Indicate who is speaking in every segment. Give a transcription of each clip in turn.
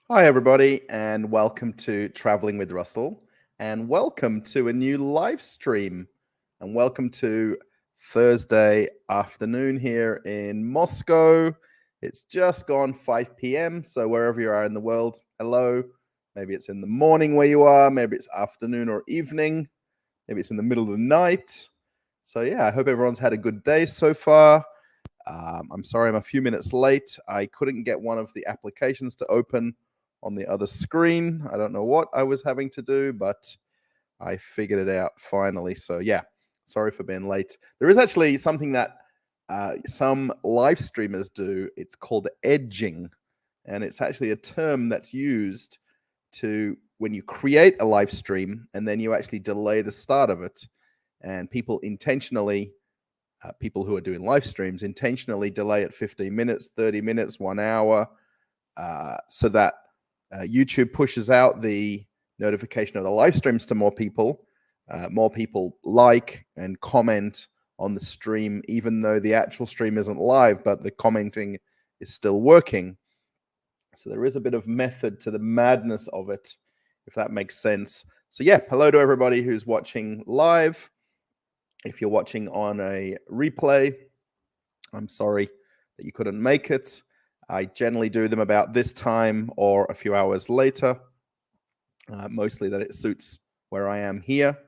Speaker 1: Hi, everybody, and welcome to Traveling with Russell, and welcome to a new live stream, and welcome to Thursday afternoon here in Moscow. It's just gone 5 p.m., so wherever you are in the world, hello. Maybe it's in the morning where you are, maybe it's afternoon or evening, maybe it's in the middle of the night. So yeah, I hope everyone's had a good day so far. I'm sorry I'm a few minutes late. I couldn't get one of the applications to open on the other screen. I don't know what I was having to do, but I figured it out finally. So yeah, sorry for being late. There is actually something that some live streamers do. It's called edging, and it's actually a term that's used to when you create a live stream and then you actually delay the start of it, and people intentionally people who are doing live streams intentionally delay it 15 minutes, 30 minutes, 1 hour, so that YouTube pushes out the notification of the live streams to more people. More people like and comment on the stream, even though the actual stream isn't live, but the commenting is still working. So there is a bit of method to the madness of it, if that makes sense. So yeah, hello to everybody who's watching live. If you're watching on a replay, I'm sorry that you couldn't make it. I generally do them about this time or a few hours later, mostly that it suits where I am here.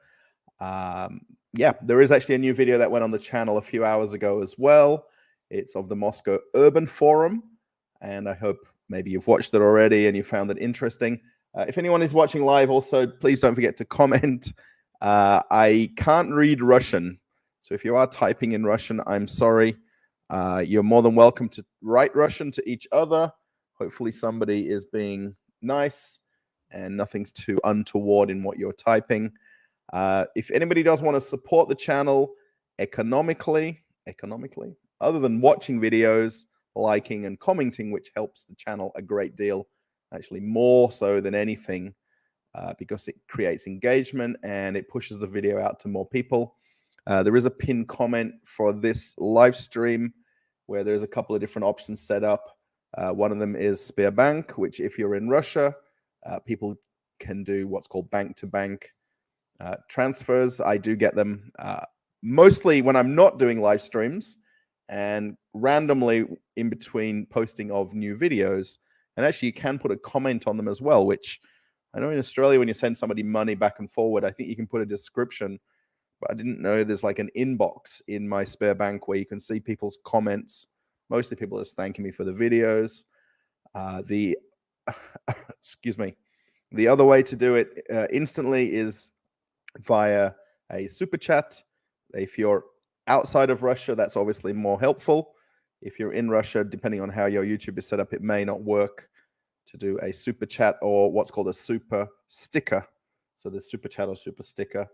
Speaker 1: Yeah, there is actually a new video that went on the channel a few hours ago as well. It's of the Moscow Urban Forum, and I hope maybe you've watched it already and you found it interesting. If anyone is watching live, also, please don't forget to comment. I can't read Russian, so if you are typing in Russian, I'm sorry. You're more than welcome to write Russian to each other. Hopefully somebody is being nice and nothing's too untoward in what you're typing. If anybody does want to support the channel economically, other than watching videos, liking and commenting, which helps the channel a great deal, actually more so than anything, because it creates engagement and it pushes the video out to more people. There is a pinned comment for this live stream where there's a couple of different options set up. One of them is SberBank, which if you're in Russia, people can do what's called bank-to-bank transfers. I do get them mostly when I'm not doing live streams and randomly in between posting of new videos. And actually you can put a comment on them as well, which I know in Australia when you send somebody money back and forward, I think you can put a description, but I didn't know there's like an inbox in my SberBank where you can see people's comments. Mostly people are just thanking me for the videos. Excuse me. The other way to do it instantly is via a super chat. If you're outside of Russia, that's obviously more helpful. If you're in Russia, depending on how your YouTube is set up, it may not work to do a super chat or what's called a super sticker. So there's super chat or super sticker.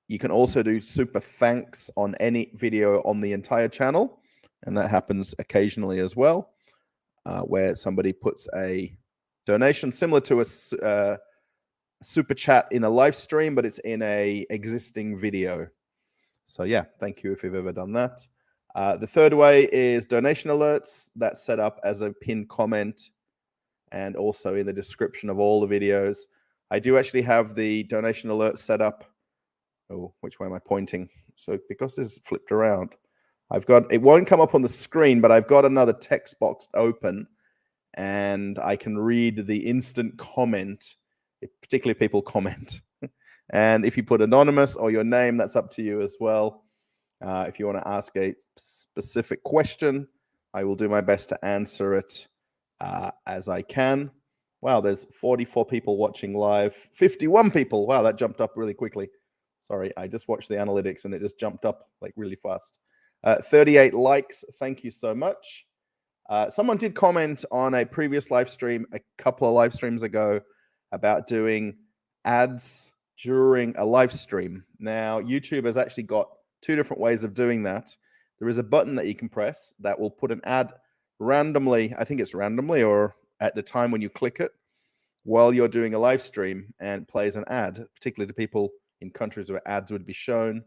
Speaker 1: You can also do super thanks on any video on the entire channel, and that happens occasionally as well, where somebody puts a donation similar to a super chat in a live stream, but it's in a existing video. So yeah, thank you if you've ever done that. The third way is donation alerts. That's set up as a pinned comment and also in the description of all the videos. I do actually have the donation alert set up. Oh, which way am I pointing? So because this is flipped around, it won't come up on the screen, but I've got another text box open and I can read the instant comment, particularly if people comment. And if you put anonymous or your name, that's up to you as well. If you want to ask a specific question, I will do my best to answer it as I can. Wow, there's 44 people watching live, 51 people. Wow, that jumped up really quickly. Sorry, I just watched the analytics and it just jumped up like really fast. 38 likes. Thank you so much. Someone did comment on a previous live stream a couple of live streams ago about doing ads during a live stream. Now, YouTube has actually got two different ways of doing that. There is a button that you can press that will put an ad randomly, I think it's randomly or at the time when you click it, while you're doing a live stream, and plays an ad, particularly to people in countries where ads would be shown.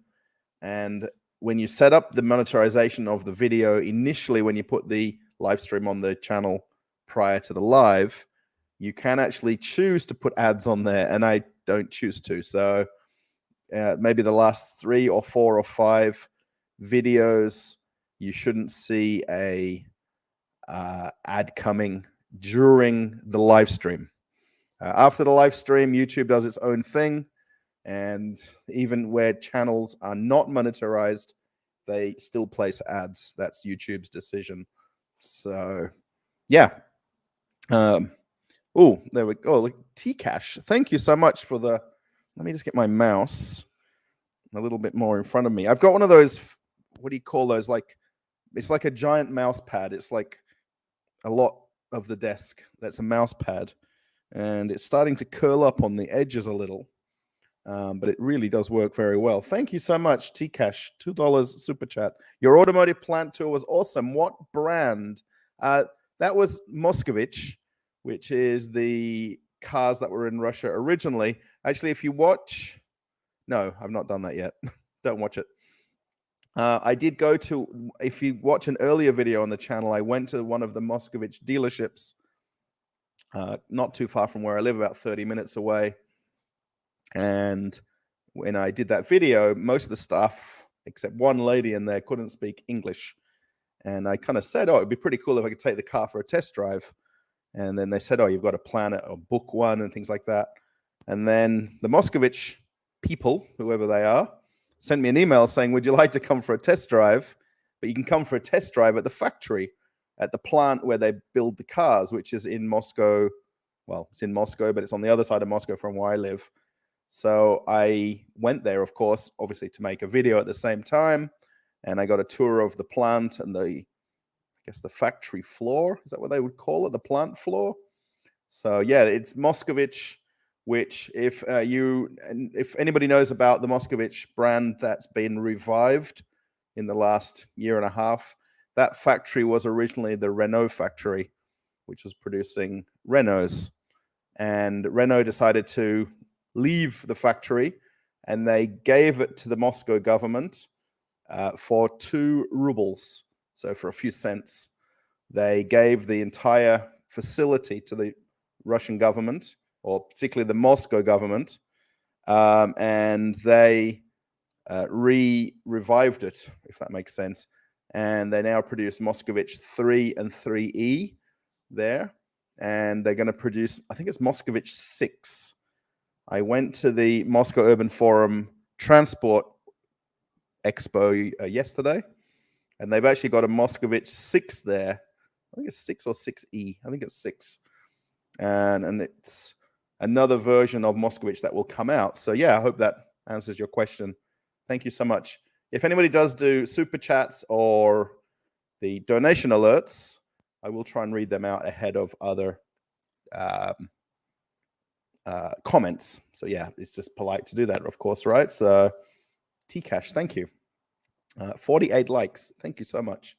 Speaker 1: And when you set up the monetization of the video initially, when you put the live stream on the channel prior to the live, you can actually choose to put ads on there, and I don't choose to. So maybe the last 3 or 4 or 5 videos, you shouldn't see a ad coming during the live stream. After the live stream, YouTube does its own thing, and even where channels are not monetized, they still place ads. That's YouTube's decision. So, yeah. Oh, there we go. Look, T-Cash. Thank you so much for the. Let me just get my mouse a little bit more in front of me. I've got one of those. What do you call those? Like, it's like a giant mouse pad. It's like a lot of the desk. That's a mouse pad, and it's starting to curl up on the edges a little. But it really does work very well. Thank you so much, T-Cash. $2 super chat. Your automotive plant tour was awesome. What brand? That was Moscovich, which is the cars that were in Russia originally. Actually, if you watch... No, I've not done that yet. Don't watch it. I did go to... If you watch an earlier video on the channel, I went to one of the Moscovich dealerships, not too far from where I live, about 30 minutes away. And when I did that video, most of the staff, except one lady in there, couldn't speak English. And I kind of said, oh, it'd be pretty cool if I could take the car for a test drive. And then they said, oh, you've got to plan it or book one and things like that. And then the Moscovich people, whoever they are, sent me an email saying, would you like to come for a test drive? But you can come for a test drive at the factory, at the plant where they build the cars, which is in Moscow. Well, it's in Moscow, but it's on the other side of Moscow from where I live. So I went there, of course, obviously to make a video at the same time. And I got a tour of the plant and the factory floor. Is that what they would call it? The plant floor? So yeah, it's Moscovich, which if anybody knows about the Moscovich brand that's been revived in the last year and a half, that factory was originally the Renault factory, which was producing Renaults. And Renault decided to leave the factory, and they gave it to the Moscow government for 2 rubles. So for a few cents, they gave the entire facility to the Russian government, or particularly the Moscow government, and they revived it, if that makes sense. And they now produce Moscovich 3 and 3E there, and they're going to produce, I think it's Moscovich 6. I went to the Moscow Urban Forum Transport Expo yesterday, and they've actually got a Moscovich 6 there. I think it's 6 or 6E. I think it's 6. And it's another version of Moscovich that will come out. So yeah, I hope that answers your question. Thank you so much. If anybody does do super chats or the donation alerts, I will try and read them out ahead of other comments. So yeah, it's just polite to do that, of course, right? So T-Cash, thank you. 48 likes. Thank you so much,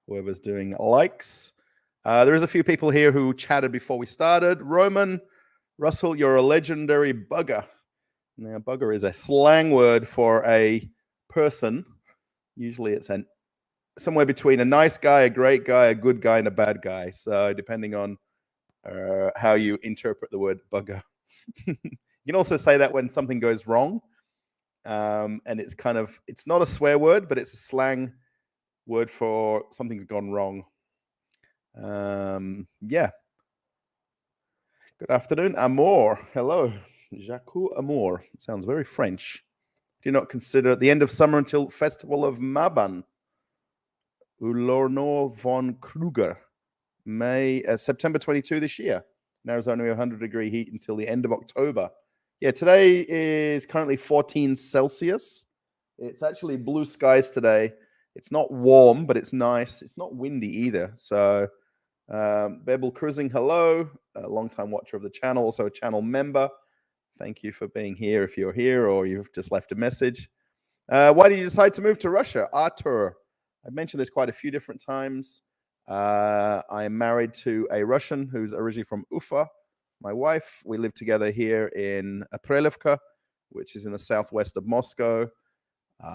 Speaker 1: whoever's doing likes. There is a few people here who chatted before we started. Roman, Russell, you're a legendary bugger. Now, bugger is a slang word for a person. Usually it's somewhere between a nice guy, a great guy, a good guy, and a bad guy. So depending on how you interpret the word bugger. You can also say that when something goes wrong. And it's not a swear word, but it's a slang word for something's gone wrong. Yeah. Good afternoon, Amour. Hello, Jacques Amour. It sounds very French. Do not consider the end of summer until Festival of Maban. Ulorno von Kruger. September 22 this year. In Arizona, we have 100-degree heat until the end of October. Yeah, today is currently 14 Celsius. It's actually blue skies today. It's not warm, but it's nice. It's not windy either. So, Bebel Cruising, hello. A long-time watcher of the channel, also a channel member. Thank you for being here if you're here or you've just left a message. Why did you decide to move to Russia? Artur. I've mentioned this quite a few different times. I am married to a Russian who's originally from Ufa. My wife, we live together here in Aprelivka, which is in the southwest of Moscow.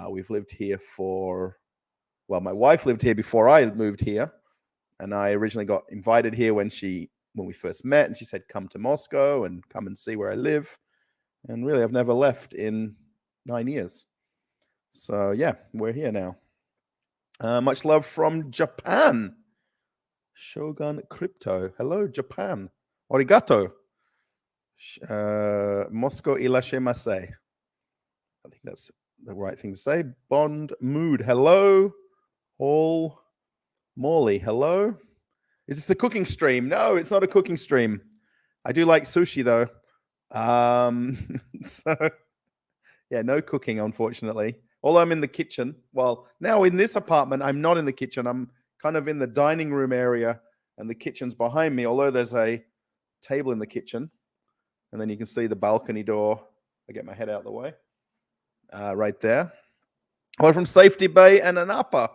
Speaker 1: We've lived here my wife lived here before I moved here. And I originally got invited here when we first met, and she said, come to Moscow and come and see where I live. And really, I've never left in 9 years. So yeah, we're here now. Much love from Japan. Shogun Crypto. Hello, Japan. Arigato. Moscow irashimase. I think that's the right thing to say. Bond Mood. Hello. All Morley. Hello. Is this a cooking stream? No, it's not a cooking stream. I do like sushi though. So yeah, no cooking, unfortunately. Although I'm in the kitchen. Well, now in this apartment, I'm not in the kitchen. I'm kind of in the dining room area, and the kitchen's behind me, although there's a table in the kitchen. And then you can see the balcony door. I get my head out of the way. Right there. Hello from Safety Bay and Anapa.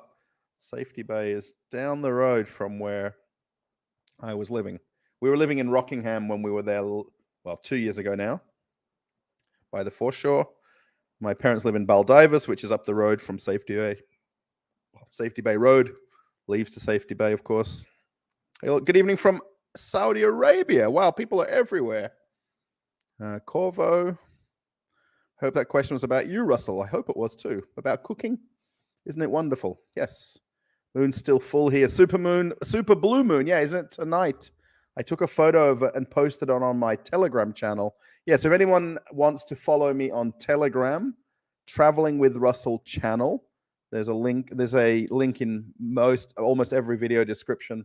Speaker 1: Safety Bay is down the road from where I was living. We were living in Rockingham when we were there, well, 2 years ago now, by the foreshore. My parents live in Baldivis, which is up the road from Safety Bay. Safety Bay Road leaves to Safety Bay, of course. Good evening from Saudi Arabia. Wow, people are everywhere. Corvo. Hope that question was about you, Russell. I hope it was too. About cooking. Isn't it wonderful? Yes. Moon's still full here. Super blue moon. Yeah, isn't it tonight? I took a photo of it and posted it on my Telegram channel. Yeah, so if anyone wants to follow me on Telegram, Traveling with Russell channel, there's a link. There's a link in almost every video description.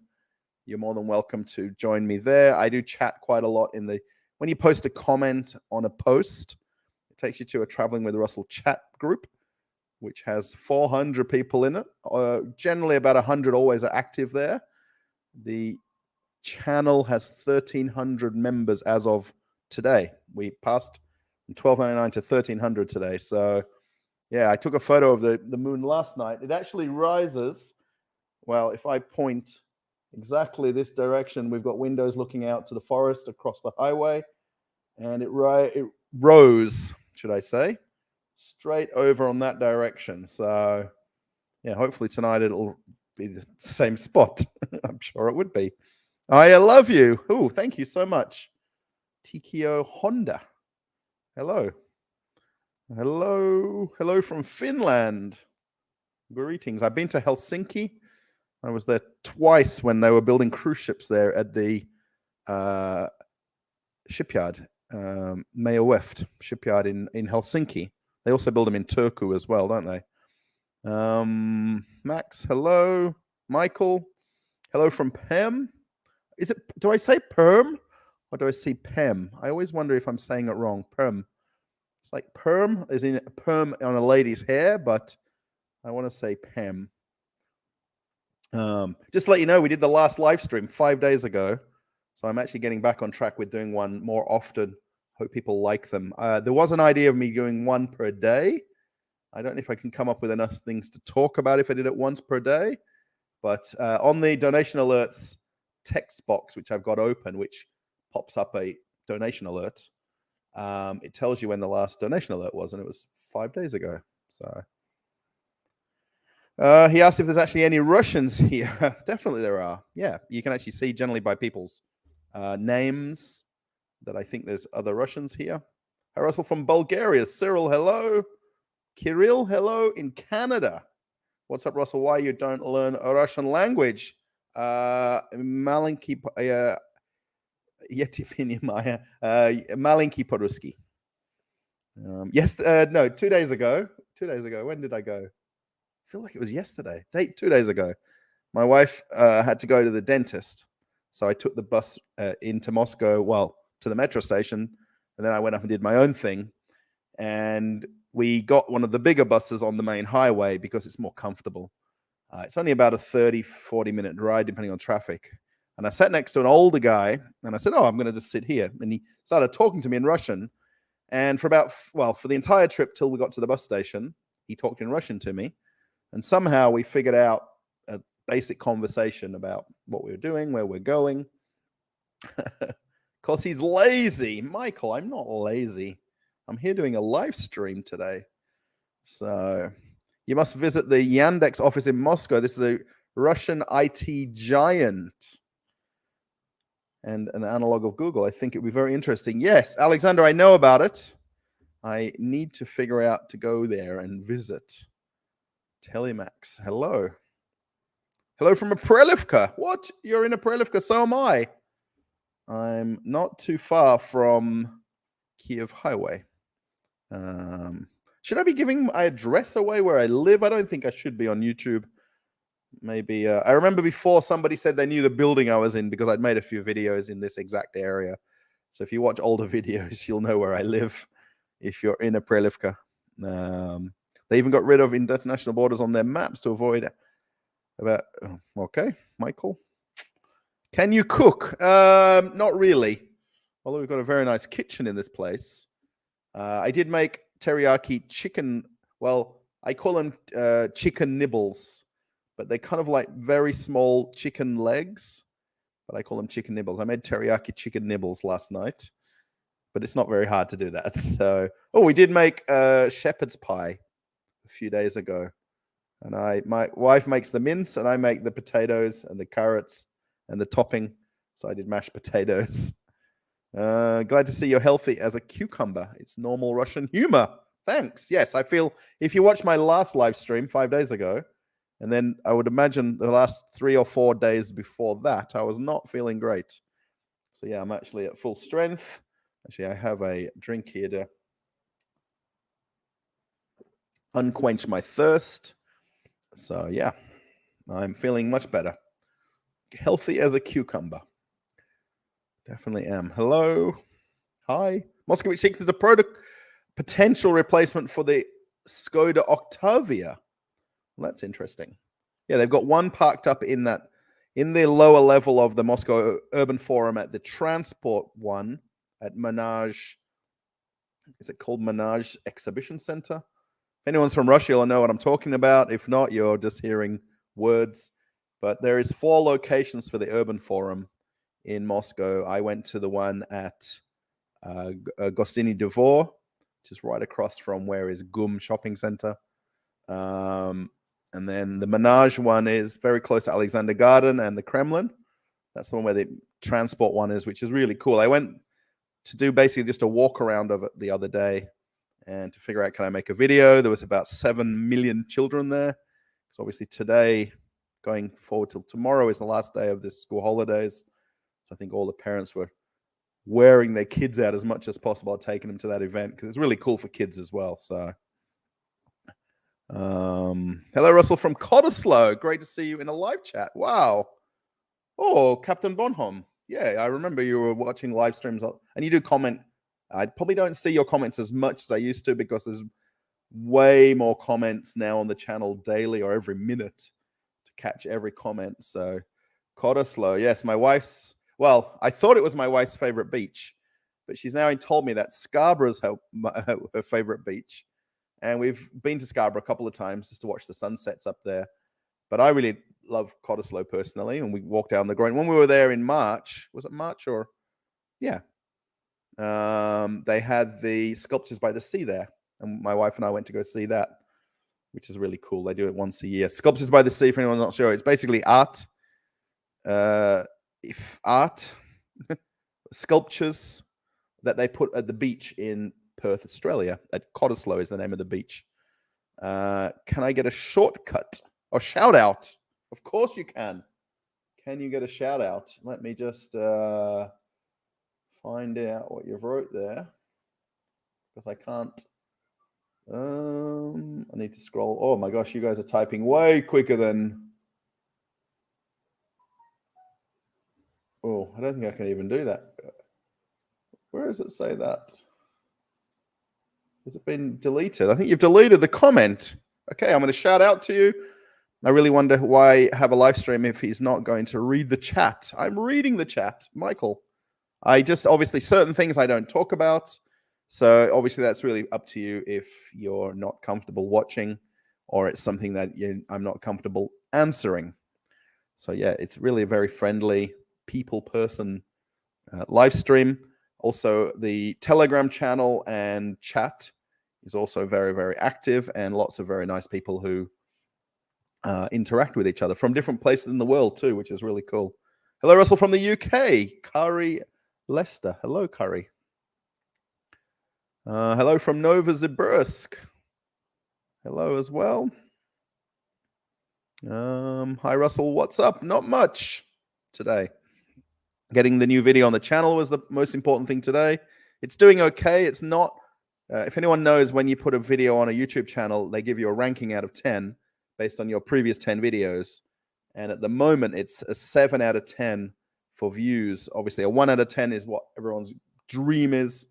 Speaker 1: You're more than welcome to join me there. I do chat quite a lot when you post a comment on a post, it takes you to a Traveling with Russell chat group, which has 400 people in it. Generally about 100 always are active there. The channel has 1,300 members as of today. We passed from 1,299 to 1,300 today. So yeah, I took a photo of the moon last night. It actually rises. Well, if I point exactly this direction, we've got windows looking out to the forest across the highway, and it rose, should I say, straight over on that direction. So yeah, hopefully tonight it'll be the same spot. I'm sure it would be. I love you. Oh, thank you so much. Tikio Honda. Hello. Hello from Finland. Greetings. I've been to Helsinki. I was there twice when they were building cruise ships there at the shipyard, Mayawerft shipyard in Helsinki. They also build them in Turku as well, don't they? Max, hello. Michael, hello from Pem. Do I say Perm or do I say Pem? I always wonder if I'm saying it wrong. Perm. It's like perm, as in perm on a lady's hair, but I want to say Pem. Just to let you know, we did the last live stream 5 days ago. So I'm actually getting back on track with doing one more often. Hope people like them. There was an idea of me doing one per day. I don't know if I can come up with enough things to talk about if I did it once per day. But on the donation alerts text box, which I've got open, which pops up a donation alert, it tells you when the last donation alert was, and it was 5 days ago. So he asked if there's actually any Russians here. Definitely there are. Yeah, you can actually see generally by people's names that I think there's other Russians here. Hi, Russell from Bulgaria. Cyril, hello. Kirill, hello in Canada. What's up, Russell? Why you don't learn a Russian language? Malenki Malenki po-ruski. Yes, no, 2 days ago. 2 days ago. When did I go? I feel like it was yesterday. 2 days ago. My wife had to go to the dentist. So I took the bus into Moscow, well, to the metro station. And then I went up and did my own thing. And we got one of the bigger buses on the main highway because it's more comfortable. It's only about a 30, 40-minute ride, depending on traffic. And I sat next to an older guy, and I said, I'm going to just sit here. And he started talking to me in Russian. And for the entire trip till we got to the bus station, he talked in Russian to me. And somehow we figured out a basic conversation about what we were doing, where we're going. Because he's lazy. Michael, I'm not lazy. I'm here doing a live stream today. So you must visit the Yandex office in Moscow. This is a Russian IT giant and an analog of Google. I think it would be very interesting. Yes, Alexander, I know about it. I need to figure out to go there and visit. Telemax, hello. Hello from a Prelivka. What? You're in a Prelivka, so am I. I'm not too far from Kiev Highway. Should I be giving my address away where I live? I don't think I should be on YouTube. Maybe. I remember before somebody said they knew the building I was in because I'd made a few videos in this exact area. So if you watch older videos, you'll know where I live if you're in a Prelivka. They even got rid of international borders on their maps to avoid about... Okay, Michael. Can you cook? Not really. Although we've got a very nice kitchen in this place. I did make teriyaki chicken. Well, I call them chicken nibbles, but they're kind of like very small chicken legs, but I call them chicken nibbles. I made teriyaki chicken nibbles last night, but it's not very hard to do that. So, we did make shepherd's pie a few days ago. And my wife makes the mince and I make the potatoes and the carrots and the topping. So I did mashed potatoes. Glad to see you're healthy as a cucumber. It's normal Russian humor. Thanks. Yes, I feel if you watch my last live stream 5 days ago, and then I would imagine the last 3 or 4 days before that, I was not feeling great. So yeah, I'm actually at full strength. Actually, I have a drink here to unquench my thirst. So yeah, I'm feeling much better. Healthy as a cucumber. Definitely am. Hello. Hi. Moscowitz 6 is a potential replacement for the Skoda Octavia. Well, that's interesting. Yeah, they've got one parked up in the lower level of the Moscow Urban Forum at the transport one at Menage. Is it called Menage Exhibition Center? If anyone's from Russia, you'll know what I'm talking about. If not, you're just hearing words. But there is 4 locations for the Urban Forum in Moscow. I went to the one at Gostiny Dvor, which is right across from where is GUM Shopping Center. And then the Menage one is very close to Alexander Garden and the Kremlin. That's the one where the transport one is, which is really cool. I went to do basically just a walk around of it the other day and to figure out, can I make a video? There was about 7 million children there. So obviously today, going forward till tomorrow, is the last day of the school holidays. So I think all the parents were wearing their kids out as much as possible, taking them to that event because it's really cool for kids as well. So, hello, Russell from Cottesloe. Great to see you in a live chat. Wow. Oh, Captain Bonhomme. Yeah, I remember you were watching live streams and you do comment. I probably don't see your comments as much as I used to because there's way more comments now on the channel daily or every minute to catch every comment. So Cottesloe, yes, my wife's, well, I thought it was my wife's favorite beach, but she's now told me that Scarborough's her favorite beach. And we've been to Scarborough a couple of times just to watch the sunsets up there. But I really love Cottesloe personally. And we walked down the Groin. When we were there in March, was it March or? Yeah. They had the Sculptures by the Sea there. And my wife and I went to go see that, which is really cool. They do it once a year. Sculptures by the Sea, for anyone not sure, it's basically art. Sculptures that they put at the beach in Perth, Australia. At Cottesloe is the name of the beach. Can I get a shortcut or shout out? Of course you can. Can you get a shout out? Let me just find out what you've wrote there because I can't. I need to scroll. Oh my gosh, you guys are typing way quicker than. Oh, I don't think I can even do that. Where does it say that? Has it been deleted? I think you've deleted the comment. Okay, I'm going to shout out to you. I really wonder why have a live stream if he's not going to read the chat. I'm reading the chat, Michael. I just, obviously, certain things I don't talk about. So obviously that's really up to you if you're not comfortable watching or it's something that I'm not comfortable answering. So yeah, it's really a very friendly people person live stream. Also, the Telegram channel and chat is also very, very active and lots of very nice people who interact with each other from different places in the world too, which is really cool. Hello, Russell from the UK. Curry Leicester. Hello, Curry. Hello from Novosibirsk. Hello as well. Hi, Russell. What's up? Not much today. Getting the new video on the channel was the most important thing today. It's doing okay. It's not. If anyone knows, when you put a video on a YouTube channel, they give you a ranking out of 10 based on your previous 10 videos. And at the moment, it's a 7 out of 10 for views. Obviously, a 1 out of 10 is what everyone's dream is.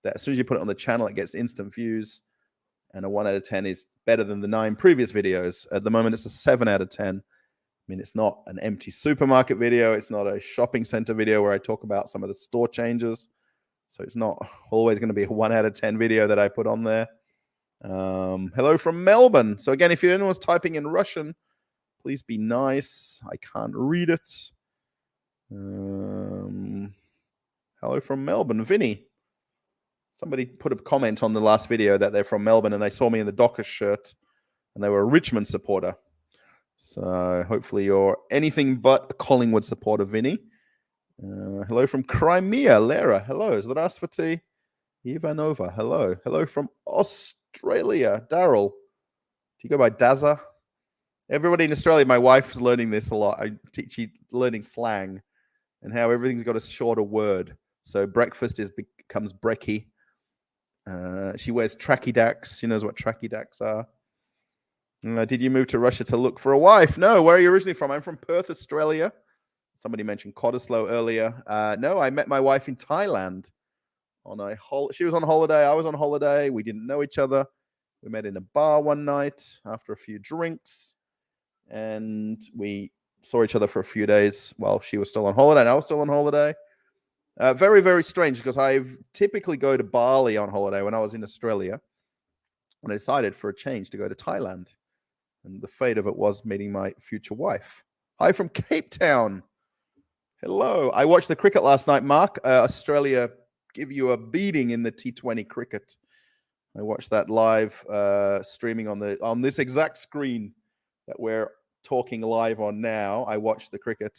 Speaker 1: That as soon as you put it on the channel, it gets instant views. And a 1 out of 10 is better than the 9 previous videos. At the moment, it's a 7 out of 10. I mean, it's not an empty supermarket video. It's not a shopping center video where I talk about some of the store changes. So it's not always going to be a 1 out of 10 video that I put on there. Hello from Melbourne. So again, if anyone's typing in Russian, please be nice. I can't read it. Hello from Melbourne. Vinny. Somebody put a comment on the last video that they're from Melbourne and they saw me in the Dockers shirt and they were a Richmond supporter. So hopefully you're anything but a Collingwood supporter, Vinny. Hello from Crimea, Lara. Hello. Zdravstvuyte, Ivanova. Hello. Hello from Australia, Daryl. Do you go by Dazza? Everybody in Australia, my wife's learning this a lot. I teach you learning slang and how everything's got a shorter word. So breakfast becomes brekkie. She wears tracky dacks. She knows what tracky dacks are. Did you move to Russia to look for a wife? No. Where are you originally from? I'm from Perth, Australia. Somebody mentioned Cottesloe earlier. No, I met my wife in Thailand. She was on holiday. I was on holiday. We didn't know each other. We met in a bar one night after a few drinks. And we saw each other for a few days while she was still on holiday and I was still on holiday. Very, very strange because I typically go to Bali on holiday when I was in Australia. And I decided for a change to go to Thailand. And the fate of it was meeting my future wife. Hi from Cape Town. Hello. I watched the cricket last night, Mark. Australia give you a beating in the T20 cricket. I watched that live streaming on this exact screen that we're talking live on now. I watched the cricket.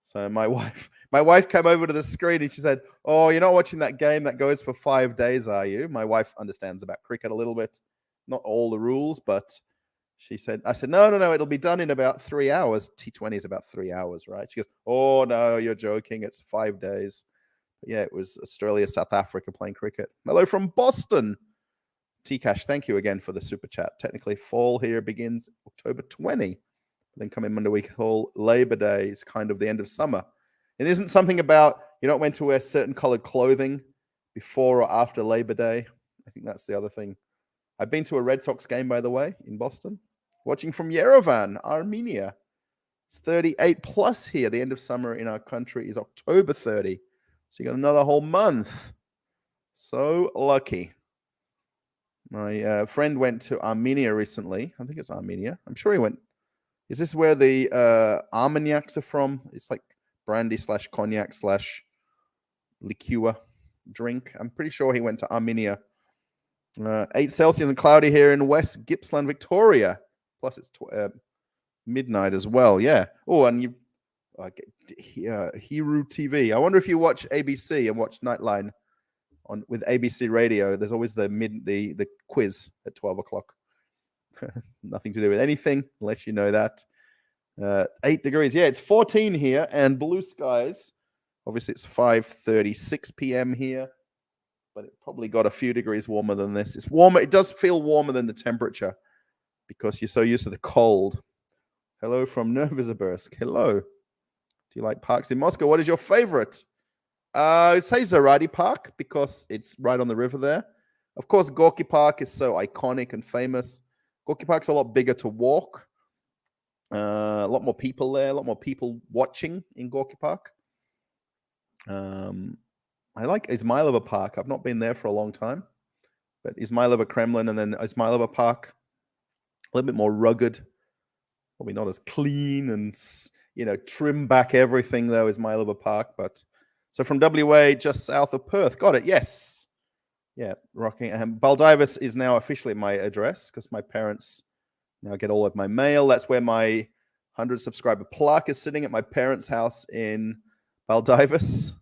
Speaker 1: So my wife came over to the screen and she said, "Oh, you're not watching that game that goes for 5 days, are you?" My wife understands about cricket a little bit, not all the rules, but I said, no, it'll be done in about 3 hours. T20 is about 3 hours, right? She goes, "Oh, no, you're joking. It's 5 days." But yeah, it was Australia, South Africa playing cricket. Hello from Boston. T-Cash, thank you again for the super chat. Technically, fall here begins October 20. Then coming Monday week, whole Labor Day is kind of the end of summer. It isn't something about you're not meant to wear certain colored clothing before or after Labor Day. I think that's the other thing. I've been to a Red Sox game, by the way, in Boston. Watching from Yerevan, Armenia. It's 38 plus here. The end of summer in our country is October 30. So you got another whole month. So lucky. My friend went to Armenia recently. I think it's Armenia. I'm sure he went. Is this where the Armagnacs are from? It's like brandy / cognac / liqueur drink. I'm pretty sure he went to Armenia. 8 Celsius and cloudy here in West Gippsland, Victoria. Plus it's midnight as well. Yeah. Oh, and you Hiru TV. I wonder if you watch ABC and watch Nightline with ABC Radio. There's always the quiz at 12 o'clock. Nothing to do with anything, unless you know that. 8 degrees. Yeah, it's 14 here and blue skies. Obviously, it's 5:36 p.m. here, but it probably got a few degrees warmer than this. It's warmer. It does feel warmer than the temperature because you're so used to the cold. Hello from Novosibirsk. Hello. Do you like parks in Moscow? What is your favorite? I'd say Zaradi Park because it's right on the river there. Of course, Gorky Park is so iconic and famous. Gorky Park's a lot bigger to walk. A lot more people there. A lot more people watching in Gorky Park. I like Izmailova Park. I've not been there for a long time. But Izmailova Kremlin and then Izmailova Park, a little bit more rugged. Probably not as clean and, trim back everything, though, Izmailova Park. But so from WA, just south of Perth. Got it. Yes. Yeah, rocking. Baldivis is now officially my address because my parents Now I get all of my mail. That's where my 100 subscriber plaque is sitting at my parents' house in Baldivis.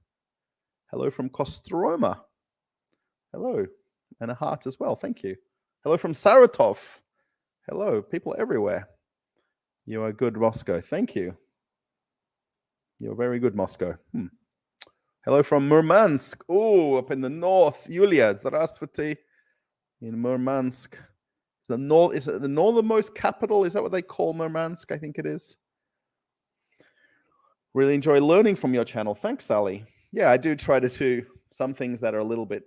Speaker 1: Hello from Kostroma. Hello. And a heart as well. Thank you. Hello from Saratov. Hello. People everywhere. You are good, Moscow. Thank you. You're very good, Moscow. Hello from Murmansk. Oh, up in the north. Yulia, здравствуйте. In Murmansk. Is it the northernmost capital? Is that what they call Murmansk? I think it is. Really enjoy learning from your channel. Thanks, Sally. Yeah, I do try to do some things that are a little bit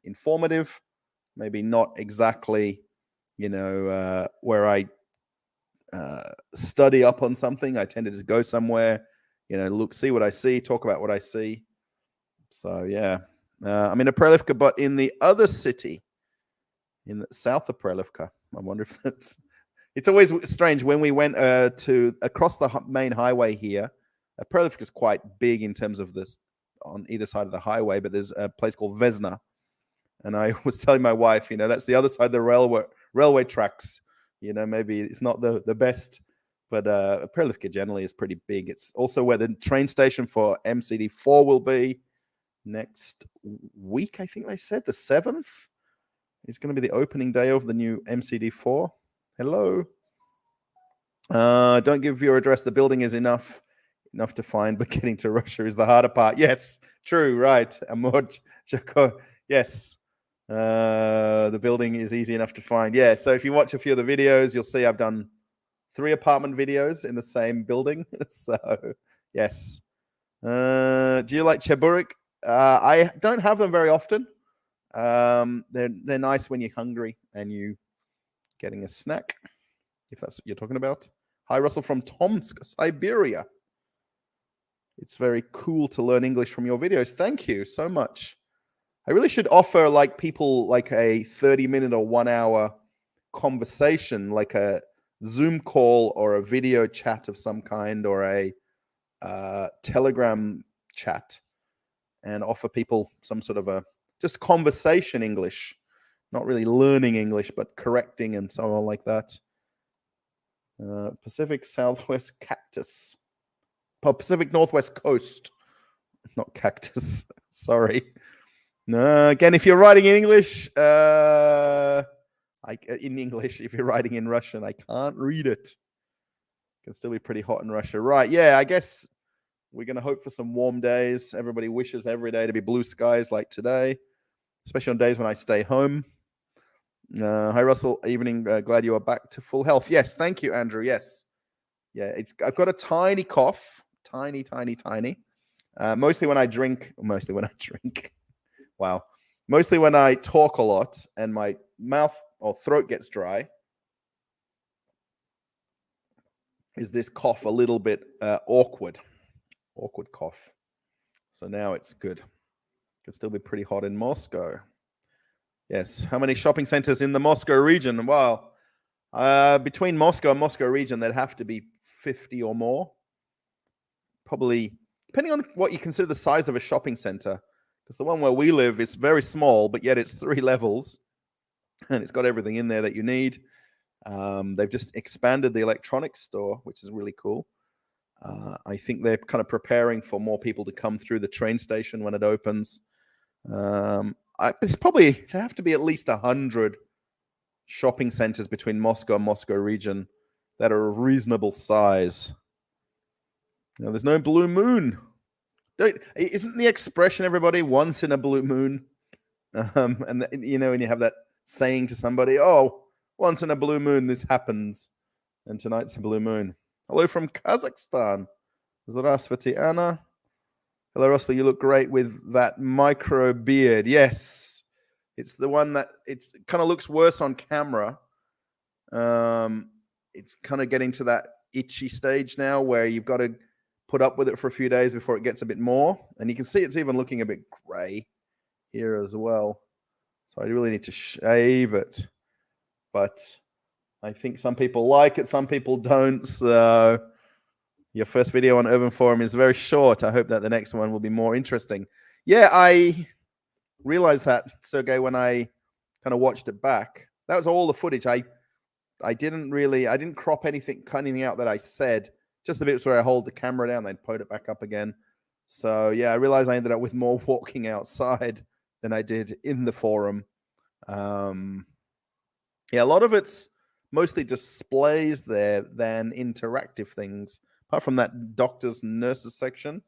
Speaker 1: informative, maybe not exactly, where I study up on something. I tend to just go somewhere, look, see what I see, talk about what I see. So, yeah. I'm in Prelivka, but in the other city, in the south of Prelivka. I wonder if it's always strange when we went across the main highway here. Prelivka is quite big in terms of this on either side of the highway, but there's a place called Vesna. And I was telling my wife, that's the other side of the railway tracks. Maybe it's not the best, but Prelivka generally is pretty big. It's also where the train station for MCD4 will be next week, I think they said, the 7th. It's going to be the opening day of the new MCD4. Hello. Don't give your address. The building is enough to find, but getting to Russia is the harder part. Yes, true, right. Amor, yes. The building is easy enough to find. Yeah, so if you watch a few of the videos, you'll see I've done 3 apartment videos in the same building. So, yes. Do you like cheburek? I don't have them very often. They're nice when you're hungry and you getting a snack, if that's what you're talking about. Hi, Russell from Tomsk, Siberia. It's very cool to learn English from your videos. Thank you so much. I really should offer people like a 30-minute or 1-hour conversation, like a Zoom call or a video chat of some kind, or a Telegram chat, and offer people some sort of just conversation English, not really learning English, but correcting and so on like that. Pacific Southwest Cactus. Pacific Northwest Coast, not cactus. Sorry. No, again, if you're writing in English, if you're writing in Russian, I can't read it. It can still be pretty hot in Russia. Right, yeah, I guess we're going to hope for some warm days. Everybody wishes every day to be blue skies like today, especially on days when I stay home. Hi, Russell. Evening. Glad you are back to full health. Yes, thank you, Andrew. Yes. Yeah, I've got a tiny cough. Tiny. Mostly when I drink. Wow. Mostly when I talk a lot and my mouth or throat gets dry, is this cough a little bit awkward cough. So now it's good. Can still be pretty hot in Moscow. Yes. How many shopping centers in the Moscow region? Well, between Moscow and Moscow region, there'd have to be 50 or more. Probably, depending on what you consider the size of a shopping center, because the one where we live is very small, but yet it's 3 levels, and it's got everything in there that you need. They've just expanded the electronics store, which is really cool. I think they're kind of preparing for more people to come through the train station when it opens. It's probably, there have to be at least 100 shopping centers between Moscow and Moscow region that are of reasonable size. There's no blue moon. Isn't the expression, everybody, once in a blue moon? And when you have that saying to somebody, oh, once in a blue moon this happens, and tonight's a blue moon. Hello from Kazakhstan. Здравствуйте, Anna. Hello, Russell. You look great with that micro beard. Yes, it's the one that it kind of looks worse on camera. It's kind of getting to that itchy stage now where you've got to put up with it for a few days before it gets a bit more. And you can see it's even looking a bit gray here as well. So I really need to shave it. But I think some people like it, some people don't. So your first video on Urban Forum is very short. I hope that the next one will be more interesting. Yeah, I realized that, Sergey, when I kind of watched it back. That was all the footage. I I didn't crop anything, cut anything out that I said. Just the bits where I hold the camera down, then put it back up again. So yeah, I realized I ended up with more walking outside than I did in the forum. Yeah, a lot of it's mostly displays there than interactive things, apart from that doctors and nurses section.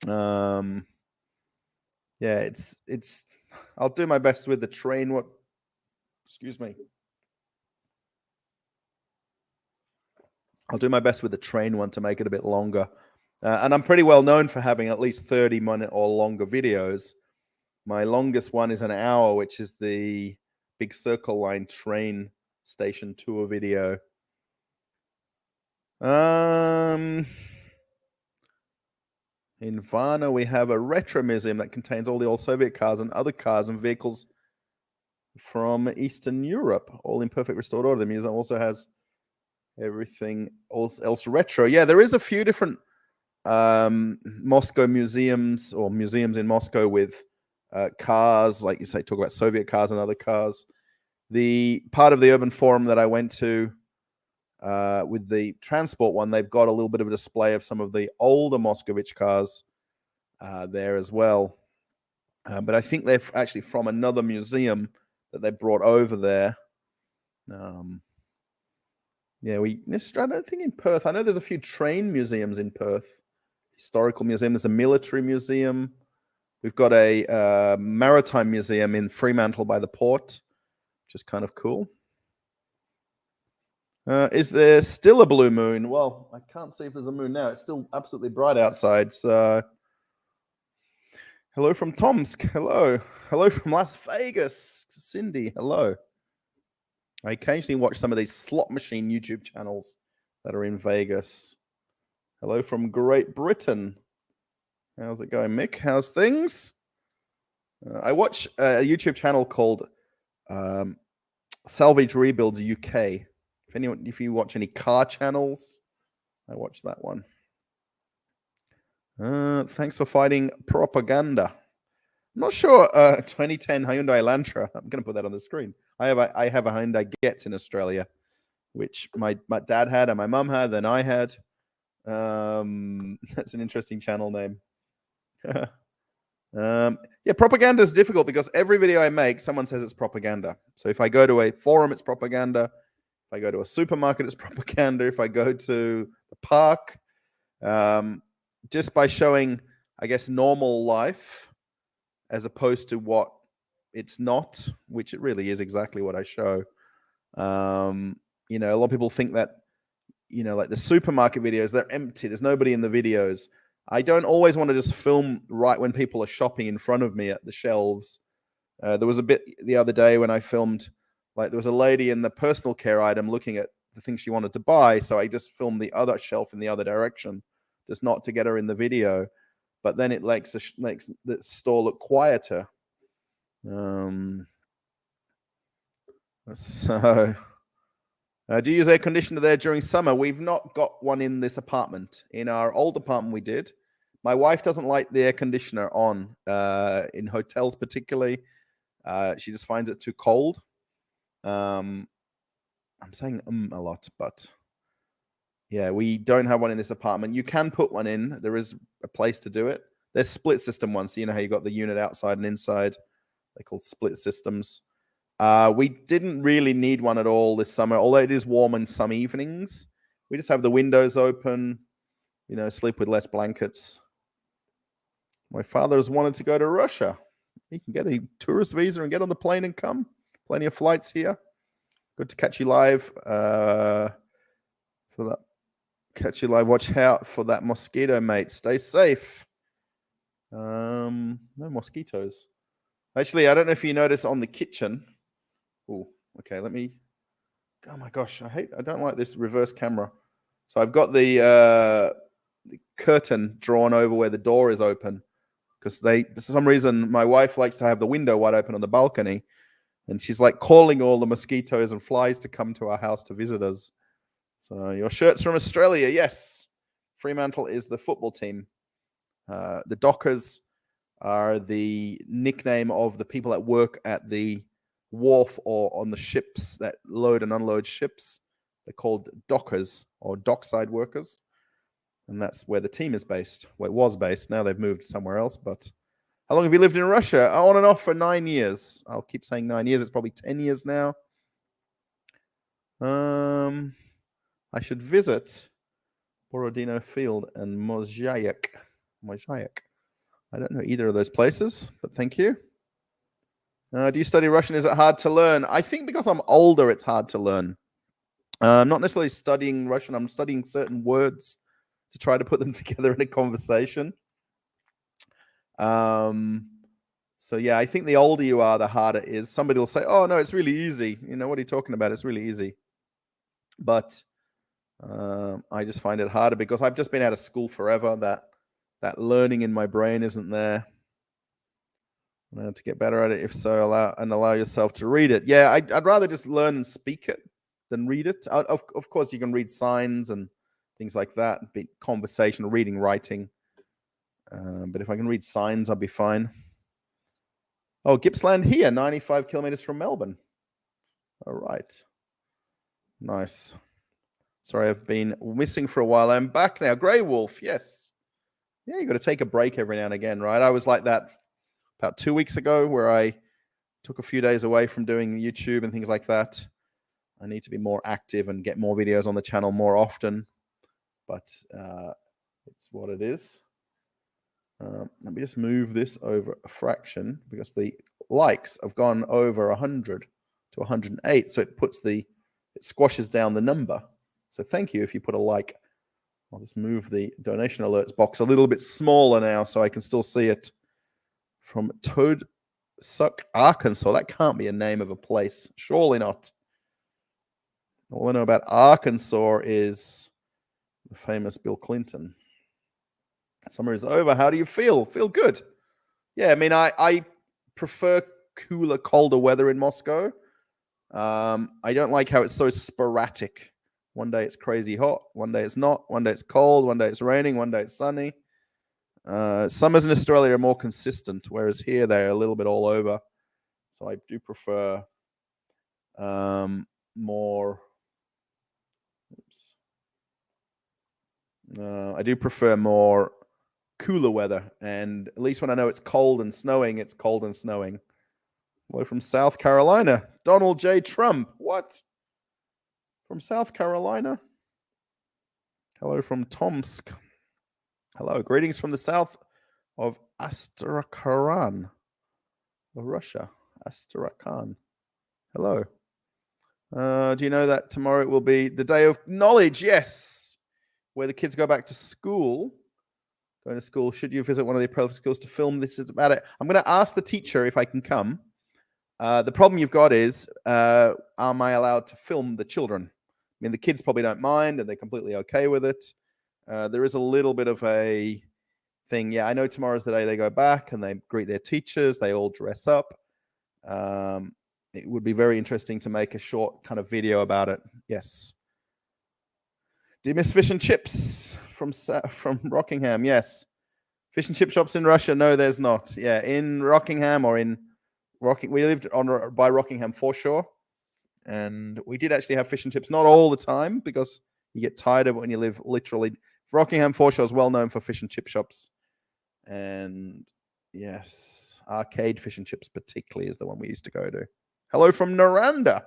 Speaker 1: Yeah, it's. I'll do my best with the train. Excuse me. I'll do my best with the train one to make it a bit longer. And I'm pretty well known for having at least 30-minute or longer videos. My longest one is an hour, which is the Big Circle Line train station tour video. In Varna, we have a retro museum that contains all the old Soviet cars and other cars and vehicles from Eastern Europe, all in perfect restored order. The museum also has everything else retro. Yeah, there is a few different Moscow museums or museums in Moscow with cars, like you say, talk about Soviet cars and other cars. The part of the urban forum that I went to with the transport one, they've got a little bit of a display of some of the older Moscovich cars there as well. But I think they're actually from another museum that they brought over there. Yeah, I don't think in Perth. I know there's a few train museums in Perth. Historical museum. There's a military museum. We've got a maritime museum in Fremantle by the port, which is kind of cool. Is there still a blue moon? Well, I can't see if there's a moon now. It's still absolutely bright outside. So, hello from Tomsk. Hello. Hello from Las Vegas. Cindy, hello. I occasionally watch some of these slot machine YouTube channels that are in Vegas. Hello from Great Britain. How's it going, Mick? How's things? I watch a YouTube channel called Salvage Rebuilds UK. If you watch any car channels, I watch that one. Thanks for fighting propaganda. I'm not sure. 2010 Hyundai Elantra. I'm going to put that on the screen. I have a Hyundai Getz in Australia, which my dad had and my mum had, then I had. That's an interesting channel name. Yeah, propaganda is difficult because every video I make, someone says it's propaganda. So if I go to a forum, it's propaganda. If I go to a supermarket, it's propaganda. If I go to the park, just by showing, I guess, normal life as opposed to what it's not, which it really is exactly what I show. A lot of people think that, like the supermarket videos, they're empty. There's nobody in the videos. I don't always want to just film right when people are shopping in front of me at the shelves. There was a bit the other day when I filmed, like there was a lady in the personal care item looking at the thing she wanted to buy. So I just filmed the other shelf in the other direction, just not to get her in the video. But then it makes the store look quieter. So, do you use air conditioner there during summer? We've not got one in this apartment. In our old apartment, we did. My wife doesn't like the air conditioner on in hotels, particularly. She just finds it too cold. I'm saying a lot, but yeah, we don't have one in this apartment. You can put one in. There is a place to do it. There's split system ones. So you know how you got the unit outside and inside. They're called split systems. We didn't really need one at all this summer, although it is warm in some evenings. We just have the windows open, sleep with less blankets. My father has wanted to go to Russia. He can get a tourist visa and get on the plane and come. Plenty of flights here. Good to catch you live for that. Catch you live. Watch out for that mosquito, mate. Stay safe. No mosquitoes. Actually, I don't know if you notice on the kitchen. Oh, okay. Oh my gosh, I don't like this reverse camera. So I've got the curtain drawn over where the door is open because for some reason, my wife likes to have the window wide open on the balcony, and she's like calling all the mosquitoes and flies to come to our house to visit us. So your shirt's from Australia, yes. Fremantle is the football team. The Dockers are the nickname of the people that work at the wharf or on the ships that load and unload ships. They're called dockers or dockside workers. And that's where the team is based. Well, it was based. Now they've moved somewhere else. But how long have you lived in Russia? On and off for 9 years. I'll keep saying 9 years. It's probably 10 years now. I should visit Borodino Field and Mozhayak. I don't know either of those places, but thank you. Do you study Russian? Is it hard to learn? I think because I'm older, it's hard to learn. I'm not necessarily studying Russian. I'm studying certain words to try to put them together in a conversation. So yeah, I think the older you are, the harder it is. Somebody will say, "Oh no, it's really easy." You know, what are you talking about? It's really easy. But I just find it harder because I've just been out of school forever. That learning in my brain isn't there. To get better at it, if so, allow yourself to read it. Yeah, I'd rather just learn and speak it than read it. Of course, you can read signs and things like that, be conversational, reading, writing. But if I can read signs, I'll be fine. Oh, Gippsland here, 95 kilometers from Melbourne. All right. Nice. Sorry, I've been missing for a while. I'm back now. Grey Wolf, yes. Yeah, you got to take a break every now and again, right? I was like that about 2 weeks ago where I took a few days away from doing YouTube and things like that. I need to be more active and get more videos on the channel more often. But it's what it is. Let me just move this over a fraction because the likes have gone over 100 to 108. So it squashes down the number. So thank you if you put a like. I'll just move the donation alerts box a little bit smaller now so I can still see it. From Toadsuck, Arkansas. That can't be a name of a place. Surely not. All I know about Arkansas is the famous Bill Clinton. Summer is over. How do you feel? Feel good. Yeah, I mean, I prefer cooler, colder weather in Moscow. I don't like how it's so sporadic. One day it's crazy hot. One day it's not. One day it's cold. One day it's raining. One day it's sunny. Summers in Australia are more consistent, whereas here they're a little bit all over. So I do prefer more. I do prefer more cooler weather, and at least when I know it's cold and snowing, it's cold and snowing. Hello from South Carolina, Donald J. Trump. What? From South Carolina? Hello from Tomsk. Hello, greetings from the south of Astrakhan, of Russia. Astrakhan. Hello. Do you know that tomorrow it will be the day of knowledge? Yes, where the kids go back to school. Going to school. Should you visit one of the public schools to film? This is about it. I'm going to ask the teacher if I can come. The problem you've got is, am I allowed to film the children? I mean, the kids probably don't mind and they're completely okay with it. There is a little bit of a thing. Yeah, I know tomorrow's the day they go back and they greet their teachers. They all dress up. It would be very interesting to make a short kind of video about it. Yes. Do you miss fish and chips from Rockingham? Yes. Fish and chip shops in Russia? No, there's not. Yeah, in Rockingham or in we lived by Rockingham foreshore, and we did actually have fish and chips. Not all the time because you get tired of it when you live literally. Rockingham foreshore is well known for fish and chip shops, and yes, arcade fish and chips particularly is the one we used to go to. Hello from Naranda.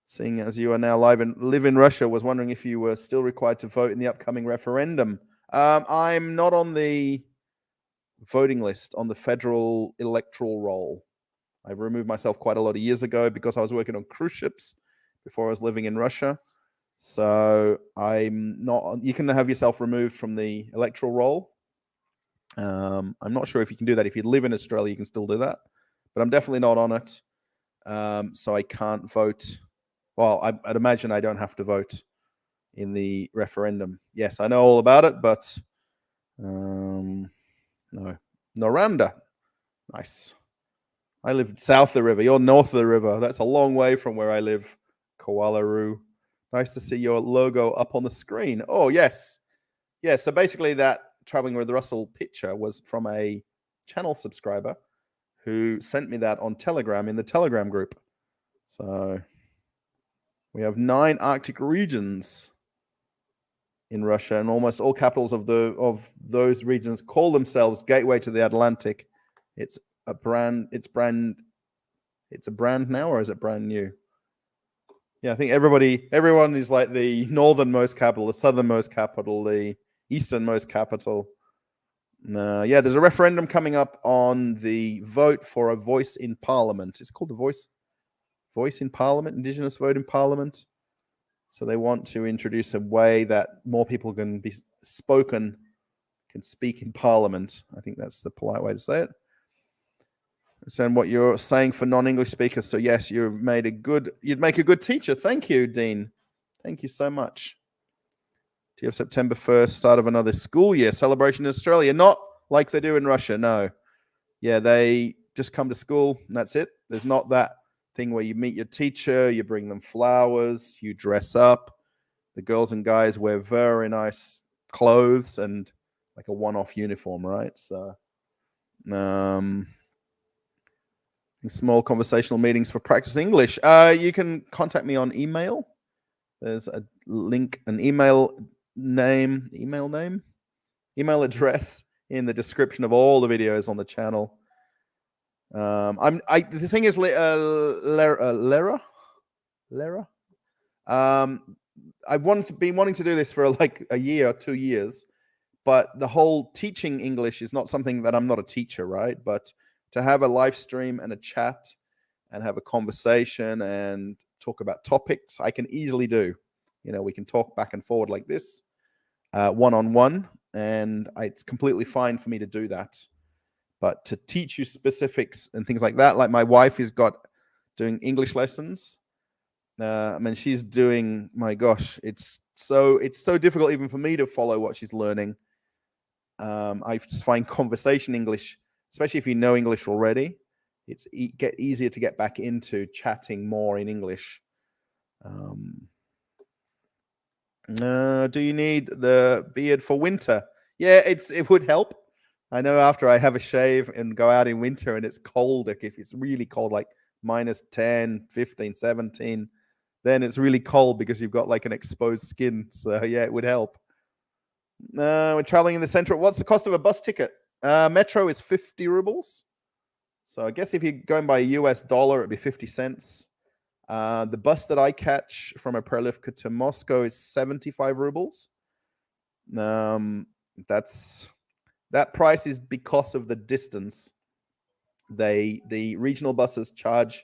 Speaker 1: Seeing as you are now live and live in Russia, was wondering if you were still required to vote in the upcoming referendum. I'm not on the voting list on the federal electoral roll. I removed myself quite a lot of years ago because I was working on cruise ships before I was living in Russia. So I'm not. You can have yourself removed from the electoral roll. I'm not sure if you can do that. If you live in Australia, you can still do that. But I'm definitely not on it. So I can't vote. Well, I'd imagine I don't have to vote in the referendum. Yes, I know all about it, but no. Noranda. Nice. I live south of the river. You're north of the river. That's a long way from where I live. Koalaru. Nice to see your logo up on the screen. Oh, yes. Yeah, so basically that Traveling with Russell picture was from a channel subscriber who sent me that on Telegram in the Telegram group. So we have 9 Arctic regions in Russia, and almost all capitals of those regions call themselves gateway to the Atlantic. It's a brand now, or is it brand new? Yeah, I think everyone is like the northernmost capital, the southernmost capital, the easternmost capital. Yeah, there's a referendum coming up on the vote for a voice in Parliament. It's called the voice in Parliament, Indigenous vote in Parliament. So they want to introduce a way that more people can speak in Parliament. I think that's the polite way to say it. And what you're saying for non-English speakers. So yes, you'd make a good teacher. Thank you, Dean. Thank you so much. Do you have September 1st, start of another school year celebration in Australia? Not like they do in Russia, no. Yeah, they just come to school and that's it. There's not that thing where you meet your teacher, you bring them flowers, you dress up. The girls and guys wear very nice clothes and like a one-off uniform, right? So, small conversational meetings for practice English. You can contact me on email. There's a link, an email address in the description of all the videos on the channel. The thing is, Lera. I've been wanting to do this for like a year or 2 years, but the whole teaching English is not something that I'm not a teacher, right? But to have a live stream and a chat and have a conversation and talk about topics, I can easily do. We can talk back and forward like this, one-on-one, and it's completely fine for me to do that. But to teach you specifics and things like that, like my wife is doing English lessons. She's doing, my gosh, it's so difficult even for me to follow what she's learning. I just find conversation English, especially if you know English already, it's easier to get back into chatting more in English. Do you need the beard for winter? Yeah, it would help. I know after I have a shave and go out in winter and it's cold, like if it's really cold, like minus 10, 15, 17, then it's really cold because you've got like an exposed skin. So yeah, it would help. We're traveling in the central. What's the cost of a bus ticket? Metro is 50 rubles. So I guess if you're going by a US dollar, it'd be 50 cents. The bus that I catch from Perlivka to Moscow is 75 rubles. That price is because of the distance. The regional buses charge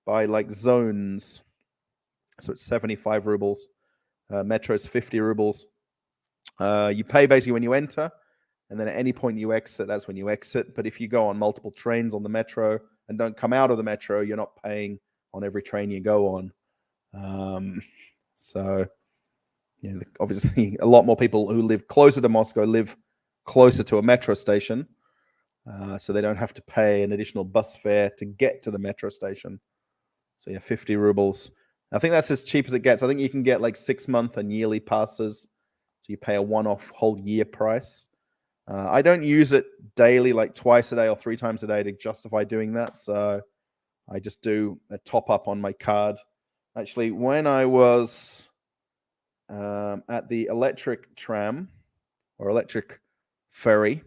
Speaker 1: by like zones. So it's 75 rubles. Metro is 50 rubles. You pay basically when you enter, and then at any point you exit, that's when you exit. But if you go on multiple trains on the metro and don't come out of the metro, you're not paying on every train you go on. So yeah, obviously a lot more people who live closer to Moscow live closer to a metro station, so they don't have to pay an additional bus fare to get to the metro station. So yeah, 50 rubles. I think that's as cheap as it gets. I think you can get like 6-month and yearly passes, so you pay a one-off whole year price. I don't use it daily, like twice a day or 3 times a day to justify doing that. So I just do a top up on my card. Actually, when I was at the electric tram or electric ferry,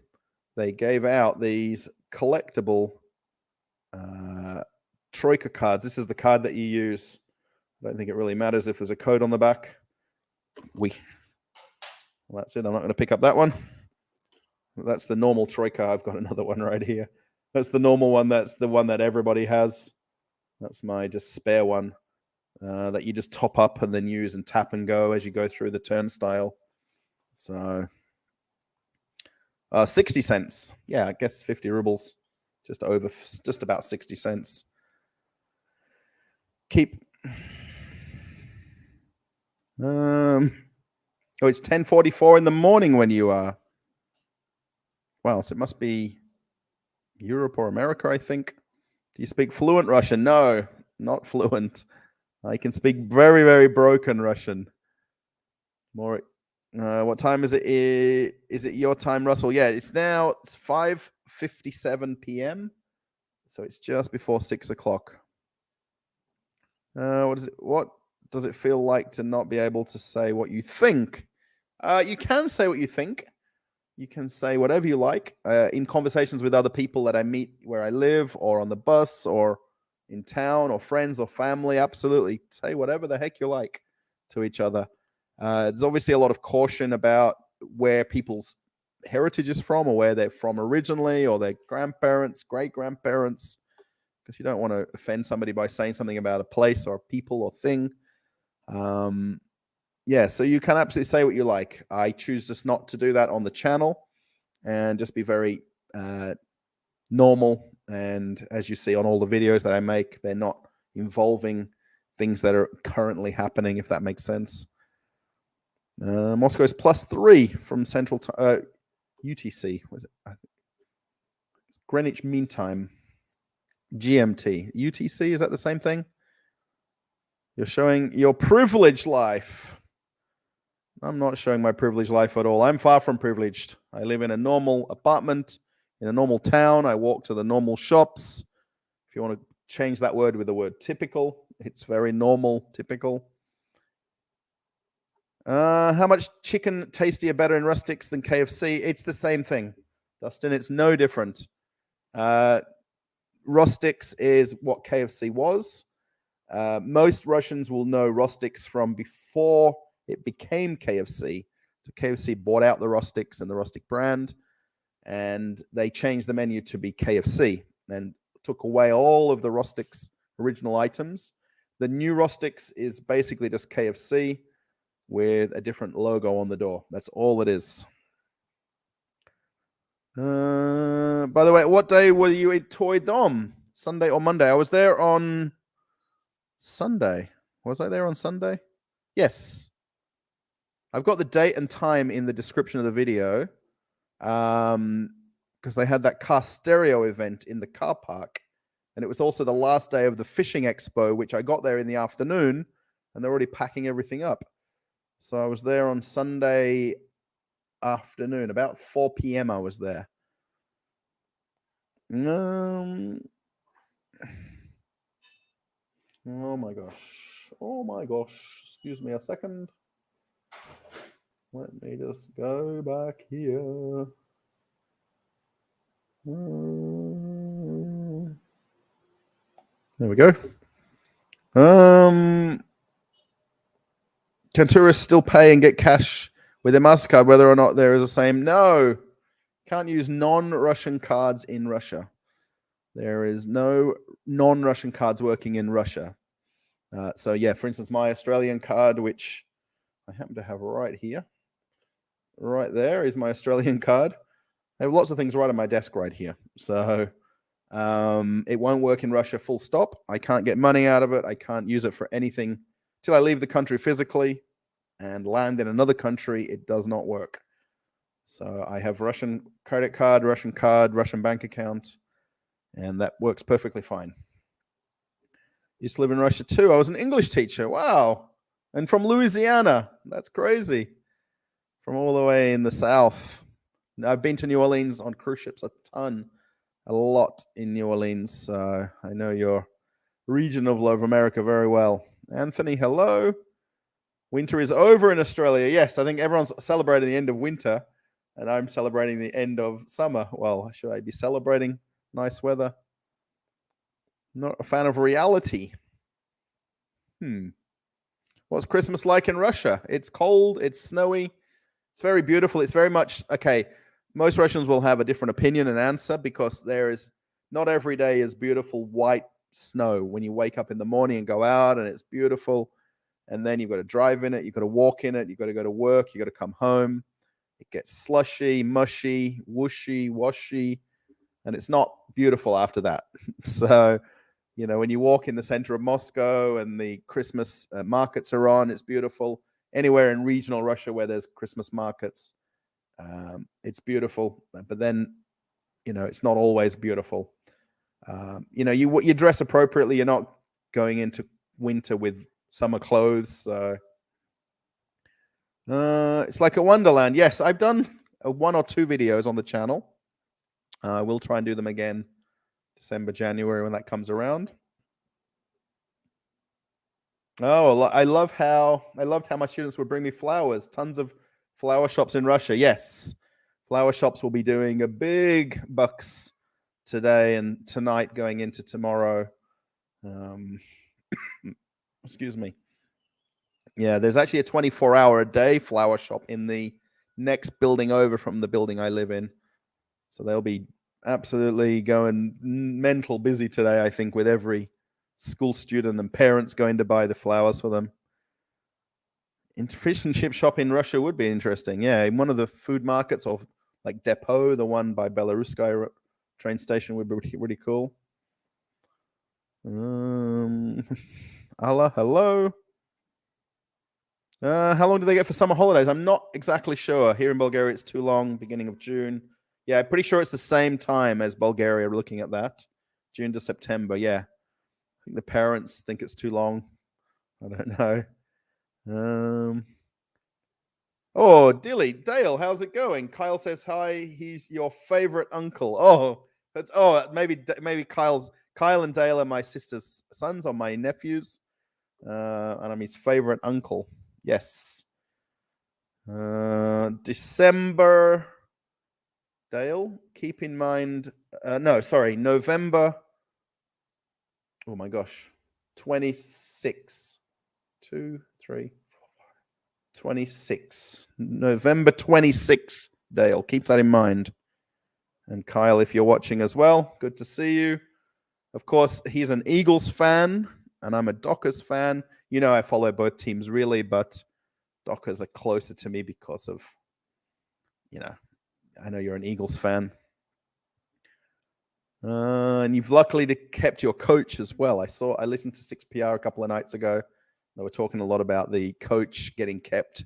Speaker 1: they gave out these collectible Troika cards. This is the card that you use. I don't think it really matters if there's a code on the back. Well, that's it. I'm not going to pick up that one. That's the normal Troika. I've got another one right here. That's the normal one. That's the one that everybody has. That's my just spare one that you just top up and then use and tap and go as you go through the turnstile. So 60 cents. Yeah, I guess 50 rubles. Just about 60 cents. It's 10:44 in the morning when you are. Wow, so it must be Europe or America, I think. Do you speak fluent Russian? No, not fluent. I can speak very, very broken Russian. What time is it? Is it your time, Russell? Yeah, it's 5:57 p.m. So it's just before 6 o'clock. What does it feel like to not be able to say what you think? You can say what you think. You can say whatever you like in conversations with other people that I meet where I live, or on the bus, or in town, or friends or family. Absolutely. Say whatever the heck you like to each other. There's obviously a lot of caution about where people's heritage is from, or where they're from originally, or their grandparents, great-grandparents, because you don't want to offend somebody by saying something about a place or a people or thing. Yeah, so you can absolutely say what you like. I choose just not to do that on the channel and just be very normal. And as you see on all the videos that I make, they're not involving things that are currently happening, if that makes sense. Moscow is +3 from Central UTC. Was it? It's Greenwich Mean Time. GMT. UTC, is that the same thing? You're showing your privileged life. I'm not showing my privileged life at all. I'm far from privileged. I live in a normal apartment in a normal town. I walk to the normal shops. If you want to change that word with the word typical, it's very normal, typical. How much chicken tastier, better in rustics than KFC? It's the same thing, Dustin. It's no different. Rustics is what KFC was. Most Russians will know rustics from before it became KFC. So KFC bought out the rustics and the rustic brand, and they changed the menu to be KFC and took away all of the rustics original items. The new rustics is basically just KFC with a different logo on the door. That's all it is. By the way, what day were you at Toy Dom? Sunday or Monday? I was there on Sunday. Was I there on Sunday? Yes. I've got the date and time in the description of the video, because they had that car stereo event in the car park, and it was also the last day of the fishing expo, which I got there in the afternoon, and they're already packing everything up. So I was there on Sunday afternoon, about 4 p.m. I was there. Oh my gosh. Oh my gosh. Excuse me a second. Let me just go back here. There we go. Can tourists still pay and get cash with their MasterCard, whether or not there is the same? No. Can't use non-Russian cards in Russia. There is no non-Russian cards working in Russia. So yeah, for instance, my Australian card, which I happen to have right here, right there is my Australian card. I have lots of things right on my desk right here. So it won't work in Russia, full stop. I can't get money out of it. I can't use it for anything till I leave the country physically and land in another country. It does not work. So I have Russian credit card, Russian bank account, and that works perfectly fine. Used to live in Russia too. I was an English teacher. Wow. And from Louisiana. That's crazy. From all the way in the South. I've been to New Orleans on cruise ships a lot in New Orleans. So I know your region of America very well. Anthony, hello. Winter is over in Australia. Yes, I think everyone's celebrating the end of winter, and I'm celebrating the end of summer. Well, should I be celebrating nice weather? Not a fan of reality. What's Christmas like in Russia? It's cold, it's snowy, it's very beautiful. It's very much, okay, most Russians will have a different opinion and answer, because there is not every day is beautiful white snow. When you wake up in the morning and go out and it's beautiful, and then you've got to drive in it, you've got to walk in it, you've got to go to work, you've got to come home. It gets slushy, mushy, whooshy, washy, and it's not beautiful after that. So, you know, when you walk in the center of Moscow and the Christmas markets are on, it's beautiful. Anywhere in regional Russia where there's Christmas markets, it's beautiful. But then, you know, it's not always beautiful. You know, you dress appropriately. You're not going into winter with summer clothes. It's like a wonderland. Yes, I've done 1 or 2 videos on the channel. We'll try and do them again December, January, when that comes around. Oh, I loved how my students would bring me flowers. Tons of flower shops in Russia. Yes, flower shops will be doing a big bucks today and tonight, going into tomorrow. Excuse me. Yeah, there's actually a 24-hour-a-day flower shop in the next building over from the building I live in. So they'll be absolutely going mental busy today, I think, with every school student and parents going to buy the flowers for them. Fish and chip shop in Russia would be interesting. Yeah, in one of the food markets, or like Depot, the one by Belarusian train station, would be really cool. Allah, hello. How long do they get for summer holidays? I'm not exactly sure. Here in Bulgaria, it's too long, beginning of June. Yeah, I'm pretty sure it's the same time as Bulgaria. We're looking at that. June to September, yeah. I think the parents think it's too long. I don't know. Oh, Dale, how's it going? Kyle says hi. He's your favorite uncle. Maybe Kyle and Dale are my sister's sons or my nephews, and I'm his favorite uncle. Yes. December. Dale, keep in mind. November. Oh my gosh, 26. 2, 3, 26. November 26, Dale. Keep that in mind. And Kyle, if you're watching as well, good to see you. Of course, he's an Eagles fan, and I'm a Dockers fan. You know, I follow both teams really, but Dockers are closer to me because of, I know you're an Eagles fan. And you've luckily kept your coach as well. I listened to 6PR a couple of nights ago. They were talking a lot about the coach getting kept. I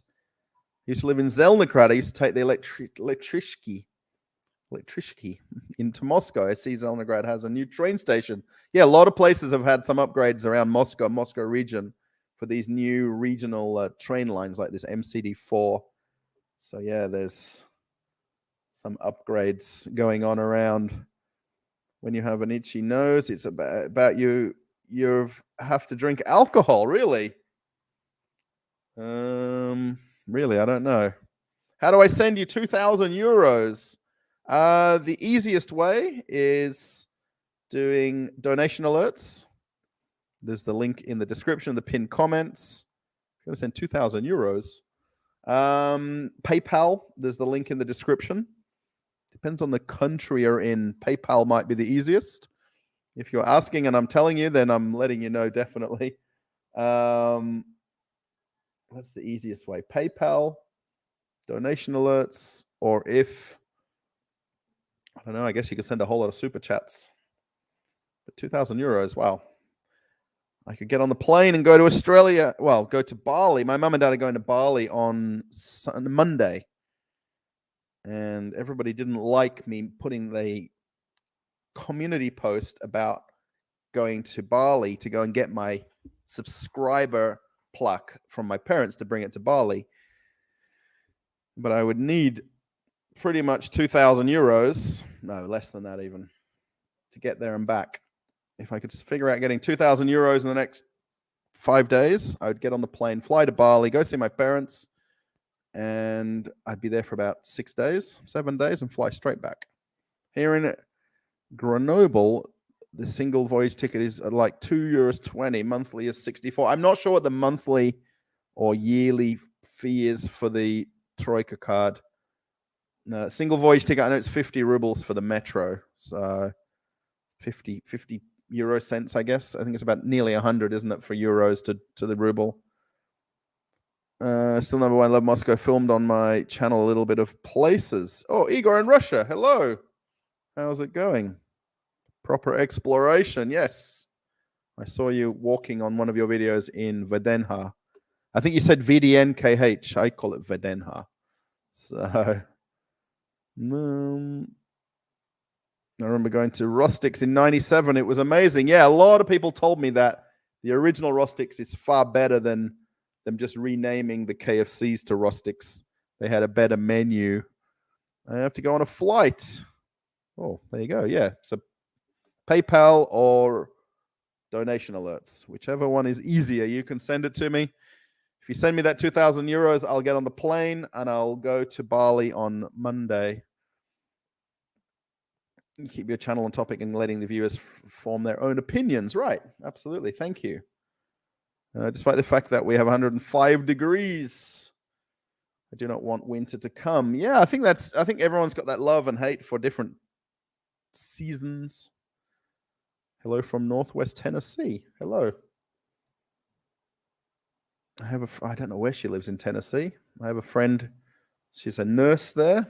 Speaker 1: used to live in Zelnigrad. I used to take the electricity into Moscow. I see Zelnigrad has a new train station. Yeah, a lot of places have had some upgrades around Moscow region for these new regional train lines like this MCD4. So yeah, there's some upgrades going on around. When you have an itchy nose, it's about you have to drink alcohol, really? Really, I don't know. How do I send you 2,000 euros? The easiest way is doing donation alerts. There's the link in the description, the pinned comments. If you want to send 2,000 euros. PayPal, there's the link in the description. Depends on the country you're in. PayPal might be the easiest. If you're asking and I'm telling you, then I'm letting you know definitely. That's the easiest way. PayPal, donation alerts, or if, I don't know, I guess you could send a whole lot of super chats. But 2,000 euros, wow. I could get on the plane and go to Australia. Well, go to Bali. My mum and dad are going to Bali on Monday. And everybody didn't like me putting the community post about going to Bali to go and get my subscriber plaque from my parents to bring it to Bali. But I would need pretty much 2,000 euros, no, less than that even, to get there and back. If I could figure out getting 2,000 euros in the next 5 days, I would get on the plane, fly to Bali, go see my parents, and I'd be there for about 7 days, and fly straight back. Here in Grenoble, the single voyage ticket is like €2.20. Monthly is 64. I'm not sure what the monthly or yearly fee is for the Troika card. No, single voyage ticket, I know it's 50 rubles for the metro. So 50 euro cents, I guess. I think it's about nearly 100, isn't it, for euros to the ruble. Still number one, Love Moscow, filmed on my channel a little bit of places. Oh, Igor in Russia. Hello. How's it going? Proper exploration. Yes. I saw you walking on one of your videos in Vedenha. I think you said VDNKH. I call it Vedenha. So, I remember going to Rostix in 97. It was amazing. Yeah, a lot of people told me that the original Rostix is far better than them just renaming the KFCs to Rostix. They had a better menu. I have to go on a flight. Oh, there you go. Yeah. So PayPal or donation alerts, whichever one is easier. You can send it to me. If you send me that 2,000 euros, I'll get on the plane and I'll go to Bali on Monday. Keep your channel on topic and letting the viewers form their own opinions. Right. Absolutely. Thank you. Despite the fact that we have 105 degrees, I do not want winter to come. Yeah, I think everyone's got that love and hate for different seasons. Hello from Northwest Tennessee. Hello. I don't know where she lives in Tennessee. I have a friend. She's a nurse there.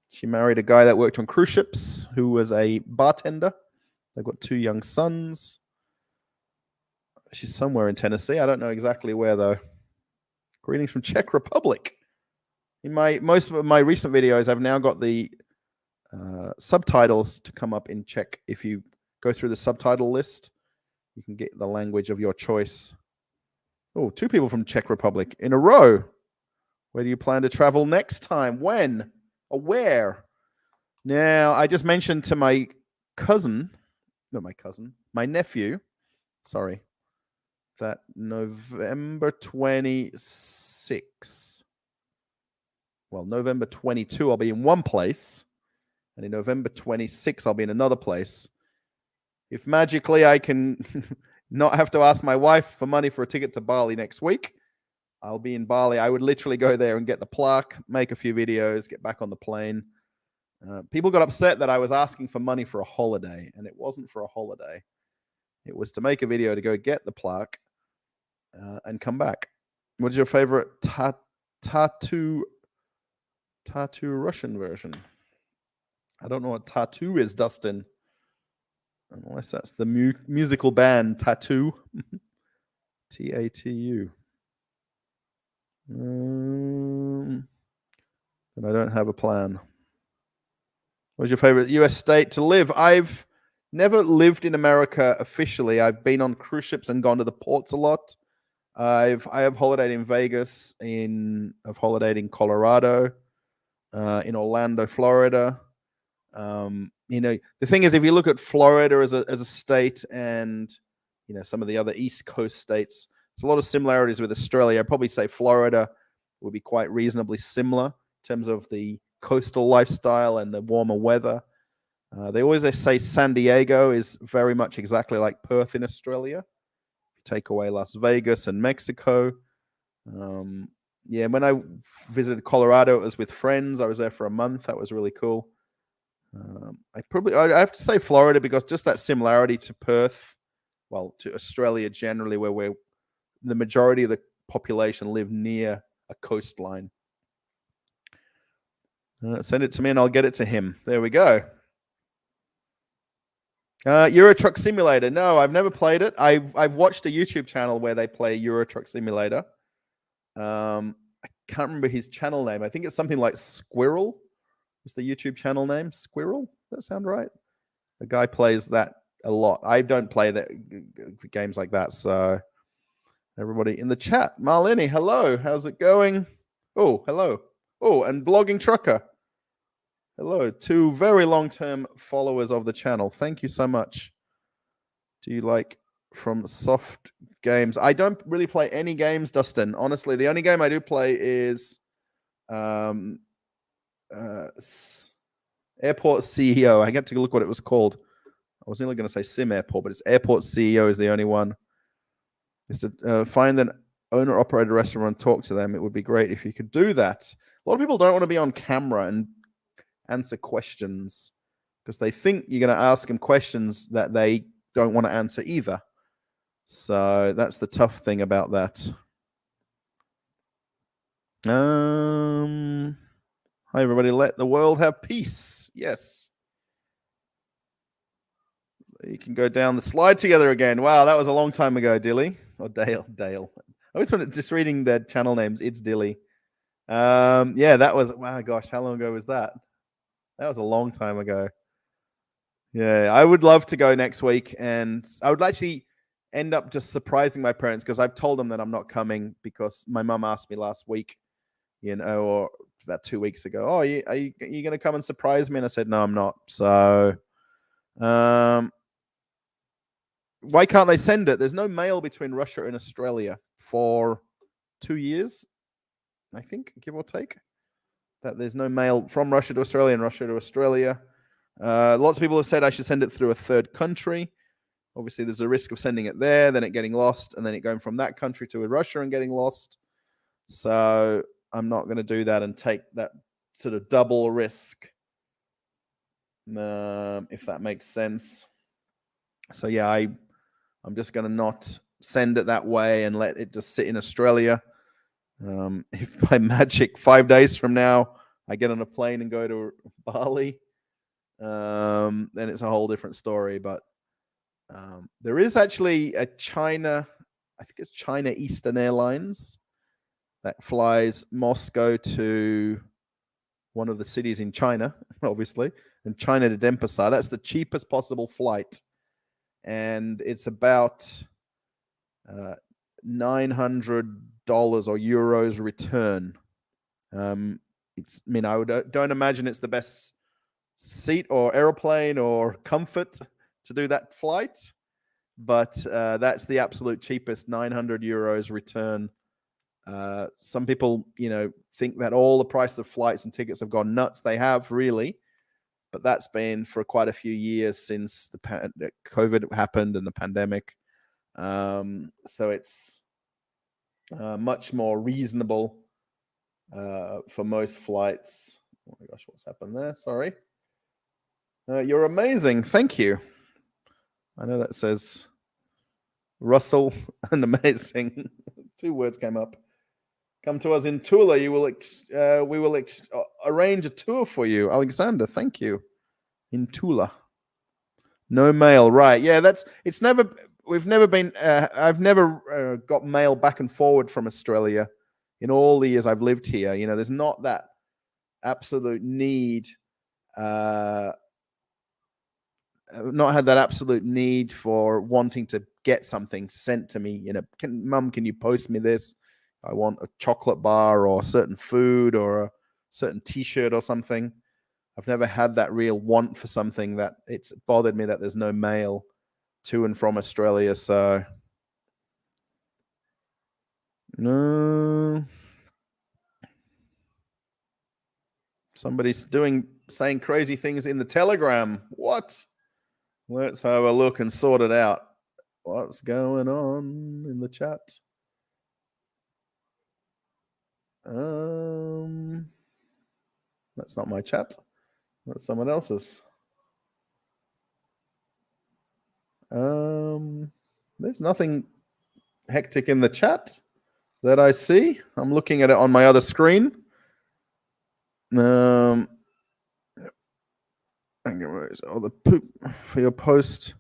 Speaker 1: She married a guy that worked on cruise ships who was a bartender. They've got 2 young sons. She's somewhere in Tennessee. I don't know exactly where, though. Greetings from Czech Republic. In most of my recent videos, I've now got the subtitles to come up in Czech. If you go through the subtitle list, you can get the language of your choice. Oh, 2 people from Czech Republic in a row. Where do you plan to travel next time? When? Or where? Now, I just mentioned to my nephew, sorry, that November 26, November 22, I'll be in one place. And in November 26, I'll be in another place. If magically I can not have to ask my wife for money for a ticket to Bali next week, I'll be in Bali. I would literally go there and get the plaque, make a few videos, get back on the plane. People got upset that I was asking for money for a holiday, and it wasn't for a holiday. It was to make a video to go get the plaque and come back. What is your favorite tattoo Russian version? I don't know what tattoo is, Dustin. Unless that's the musical band Tattoo. T-A-T-U. Then I don't have a plan. What's your favorite US state to live? I've never lived in America officially. I've been on cruise ships and gone to the ports a lot. I have holidayed in Vegas. I've holidayed in Colorado, in Orlando, Florida. The thing is, if you look at Florida as a state and some of the other East Coast states, there's a lot of similarities with Australia. I'd probably say Florida would be quite reasonably similar in terms of the coastal lifestyle and the warmer weather. They always say San Diego is very much exactly like Perth in Australia. If you take away Las Vegas and Mexico. When I visited Colorado, it was with friends. I was there for a month. That was really cool. I have to say Florida because just that similarity to Perth, to Australia generally, where the majority of the population live near a coastline. Send it to me and I'll get it to him. There we go. Euro Truck Simulator. No, I've never played it. I've watched a YouTube channel where they play Euro Truck Simulator. I can't remember his channel name. I think it's something like Squirrel. Is the YouTube channel name Squirrel? Does that sound right? The guy plays that a lot. I don't play games like that. So everybody in the chat, Marlene, hello. How's it going? Oh, hello. Oh, and Blogging Trucker. Hello. 2 very long-term followers of the channel. Thank you so much. Do you like from soft games? I don't really play any games, Dustin. Honestly, the only game I do play is Airport CEO. I get to look what it was called. I was nearly going to say Sim Airport, but it's Airport CEO is the only one. It's to find an owner-operated restaurant and talk to them. It would be great if you could do that. A lot of people don't want to be on camera and answer questions because they think you're going to ask them questions that they don't want to answer either. So that's the tough thing about that. Hi, everybody. Let the world have peace. Yes. You can go down the slide together again. Wow, that was a long time ago, Dilly. Or Dale. I always wanted just reading the channel names. It's Dilly. That was, wow, gosh, how long ago was that? That was a long time ago. Yeah, I would love to go next week. And I would actually end up just surprising my parents because I've told them that I'm not coming because my mum asked me last week, or about 2 weeks ago, are you going to come and surprise me? And I said, no, I'm not. So Why can't they send it? There's no mail between Russia and Australia for 2 years, I think, give or take. That there's no mail from Russia to Australia and Russia to Australia. Lots of people have said I should send it through a third country. Obviously, there's a risk of sending it there, then it getting lost, and then it going from that country to Russia and getting lost. So I'm not going to do that and take that sort of double risk, if that makes sense. So yeah, I'm just going to not send it that way and let it just sit in Australia. If by magic 5 days from now I get on a plane and go to Bali, then it's a whole different story. But there is actually a China, I think it's China Eastern Airlines, that flies Moscow to one of the cities in China, obviously, and China to Denpasar. That's the cheapest possible flight. And it's about $900 or euros return. I don't imagine it's the best seat or aeroplane or comfort to do that flight, but that's the absolute cheapest, 900 euros return. Some people, think that all the price of flights and tickets have gone nuts. They have, really, but that's been for quite a few years since the COVID happened and the pandemic. So it's much more reasonable for most flights. Oh my gosh, what's happened there? Sorry. You're amazing. Thank you. I know that says Russell and amazing. 2 words came up. Come to us in Tula. We will arrange a tour for you, Alexander. Thank you. In Tula. No mail, right? Yeah, we've never been. I've never got mail back and forward from Australia in all the years I've lived here. There's not that absolute need. Not had that absolute need for wanting to get something sent to me. Mum, can you post me this? I want a chocolate bar or a certain food or a certain T-shirt or something. I've never had that real want for something that it's bothered me that there's no mail to and from Australia. So no, somebody's saying crazy things in the Telegram. What? Let's have a look and sort it out. What's going on in the chat? That's not my chat. That's someone else's. There's nothing hectic in the chat that I see. I'm looking at it on my other screen. All the poop for your post.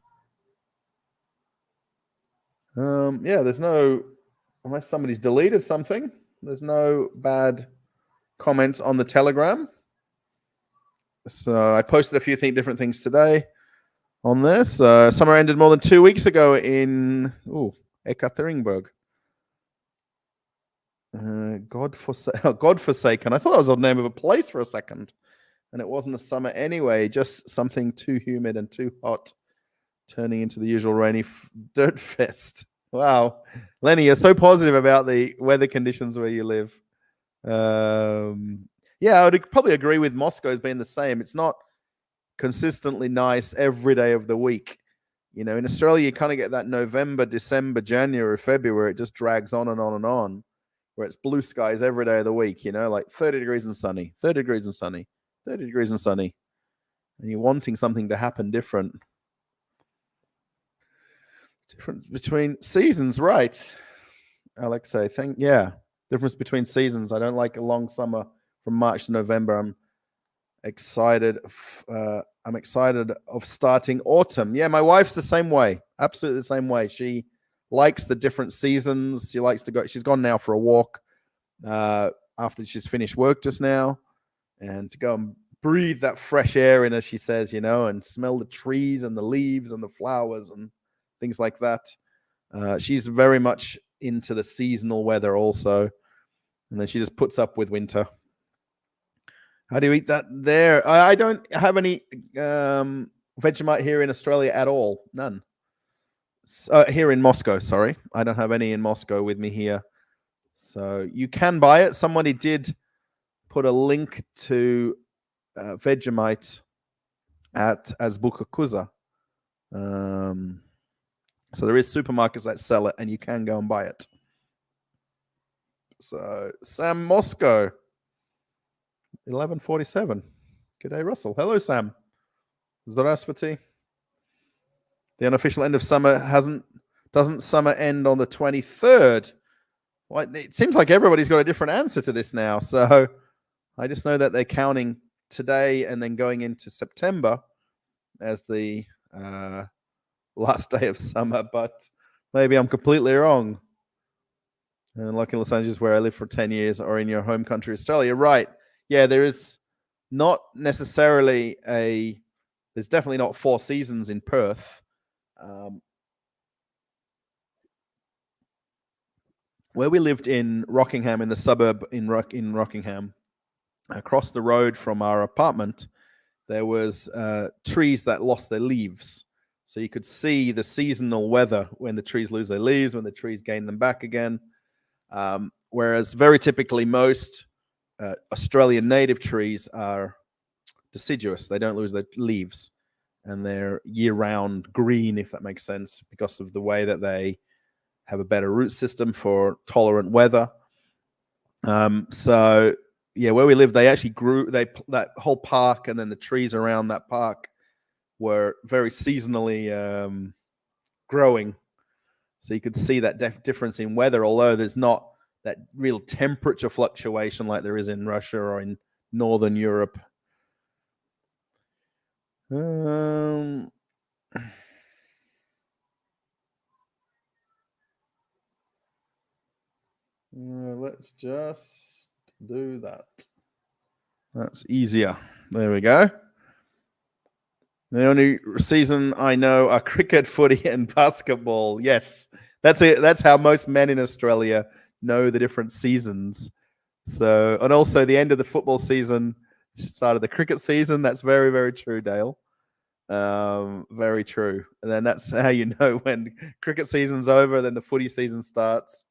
Speaker 1: There's no, unless somebody's deleted something, there's no bad comments on the Telegram. So I posted a few different things today on this. Summer ended more than 2 weeks ago in Ekaterinburg. Godforsaken. I thought that was the name of a place for a second. And it wasn't a summer anyway, just something too humid and too hot, turning into the usual rainy dirt fest. Wow. Lenny, you're so positive about the weather conditions where you live. I would probably agree with Moscow as being the same. It's not consistently nice every day of the week. In Australia, you kind of get that November, December, January, February. It just drags on and on and on, where it's blue skies every day of the week, like 30 degrees and sunny, 30 degrees and sunny, 30 degrees and sunny. And you're wanting something to happen different. Difference between seasons, right? Alexei, difference between seasons. I don't like a long summer from March to November. I'm excited of starting autumn. Yeah, my wife's the same way. Absolutely the same way. She likes the different seasons. She likes to go. She's gone now for a walk after she's finished work just now, and to go and breathe that fresh air in, as she says, and smell the trees and the leaves and the flowers and things like that. She's very much into the seasonal weather also, and then she just puts up with winter. How do you eat that there? I don't have any Vegemite here in Australia at all. None. Here in Moscow, sorry. I don't have any in Moscow with me here. So you can buy it. Somebody did put a link to Vegemite at Azbuka Kuza. So there is supermarkets that sell it, and you can go and buy it. So Sam Moscow, 11:47. Good day, Russell. Hello, Sam. Здравствуйте. The unofficial end of summer doesn't summer end on the 23rd? Well, it seems like everybody's got a different answer to this now. So I just know that they're counting today and then going into September as the last day of summer, but maybe I'm completely wrong. And like in Los Angeles, where I lived for 10 years, or in your home country, Australia, right? Yeah, there is not necessarily there's definitely not 4 seasons in Perth. Where we lived in Rockingham, in the suburb in Rockingham, across the road from our apartment, there was trees that lost their leaves. So you could see the seasonal weather when the trees lose their leaves, when the trees gain them back again. Whereas very typically most Australian native trees are deciduous. They don't lose their leaves. And they're year-round green, if that makes sense, because of the way that they have a better root system for tolerant weather. So yeah, where we live, they actually grew that whole park, and then the trees around that park were very seasonally growing. So you could see that difference in weather, although there's not that real temperature fluctuation like there is in Russia or in Northern Europe. Let's just do that. That's easier. There we go. The only season I know are cricket, footy, and basketball. Yes, that's it. That's how most men in Australia know the different seasons. So, and also the end of the football season, start of the cricket season. That's very, very true, Dale. Very true. And then that's how you know when cricket season's over, then the footy season starts.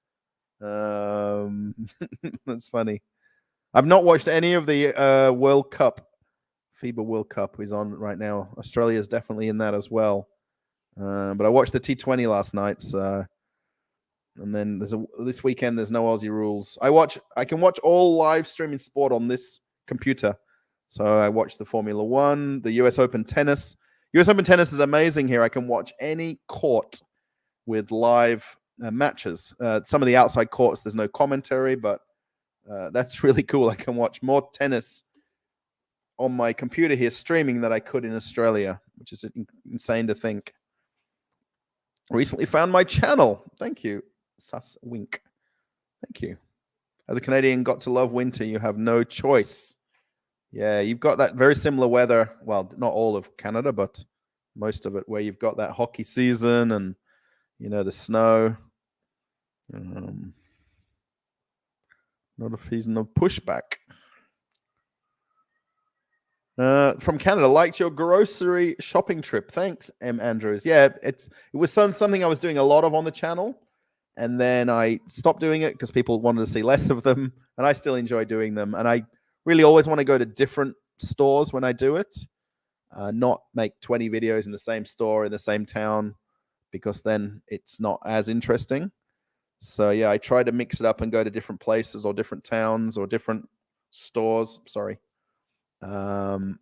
Speaker 1: That's funny. I've not watched any of the World Cup. FIBA World Cup is on right now. Australia is definitely in that as well. But I watched the T20 last night. So, and then this weekend there's no Aussie rules. I can watch all live streaming sport on this computer. So I watched the Formula One, the US Open tennis. US Open tennis is amazing here. I can watch any court with live matches. Some of the outside courts, there's no commentary, but that's really cool. I can watch more tennis on my computer here streaming than I could in Australia, which is insane to think. Recently found my channel. Thank you, Sus Wink. Thank you. As a Canadian, got to love winter. You have no choice. Yeah, you've got that very similar weather. Well, not all of Canada, but most of it, where you've got that hockey season and, you know, the snow. Not a season of pushback. From Canada, liked your grocery shopping trip. Thanks, M. Andrews. Yeah, it was something I was doing a lot of on the channel, and then I stopped doing it because people wanted to see less of them, and I still enjoy doing them. And I really always want to go to different stores when I do it, not make 20 videos in the same store in the same town, because then it's not as interesting. So yeah, I try to mix it up and go to different places or different towns or different stores. Sorry. Do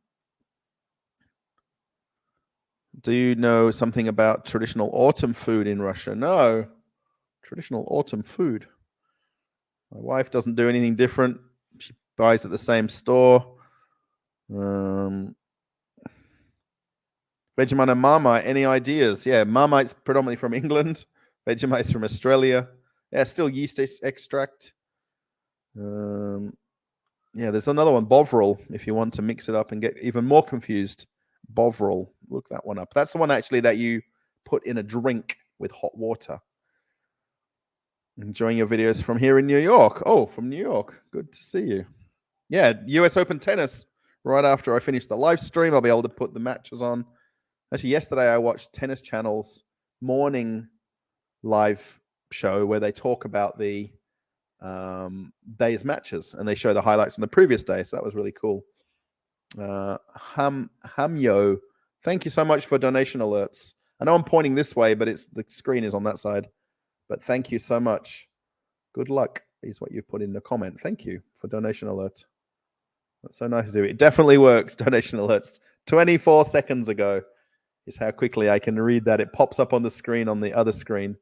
Speaker 1: you know something about traditional autumn food in Russia? No. Traditional autumn food. My wife doesn't do anything different. She buys at the same store. Vegemite and Marmite, any ideas? Yeah, Marmite's predominantly from England. Vegemite's from Australia. Yeah, still yeast extract. Yeah, there's another one, Bovril, if you want to mix it up and get even more confused. Bovril, look that one up. That's the one actually that you put in a drink with hot water. Enjoying your videos from here in New York. Oh, from New York. Good to see you. Yeah, US Open tennis. Right after I finish the live stream, I'll be able to put the matches on. Actually, yesterday I watched Tennis Channel's morning live show where they talk about the day's matches and they show the highlights from the previous day. So that was really cool. Hamyo, thank you so much for donation alerts. I know I'm pointing this way, but the screen is on that side. But thank you so much. Good luck is what you put in the comment. Thank you for donation alert. That's so nice to do. It definitely works. Donation alerts 24 seconds ago is how quickly I can read that. It pops up on the screen on the other screen.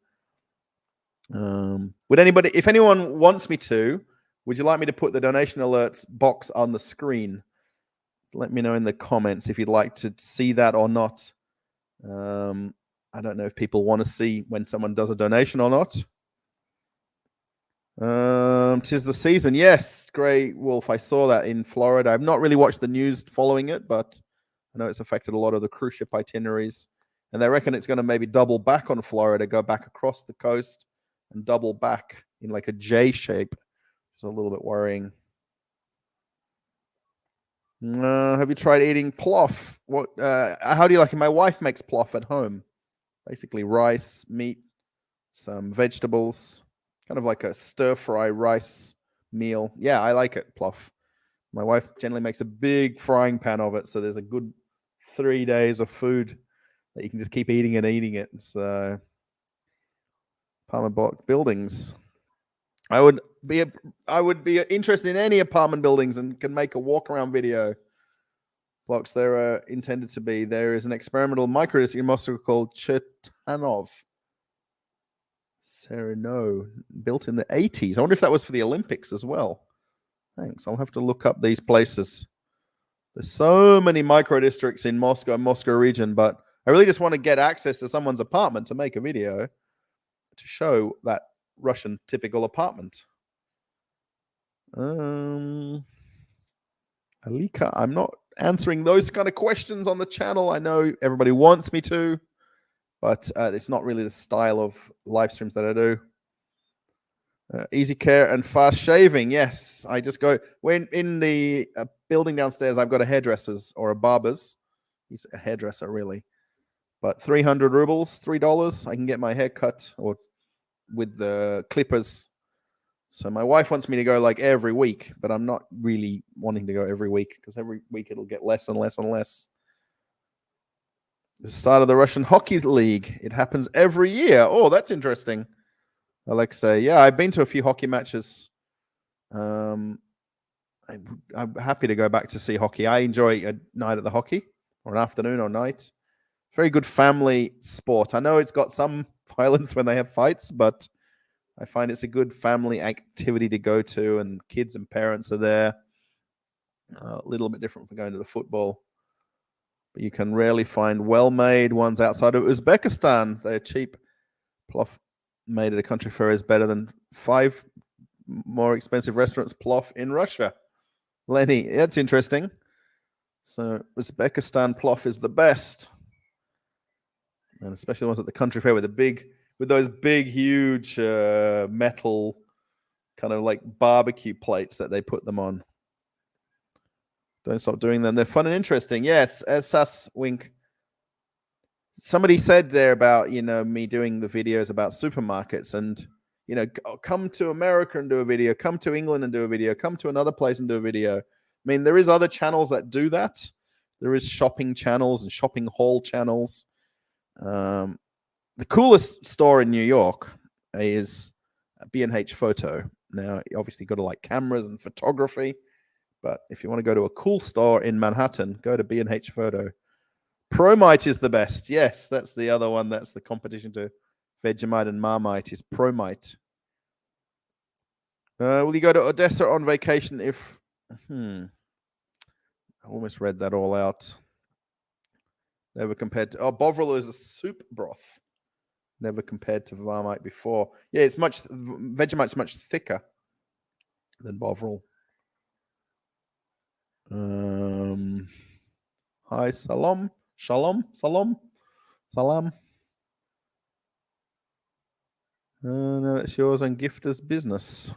Speaker 1: Would anybody, if anyone wants me to, would you like me to put the donation alerts box on the screen? Let me know in the comments if you'd like to see that or not. I don't know if people want to see when someone does a donation or not. 'Tis the season. Yes, Grey Wolf. I saw that in Florida. I've not really watched the news following it, but I know it's affected a lot of the cruise ship itineraries. And they reckon it's going to maybe double back on Florida, go back across the coast and double back in like a J shape. It's a little bit worrying. Have you tried eating plof? How do you like it? My wife makes plof at home. Basically rice, meat, some vegetables, kind of like a stir-fry rice meal. Yeah, I like it, plof. My wife generally makes a big frying pan of it, so there's a good 3 days of food that you can just keep eating and eating it. So, apartment block buildings. I would be interested in any apartment buildings and can make a walk-around video. Blocks there are intended to be. There is an experimental microdisc in Moscow called Chertanov. Sereno, built in the 80s. I wonder if that was for the Olympics as well. Thanks. I'll have to look up these places. There's so many micro districts in Moscow and Moscow region, but I really just want to get access to someone's apartment to make a video to show that Russian typical apartment. Alika, I'm not answering those kind of questions on the channel. I know everybody wants me to, but it's not really the style of live streams that I do. Easy care and fast shaving. Yes, I just go when in the building downstairs. I've got a hairdresser's or a barber's. He's a hairdresser, really. But 300 rubles, $3. I can get my hair cut or with the clippers. So my wife wants me to go like every week, but I'm not really wanting to go every week because every week it'll get less and less and less. The start of the Russian Hockey League. It happens every year. Oh, that's interesting. Alexei, yeah, I've been to a few hockey matches. I'm happy to go back to see hockey. I enjoy a night at the hockey or an afternoon or night. Very good family sport. I know it's got some violence when they have fights, but I find it's a good family activity to go to, and kids and parents are there. A little bit different from going to the football. But you can rarely find well-made ones outside of Uzbekistan. They're cheap. Plof made at a country fair is better than 5 more expensive restaurants plof in Russia. Lenny, that's interesting. So Uzbekistan plof is the best. And especially the ones at the country fair with those big, huge metal kind of like barbecue plates that they put them on. Don't stop doing them. They're fun and interesting. Yes, as Sas Wink. Somebody said there about, me doing the videos about supermarkets and, come to America and do a video, come to England and do a video, come to another place and do a video. I mean, there is other channels that do that. There is shopping channels and shopping haul channels. The coolest store in New York is B&H Photo. Now, you obviously got to like cameras and photography, but if you want to go to a cool store in Manhattan, go to B&H Photo. Promite is the best. Yes, that's the other one. That's the competition to Vegemite and Marmite is Promite. Will you go to Odessa on vacation if... I almost read that all out. Never compared to... Oh, Bovril is a soup broth. Never compared to Marmite before. Yeah, Vegemite's much thicker than Bovril. Hi, Salam. Shalom. Salam. No, that's yours and Gifter's business.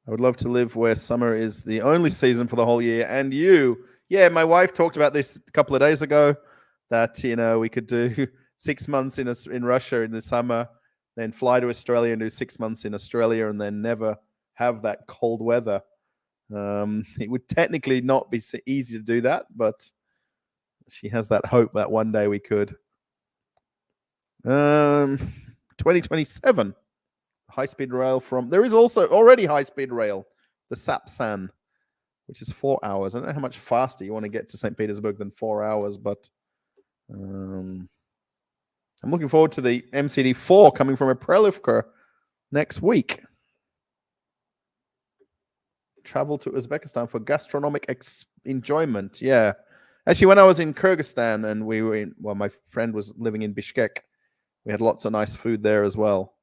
Speaker 1: I would love to live where summer is the only season for the whole year. And you. Yeah, my wife talked about this a couple of days ago. that, we could do 6 months in Russia in the summer, then fly to Australia and do 6 months in Australia, and then never have that cold weather. It would technically not be so easy to do that, but she has that hope that one day we could. 2027, high-speed rail there is also already high-speed rail, the Sapsan, which is 4 hours. I don't know how much faster you want to get to St. Petersburg than 4 hours, but I'm looking forward to the MCD4 coming from a Prelivka next week. Travel to Uzbekistan for gastronomic enjoyment. Yeah. Actually, when I was in Kyrgyzstan and my friend was living in Bishkek, we had lots of nice food there as well.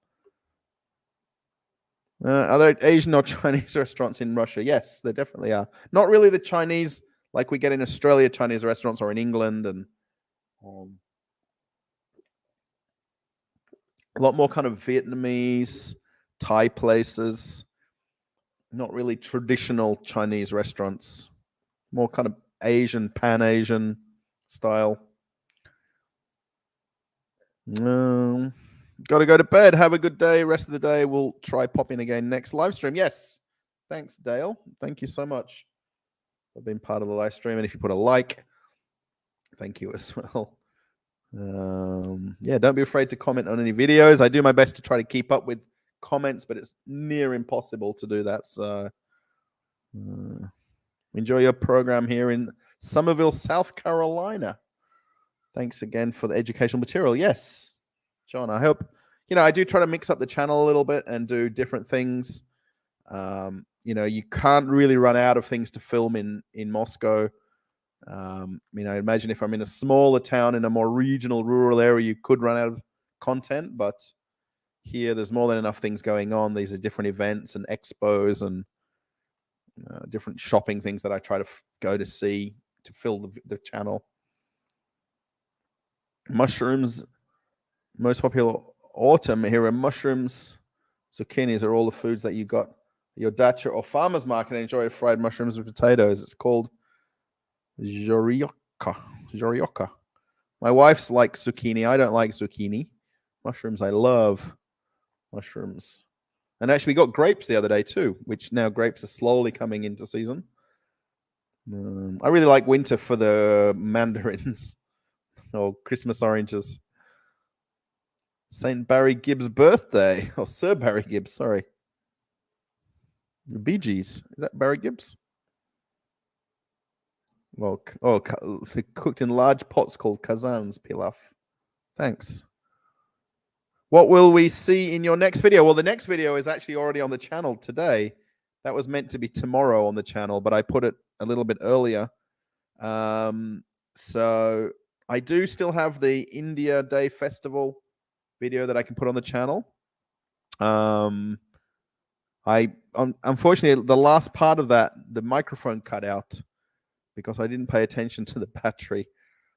Speaker 1: Are there Asian or Chinese restaurants in Russia? Yes, there definitely are. Not really the Chinese like we get in Australia, Chinese restaurants, or in England, and a lot more kind of Vietnamese, Thai places. Not really traditional Chinese restaurants. More kind of Asian, Pan-Asian style. Got to go to bed. Have a good day. Rest of the day, we'll try popping again next live stream. Yes. Thanks, Dale. Thank you so much for being part of the live stream. And if you put a like, thank you as well. Yeah, don't be afraid to comment on any videos. I do my best to try to keep up with comments, but it's near impossible to do that. So enjoy your program here in Somerville, South Carolina. Thanks again for the educational material. Yes, John, I hope, I do try to mix up the channel a little bit and do different things. You can't really run out of things to film in Moscow. I imagine if I'm in a smaller town in a more regional, rural area, you could run out of content, but here there's more than enough things going on. These are different events and expos and different shopping things that I try to go to see to fill the channel. Mushrooms, most popular autumn here are mushrooms, zucchinis are all the foods that you got at your dacha or farmer's market. And enjoy fried mushrooms with potatoes. It's called Zhoryoka. My wife's like zucchini. I don't like zucchini. Mushrooms, I love mushrooms. And actually, we got grapes the other day too, which now grapes are slowly coming into season. I really like winter for the mandarins or Christmas oranges. St. Barry Gibbs' birthday. Oh, Sir Barry Gibbs, sorry. The Bee Gees. Is that Barry Gibbs? Well, they're cooked in large pots called kazans, pilaf. Thanks. What will we see in your next video? Well, the next video is actually already on the channel today. That was meant to be tomorrow on the channel, but I put it a little bit earlier. So I do still have the India Day Festival video that I can put on the channel. Unfortunately, the last part of that, the microphone cut out because I didn't pay attention to the battery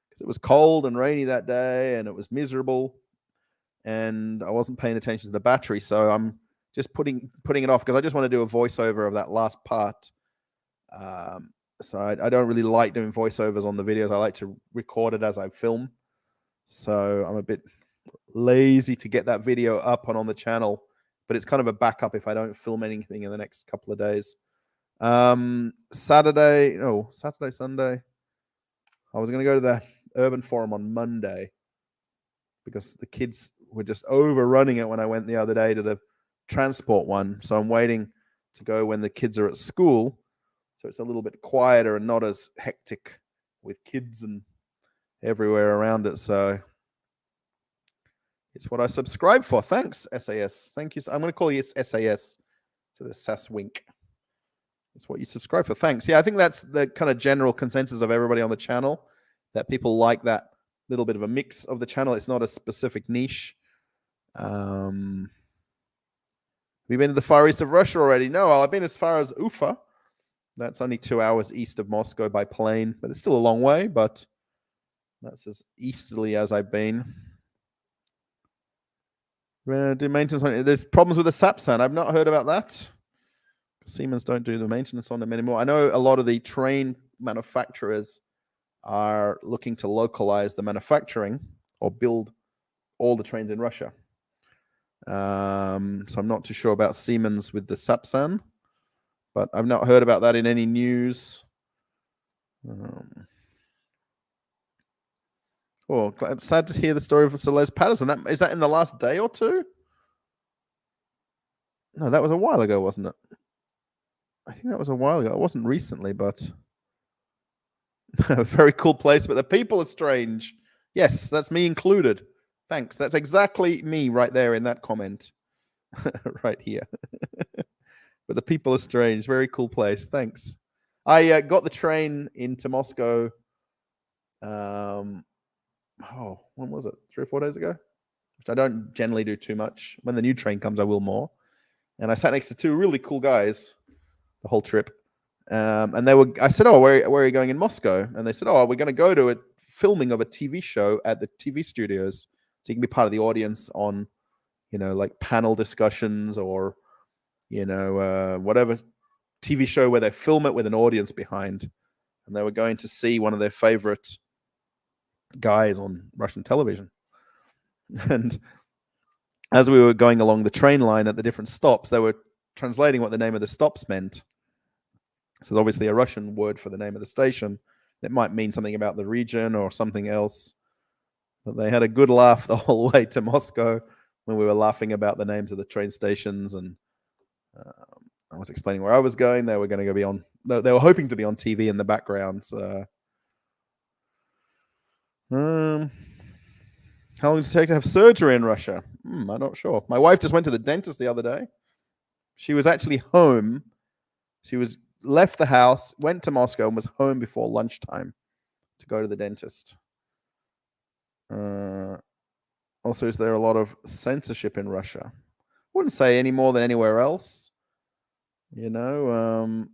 Speaker 1: because it was cold and rainy that day and it was miserable. And I wasn't paying attention to the battery, so I'm just putting it off because I just want to do a voiceover of that last part. So I don't really like doing voiceovers on the videos. I like to record it as I film. So I'm a bit lazy to get that video up and on the channel, but it's kind of a backup if I don't film anything in the next couple of days. Saturday, Sunday. I was going to go to the Urban Forum on Monday because the kids were just overrunning it when I went the other day to the transport one. So I'm waiting to go when the kids are at school. So it's a little bit quieter and not as hectic with kids and everywhere around it. So it's what I subscribe for. Thanks, SAS. Thank you. I'm going to call you SAS to the SAS wink. It's what you subscribe for. Thanks. Yeah, I think that's the kind of general consensus of everybody on the channel, that people like that little bit of a mix of the channel. It's not a specific niche. We've been to the far east of Russia already. No, I've been as far as Ufa. That's only 2 hours east of Moscow by plane, but it's still a long way, but that's as easterly as I've been. Do maintenance on it. There's problems with the Sapsan. I've not heard about that. Siemens don't do the maintenance on them anymore. I know a lot of the train manufacturers are looking to localize the manufacturing or build all the trains in Russia. So I'm not too sure about Siemens with the Sapsan, but I've not heard about that in any news. It's sad to hear the story of Sir Les Patterson. Is that in the last day or two? No, that was a while ago, wasn't it? I think that was a while ago. It wasn't recently, but a very cool place. But the people are strange. Yes, that's me included. Thanks. That's exactly me right there in that comment. Right here. But the people are strange. Very cool place. Thanks. I got the train into Moscow. When was it? 3 or 4 days ago? Which I don't generally do too much. When the new train comes, I will more. And I sat next to two really cool guys the whole trip. And I said, "Oh, where are you going in Moscow?" And they said, "Oh, we're going to go to a filming of a TV show at the TV studios. So you can be part of the audience on, like panel discussions or, whatever TV show where they film it with an audience behind." And they were going to see one of their favorite guys on Russian television. And as we were going along the train line at the different stops, they were translating what the name of the stops meant. So obviously a Russian word for the name of the station. It might mean something about the region or something else. But they had a good laugh the whole way to Moscow when we were laughing about the names of the train stations. And I was explaining where I was going. They were going to be on. They were hoping to be on TV in the background. So, how long does it take to have surgery in Russia? I'm not sure. My wife just went to the dentist the other day. She was actually home. She left the house, went to Moscow, and was home before lunchtime to go to the dentist. Also, is there a lot of censorship in Russia? I wouldn't say any more than anywhere else. I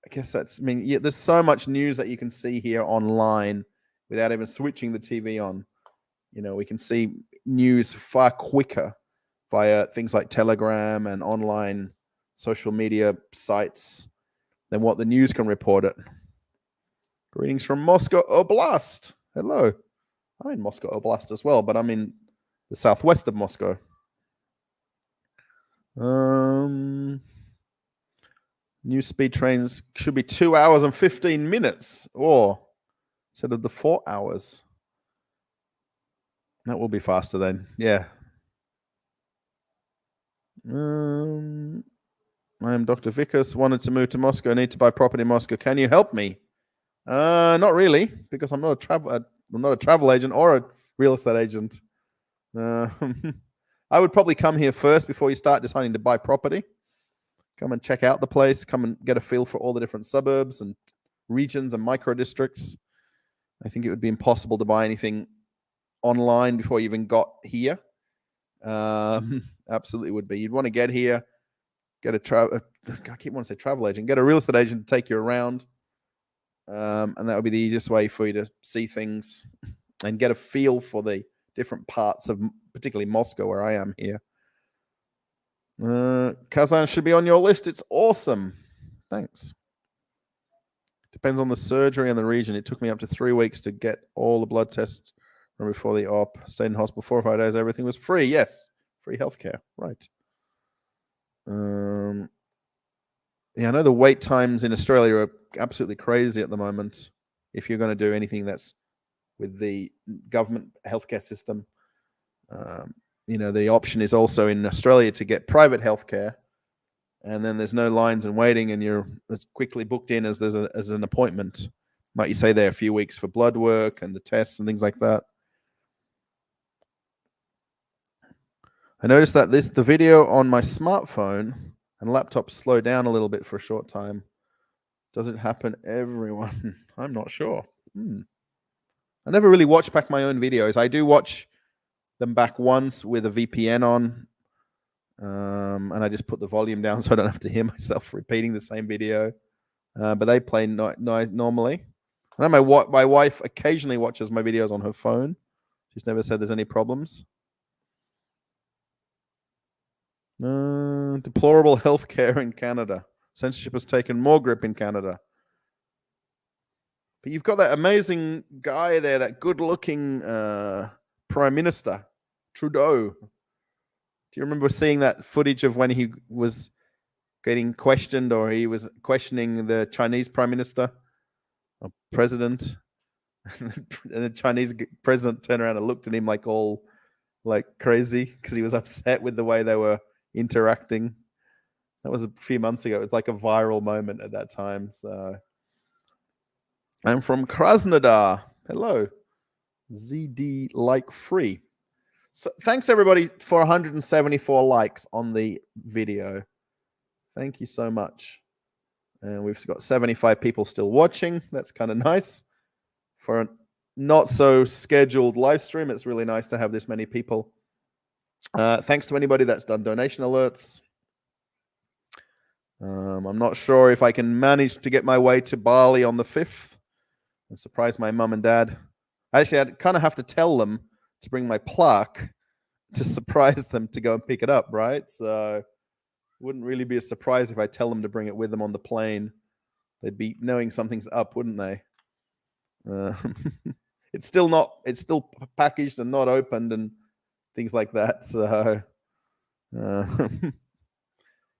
Speaker 1: guess there's so much news that you can see here online without even switching the TV on. We can see news far quicker via things like Telegram and online social media sites than what the news can report it. Greetings from Moscow Oblast. Hello. I'm in Moscow Oblast as well, but I'm in the southwest of Moscow. New speed trains should be 2 hours and 15 minutes, or instead of the 4 hours. That will be faster then. Yeah. I am Dr. Vickers. Wanted to move to Moscow. Need to buy property in Moscow. Can you help me? Not really, because I'm not a travel agent or a real estate agent. I would probably come here first before you start deciding to buy property. Come and check out the place. Come and get a feel for all the different suburbs and regions and micro districts. I think it would be impossible to buy anything online before you even got here. Absolutely would be. You'd want to get here, get I keep wanting to say travel agent, get a real estate agent to take you around. And that would be the easiest way for you to see things and get a feel for the different parts of particularly Moscow where I am here. Kazan should be on your list. It's awesome. Thanks. Depends on the surgery and the region. It took me up to 3 weeks to get all the blood tests from before the op. Stayed in hospital 4 or 5 days. Everything was free. Yes. Free healthcare. Right. Yeah, I know the wait times in Australia are absolutely crazy at the moment. If you're going to do anything that's with the government healthcare system, the option is also in Australia to get private healthcare, and then there's no lines and waiting, and you're as quickly booked in as as an appointment. Might you say there a few weeks for blood work and the tests and things like that. I noticed that the video on my smartphone and laptop slowed down a little bit for a short time. Does it happen everyone? I'm not sure. I never really watch back my own videos. I do watch them back once with a VPN on, and I just put the volume down so I don't have to hear myself repeating the same video. But they play normally. I know my wife occasionally watches my videos on her phone. She's never said there's any problems. Deplorable healthcare in Canada. Censorship has taken more grip in Canada. But you've got that amazing guy there, that good-looking Prime Minister, Trudeau. Do you remember seeing that footage of when he was getting questioned, or he was questioning the Chinese Prime Minister or President? And the Chinese president turned around and looked at him like all like crazy because he was upset with the way they were interacting. That was a few months ago. It was like a viral moment at that time. So I'm from Krasnodar. Hello. ZD like free. So thanks everybody for 174 likes on the video. Thank you so much. And we've got 75 people still watching. That's kind of nice. For a not so scheduled live stream, it's really nice to have this many people. Thanks to anybody that's done donation alerts. I'm not sure if I can manage to get my way to Bali on the 5th and surprise my mum and dad. Actually, I'd kind of have to tell them to bring my plaque to surprise them to go and pick it up, right? So it wouldn't really be a surprise if I tell them to bring it with them on the plane. They'd be knowing something's up, wouldn't they? It's still packaged and not opened and things like that. So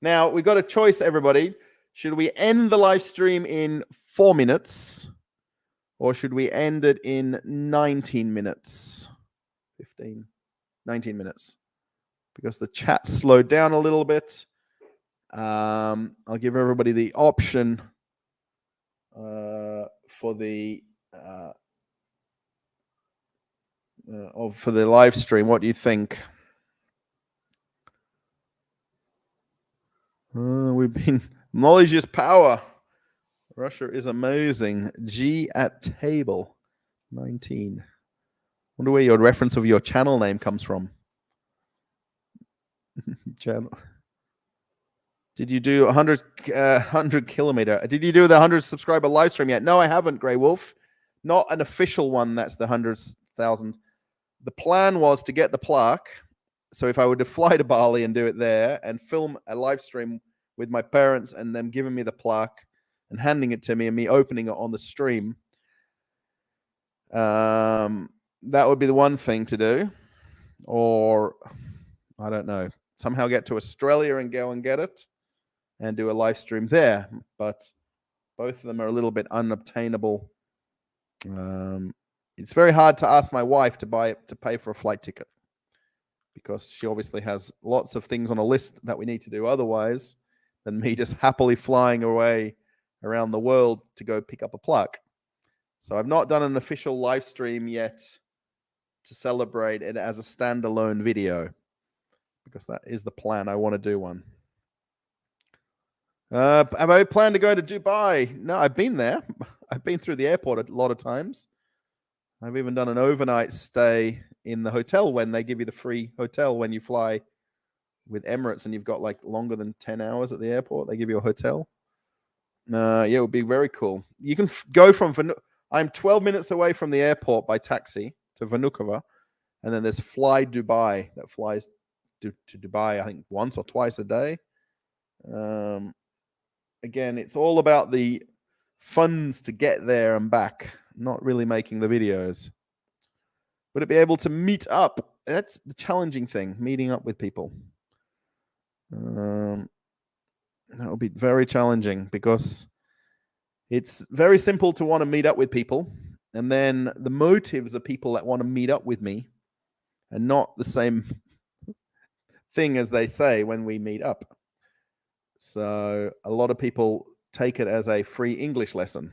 Speaker 1: now we've got a choice, everybody. Should we end the live stream in 4 minutes, or should we end it in 19 minutes? 19 minutes, because the chat slowed down a little bit. I'll give everybody the option for the live stream. What do you think? We've been knowledge is power. Russia is amazing. G at table 19. Wonder where your reference of your channel name comes from. Channel. Did you do 100 kilometer? Did you do the 100 subscriber live stream yet? No, I haven't, Grey Wolf. Not an official one. That's the 100,000. The plan was to get the plaque. So if I were to fly to Bali and do it there and film a live stream with my parents and them giving me the plaque and handing it to me and me opening it on the stream, that would be the one thing to do. Or, I don't know, somehow get to Australia and go and get it and do a live stream there. But both of them are a little bit unobtainable. It's very hard to ask my wife to pay for a flight ticket, because she obviously has lots of things on a list that we need to do otherwise than me just happily flying away around the world to go pick up a plaque. So I've not done an official live stream yet to celebrate it as a standalone video, because that is the plan. I want to do one. Have I planned to go to Dubai? No, I've been there. I've been through the airport a lot of times. I've even done an overnight stay in the hotel when they give you the free hotel when you fly with Emirates and you've got like longer than 10 hours at the airport. They give you a hotel. Yeah, it would be very cool. You can go from I'm 12 minutes away from the airport by taxi to Vanukovo, and then there's Fly Dubai that flies to Dubai, I think once or twice a day. Again, it's all about the funds to get there and back, not really making the videos. Would it be able to meet up? That's the challenging thing, meeting up with people. That will be very challenging, because it's very simple to want to meet up with people, and then the motives of people that want to meet up with me are not the same thing as they say when we meet up. So a lot of people take it as a free English lesson,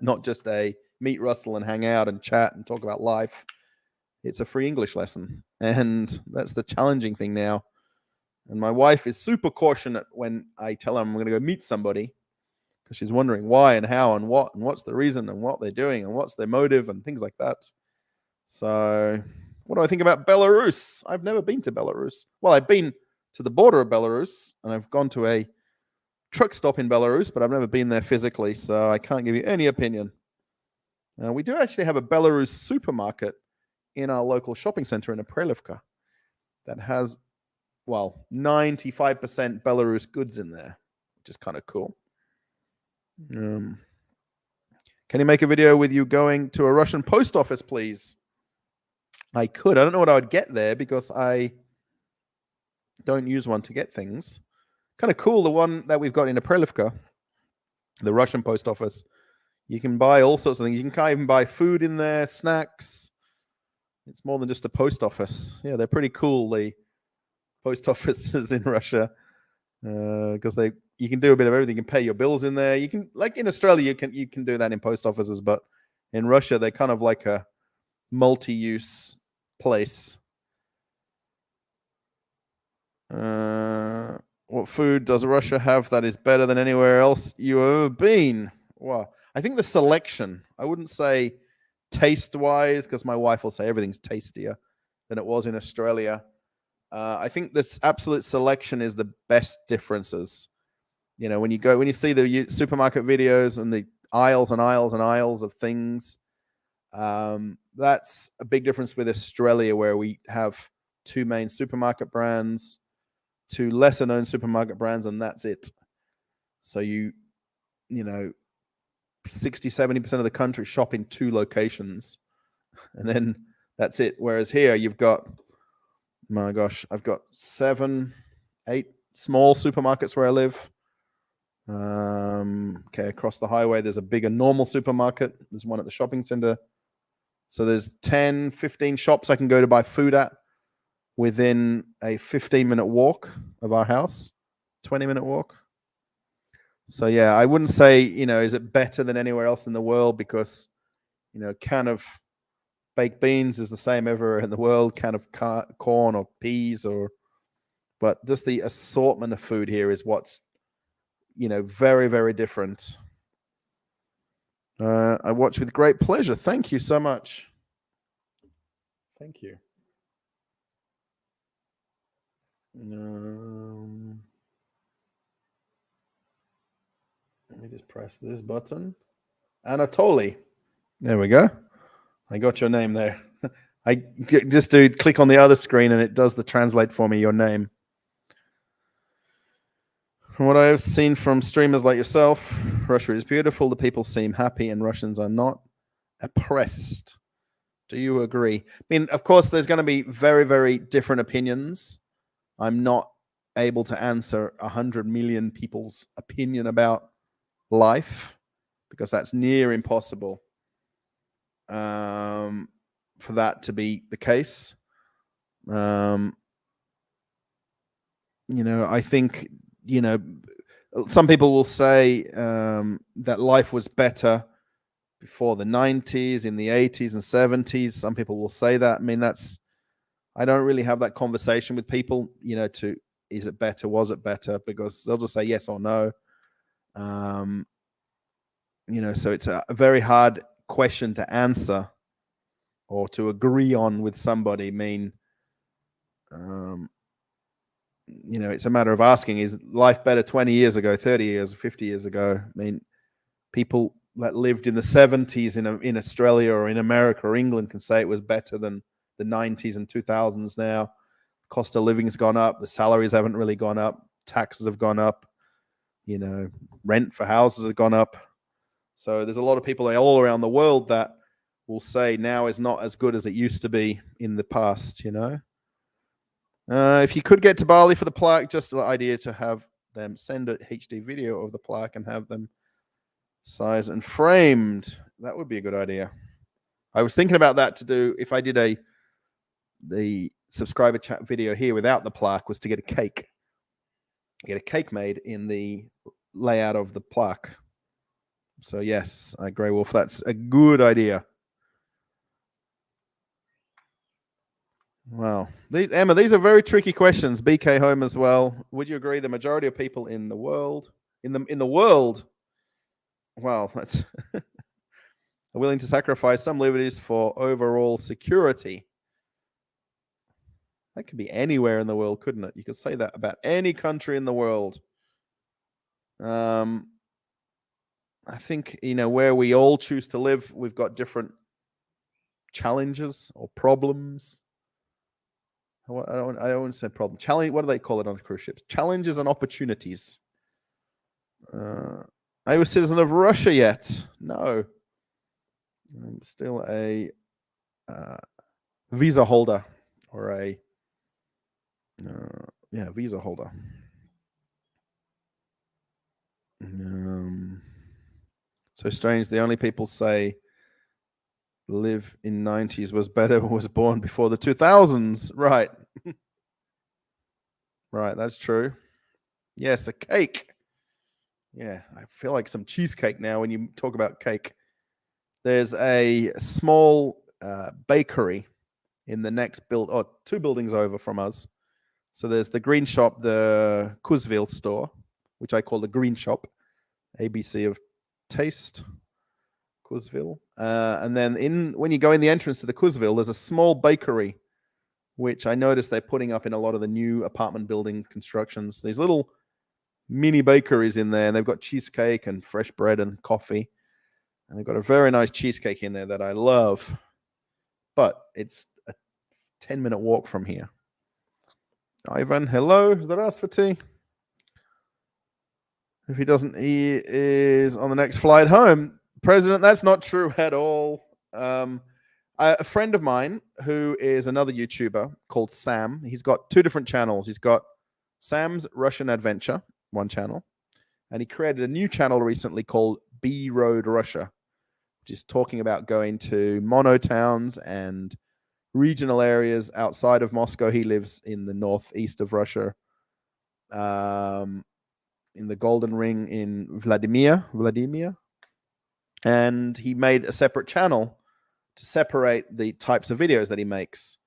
Speaker 1: not just a meet Russell and hang out and chat and talk about life. It's a free English lesson, and that's the challenging thing now. And my wife is super cautionate when I tell her I'm going to go meet somebody, because she's wondering why and how and what and what's the reason and what they're doing and what's their motive and things like that. So what do I think about Belarus? I've never been to Belarus. Well, I've been to the border of Belarus, and I've gone to a truck stop in Belarus, but I've never been there physically, so I can't give you any opinion. We do actually have a Belarus supermarket in our local shopping center in Aprelivka that has, well, 95% Belarus goods in there, which is kind of cool. Can Can you make a video with you going to a Russian post office, please? I could. I don't know what I would get there because I don't use one to get things. Kind of cool, the one that we've got in Aprelivka, the Russian post office. You can buy all sorts of things. You can even buy food in there, snacks. It's more than just a post office. Yeah, they're pretty cool, the post offices in Russia, because you can do a bit of everything. You can pay your bills in there. You can, like in Australia, you can do that in post offices, but in Russia, they're kind of like a multi-use place. What food does Russia have that is better than anywhere else you have ever been? Well, I think the selection. I wouldn't say taste-wise, because my wife will say everything's tastier than it was in Australia. I think this absolute selection is the best differences. You know, when you see the supermarket videos and the aisles and aisles and aisles of things, that's a big difference with Australia, where we have two main supermarket brands, two lesser known supermarket brands, and that's it. So you know, 60-70% of the country shop in two locations, and then that's it. Whereas here you've got, my gosh, I've got 7-8 small supermarkets where I live. Okay, across the highway there's a bigger normal supermarket. There's one at the shopping center. So there's 10-15 shops I can go to buy food at within a 15-minute walk of our house, 20-minute walk. So yeah, I wouldn't say, you know, is it better than anywhere else in the world, because, you know, a can of baked beans is the same everywhere in the world, can of corn or peas, but just the assortment of food here is what's, you know, very, very different. I watch with great pleasure. Thank you so much. Thank you. Let me just press this button. Anatoly. There we go. I got your name there. I just do click on the other screen and it does the translate for me, your name. From what I have seen from streamers like yourself, Russia is beautiful. The people seem happy and Russians are not oppressed. Do you agree? I mean, of course, there's going to be very, very different opinions. I'm not able to answer 100 million people's opinion about life, because that's near impossible for that to be the case. You know, I think, you know, some people will say that life was better before the 90s, in the 80s and 70s. Some people will say that. I mean, I don't really have that conversation with people, you know, is it better? Was it better? Because they'll just say yes or no. You know, so it's a very hard question to answer or to agree on with somebody. I mean, you know, it's a matter of asking, is life better 20 years ago, 30 years, 50 years ago? I mean, people that lived in the 70s in Australia or in America or England can say it was better than the 90s and 2000s now. Cost of living's gone up. The salaries haven't really gone up. Taxes have gone up. You know, rent for houses have gone up. So there's a lot of people all around the world that will say now is not as good as it used to be in the past, you know. If you could get to Bali for the plaque, just the idea to have them send a HD video of the plaque and have them sized and framed. That would be a good idea. I was thinking about that to do if I did the subscriber chat video here without the plaque, was to get a cake. Get a cake made in the layout of the plaque. So yes, Grey Wolf, that's a good idea. Wow. Emma, these are very tricky questions. BK Home as well. Would you agree the majority of people in the world, in the world, wow, that's are willing to sacrifice some liberties for overall security? That could be anywhere in the world, couldn't it? You could say that about any country in the world. I think, you know, where we all choose to live, we've got different challenges or problems. I don't want to say problem. Challenge. What do they call it on cruise ships? Challenges and opportunities. Are you a citizen of Russia yet? No. I'm still a visa holder, or a visa holder. So strange. The only people say live in 90s was better was born before the 2000s. Right. Right, that's true. Yes, a cake. Yeah, I feel like some cheesecake now when you talk about cake. There's a small bakery in the next two buildings over from us. So there's the green shop, the Kuzville store, which I call the green shop, ABC of taste, Kuzville. And then when you go in the entrance to the Kuzville, there's a small bakery, which I noticed they're putting up in a lot of the new apartment building constructions. These little mini bakeries in there, and they've got cheesecake and fresh bread and coffee. And they've got a very nice cheesecake in there that I love. But it's a 10-minute walk from here. Ivan, hello, Zdravstvuyte. If he doesn't, he is on the next flight home. President, that's not true at all. A friend of mine who is another YouTuber called Sam, he's got two different channels. He's got Sam's Russian Adventure, one channel, and he created a new channel recently called B Road Russia, which is talking about going to mono towns and regional areas outside of Moscow. He lives in the northeast of Russia, in the Golden Ring in Vladimir, and he made a separate channel to separate the types of videos that he makes,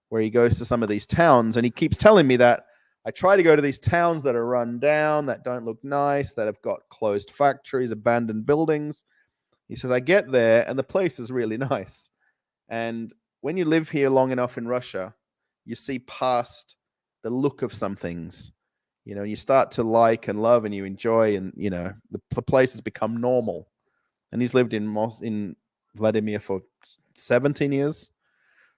Speaker 1: where he goes to some of these towns, and he keeps telling me that I try to go to these towns that are run down, that don't look nice, that have got closed factories, abandoned buildings. He says, I get there, and the place is really nice. And when you live here long enough in Russia, you see past the look of some things. You know, you start to like and love and you enjoy, and, you know, the places become normal. And he's lived in Vladimir for 17 years.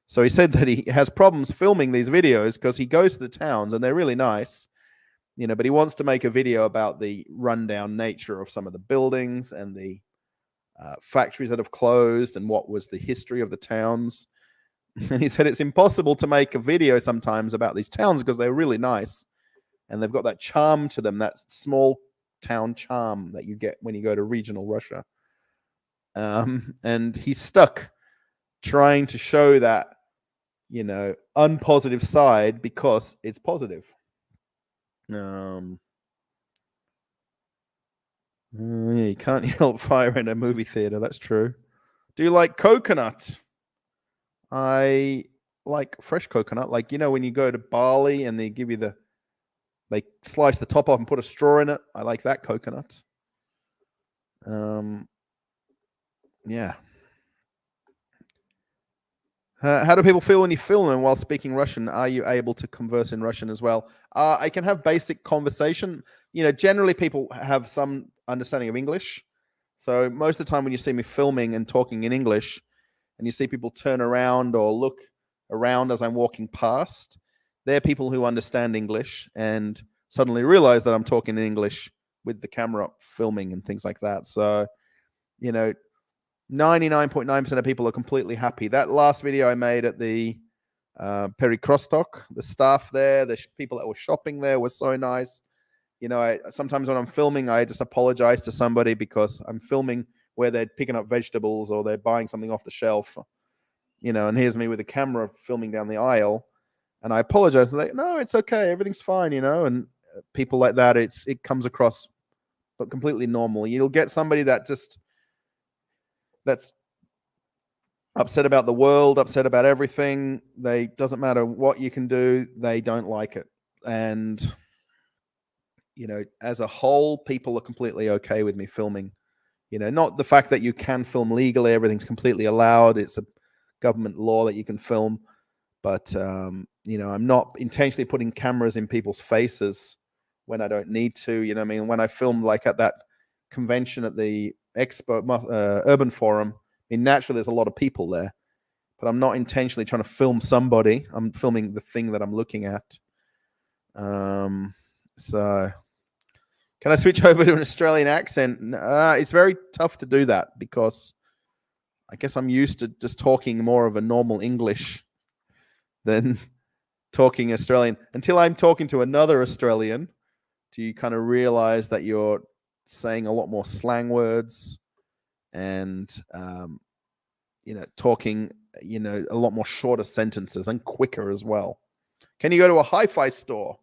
Speaker 1: So he said that he has problems filming these videos because he goes to the towns and they're really nice, you know, but he wants to make a video about the rundown nature of some of the buildings and the factories that have closed and what was the history of the towns. And he said it's impossible to make a video sometimes about these towns because they're really nice and they've got that charm to them, that small town charm that you get when you go to regional Russia. And he's stuck trying to show that, you know, unpositive side because it's positive. You can't help fire in a movie theater. That's true. Do you like coconut? I like fresh coconut. Like, you know, when you go to Bali and they give you they slice the top off and put a straw in it. I like that coconut. Yeah. How do people feel when you film them while speaking Russian? Are you able to converse in Russian as well? I can have basic conversation. You know, generally people have some understanding of English. So most of the time when you see me filming and talking in English and you see people turn around or look around as I'm walking past, they're people who understand English and suddenly realize that I'm talking in English with the camera filming and things like that. So, you know, 99.9% of people are completely happy. That last video I made at the Perikrostok, the staff there, the people that were shopping there were so nice. You know, sometimes when I'm filming, I just apologize to somebody because I'm filming where they're picking up vegetables or they're buying something off the shelf, you know, and here's me with a camera filming down the aisle. And I apologize. They're like, no, it's okay. Everything's fine, you know, and people like that, it comes across but completely normal. You'll get somebody that's upset about the world, upset about everything. They doesn't matter what you can do, they don't like it. And, you know, as a whole, people are completely okay with me filming. You know, not the fact that you can film legally, everything's completely allowed. It's a government law that you can film. But, you know, I'm not intentionally putting cameras in people's faces when I don't need to. You know what I mean? When I filmed like at that convention at the Expo Urban Forum, I mean, naturally there's a lot of people there, but I'm not intentionally trying to film somebody. I'm filming the thing that I'm looking at. So can I switch over to an Australian accent? It's very tough to do that because I guess I'm used to just talking more of a normal English than talking Australian. Until I'm talking to another Australian, do you kind of realize that you're saying a lot more slang words and, talking, a lot more shorter sentences and quicker as well. Can you go to a hi-fi store?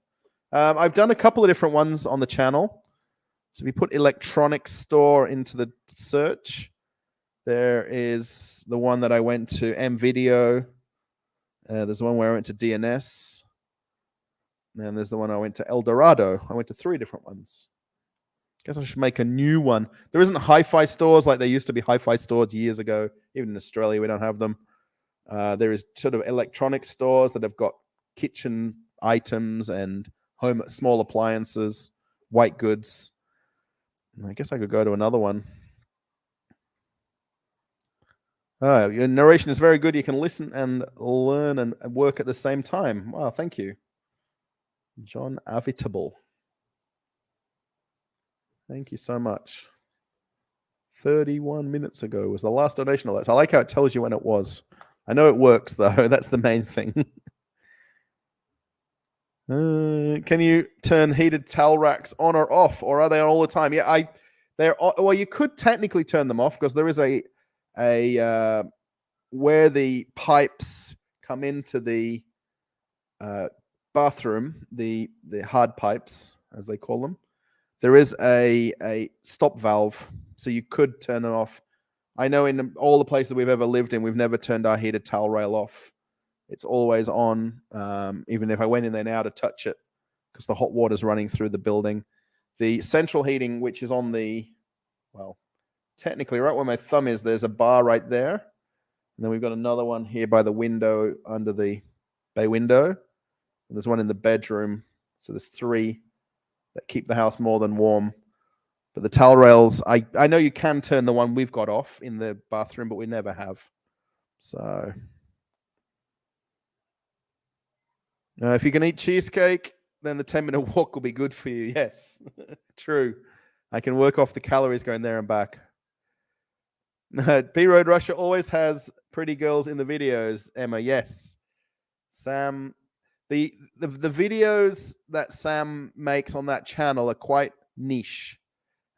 Speaker 1: I've done a couple of different ones on the channel. So if you put electronics store into the search, there is the one that I went to, M-Video. There's the one where I went to DNS. And there's the one I went to El Dorado. I went to 3 different ones. Guess I should make a new one. There isn't hi-fi stores like there used to be hi-fi stores years ago. Even in Australia, we don't have them. There is sort of electronic stores that have got kitchen items and home small appliances, white goods. I guess I could go to another one. Your narration is very good. You can listen and learn and work at the same time. Wow, thank you. John Avitable. Thank you so much. 31 minutes ago was the last donation of that. So I like how it tells you when it was. I know it works, though. That's the main thing. Can you turn heated towel racks on or off, or are they on all the time? Yeah, well, you could technically turn them off because there is a where the pipes come into the bathroom, the hard pipes, as they call them. There is a stop valve, so you could turn it off. I know in all the places we've ever lived in, we've never turned our heated towel rail off. It's always on, even if I went in there now to touch it, because the hot water's running through the building. The central heating, which is on technically right where my thumb is, there's a bar right there. And then we've got another one here by the window, under the bay window. And there's one in the bedroom. So there's 3 that keep the house more than warm. But the towel rails, I know you can turn the one we've got off in the bathroom, but we never have. So if you can eat cheesecake, then the 10-minute walk will be good for you. Yes, true. I can work off the calories going there and back. B-Road Russia always has pretty girls in the videos, Emma. Yes. Sam, the videos that Sam makes on that channel are quite niche.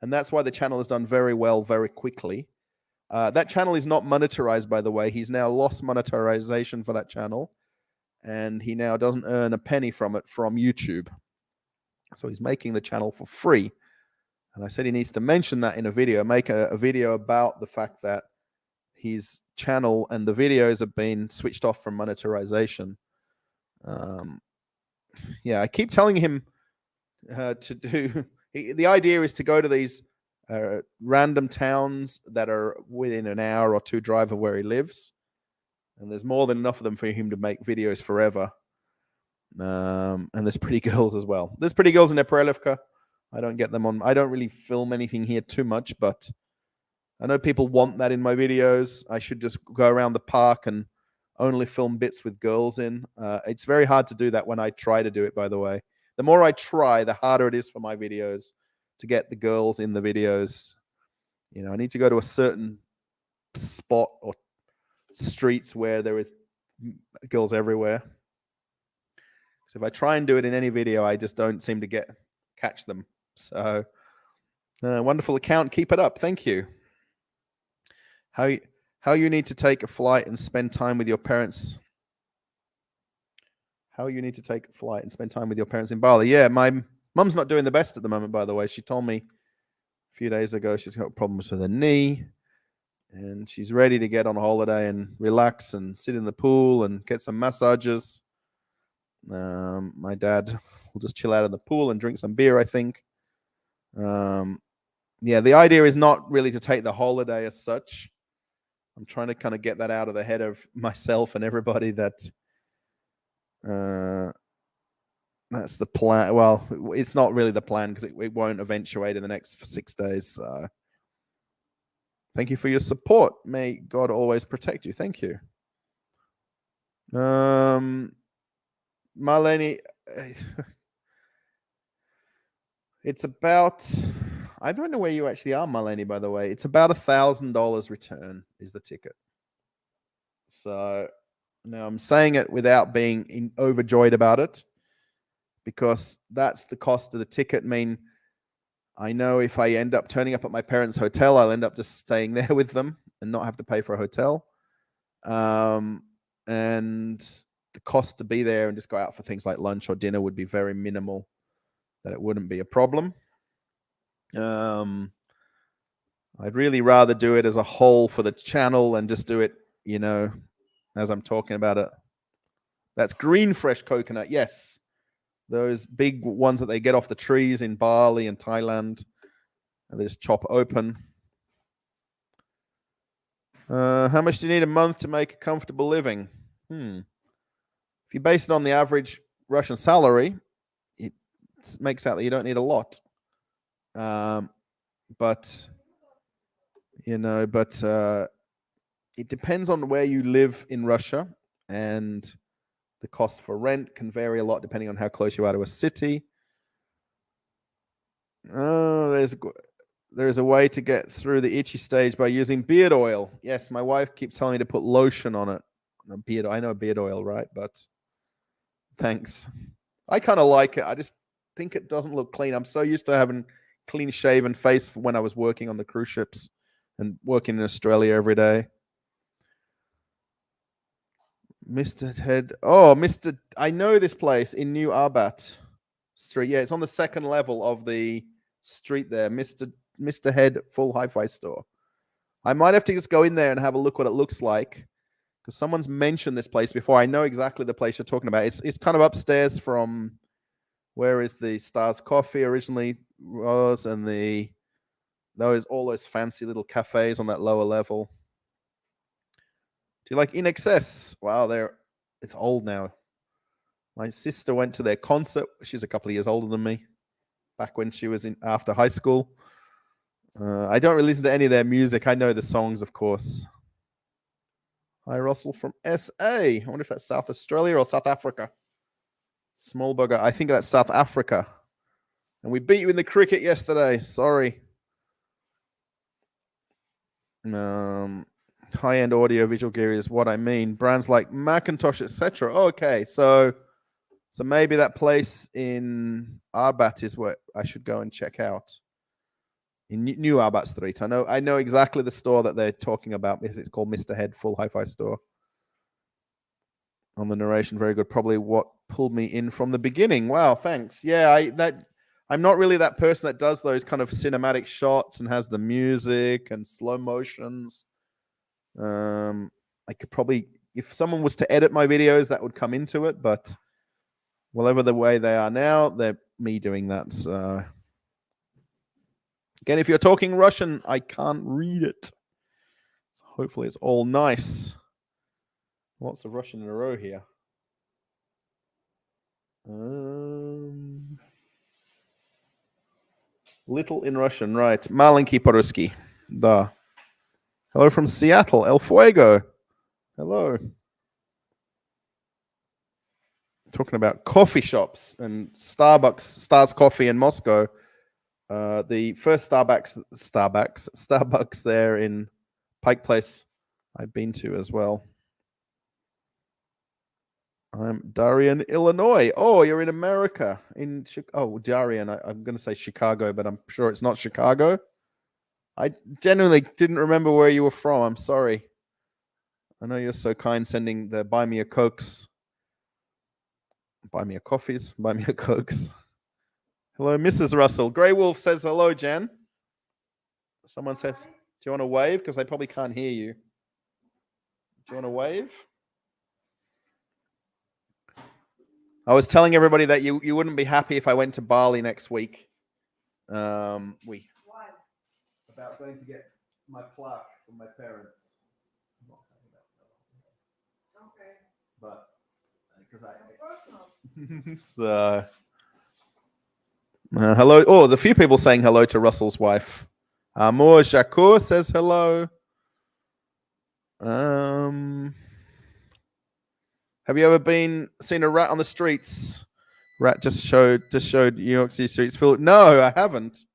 Speaker 1: And that's why the channel has done very well very quickly. That channel is not monetized, by the way. He's now lost monetization for that channel. And he now doesn't earn a penny from it from YouTube. So he's making the channel for free. And I said he needs to mention that in a video, make a video about the fact that his channel and the videos have been switched off from monetization. I keep telling him to do... The idea is to go to these random towns that are within an hour or 2 drive of where he lives. And there's more than enough of them for him to make videos forever. And there's pretty girls as well. There's pretty girls in Neprelivka. I don't get them on. I don't really film anything here too much, but I know people want that in my videos. I should just go around the park and only film bits with girls in. It's very hard to do that when I try to do it, by the way. The more I try, the harder it is for my videos to get the girls in the videos. I need to go to a certain spot or streets where there is girls everywhere. So if I try and do it in any video, I just don't seem to catch them. So wonderful account. Keep it up. Thank you. How you need to take a flight and spend time with your parents. How you need to take a flight and spend time with your parents in Bali. Yeah, my mum's not doing the best at the moment, by the way. She told me a few days ago she's got problems with her knee. And she's ready to get on a holiday and relax and sit in the pool and get some massages. My dad will just chill out in the pool and drink some beer, I think. The idea is not really to take the holiday as such. I'm trying to kind of get that out of the head of myself and everybody that that's the plan. Well, it's not really the plan because it won't eventuate in the next 6 days. So thank you for your support. May God always protect you. Thank you. Marlene, it's about, I don't know where you actually are, Marlene, by the way. It's about $1,000 return is the ticket. So now I'm saying it without being overjoyed about it, because that's the cost of the ticket. I mean, I know if I end up turning up at my parents' hotel, I'll end up just staying there with them and not have to pay for a hotel. And the cost to be there and just go out for things like lunch or dinner would be very minimal, that it wouldn't be a problem. I'd really rather do it as a whole for the channel and just do it, as I'm talking about it. That's green fresh coconut. Yes. Those big ones that they get off the trees in Bali and Thailand, and they just chop open. How much do you need a month to make a comfortable living? If you base it on the average Russian salary, it makes out that you don't need a lot. But it depends on where you live in Russia, and the cost for rent can vary a lot depending on how close you are to a city. There's a way to get through the itchy stage by using beard oil. Yes, my wife keeps telling me to put lotion on it. I know beard oil, right? But thanks. I kind of like it. I just think it doesn't look clean. I'm so used to having clean shaven face when I was working on the cruise ships and working in Australia every day. Mr. Head. Oh, I know this place in New Arbat Street. Yeah, it's on the second level of the street there. Mr. Head Full Hi-Fi Store. I might have to just go in there and have a look what it looks like, because someone's mentioned this place before. I know exactly the place you're talking about. It's kind of upstairs from where is the Stars Coffee originally was, and all those fancy little cafes on that lower level. Do you like In Excess? Wow, it's old now. My sister went to their concert. She's a couple of years older than me. Back when she was after high school. I don't really listen to any of their music. I know the songs, of course. Hi, Russell from SA. I wonder if that's South Australia or South Africa. Small bugger. I think that's South Africa. And we beat you in the cricket yesterday. Sorry. High-end audio visual gear is what I mean. Brands like Macintosh, etc. Okay, so maybe that place in Arbat is what I should go and check out. In New Arbat Street. I know exactly the store that they're talking about. It's called Mr. Head Full Hi-Fi Store. On the narration, very good. Probably what pulled me in from the beginning. Wow, thanks. Yeah, I'm not really that person that does those kind of cinematic shots and has the music and slow motions. I could probably, if someone was to edit my videos, that would come into it, but whatever the way they are now, they're me doing that. So again, if you're talking Russian, I can't read it. So hopefully it's all nice. Lots of Russian in a row here. Little in Russian, right. Malenki Poruski. Da. Hello from Seattle. El Fuego. Hello. Talking about coffee shops and Stars Coffee in Moscow. The first Starbucks there in Pike Place, I've been to as well. I'm Darien, Illinois. Oh, you're in America. Darien. I'm going to say Chicago, but I'm sure it's not Chicago. I genuinely didn't remember where you were from. I'm sorry. I know you're so kind sending the buy me a Cokes. Buy me a coffees. Buy me a Cokes. Hello, Mrs. Russell. Grey Wolf says hello, Jan. Someone says, do you want to wave? Because I probably can't hear you. Do you want to wave? I was telling everybody that you wouldn't be happy if I went to Bali next week. Why? About going to get my plaque from my parents. I'm not saying that. Okay. But because hello. Oh, there's a few people saying hello to Russell's wife. Amor Shakur says hello. Have you ever seen a rat on the streets? Rat just showed New York City streets full. No, I haven't.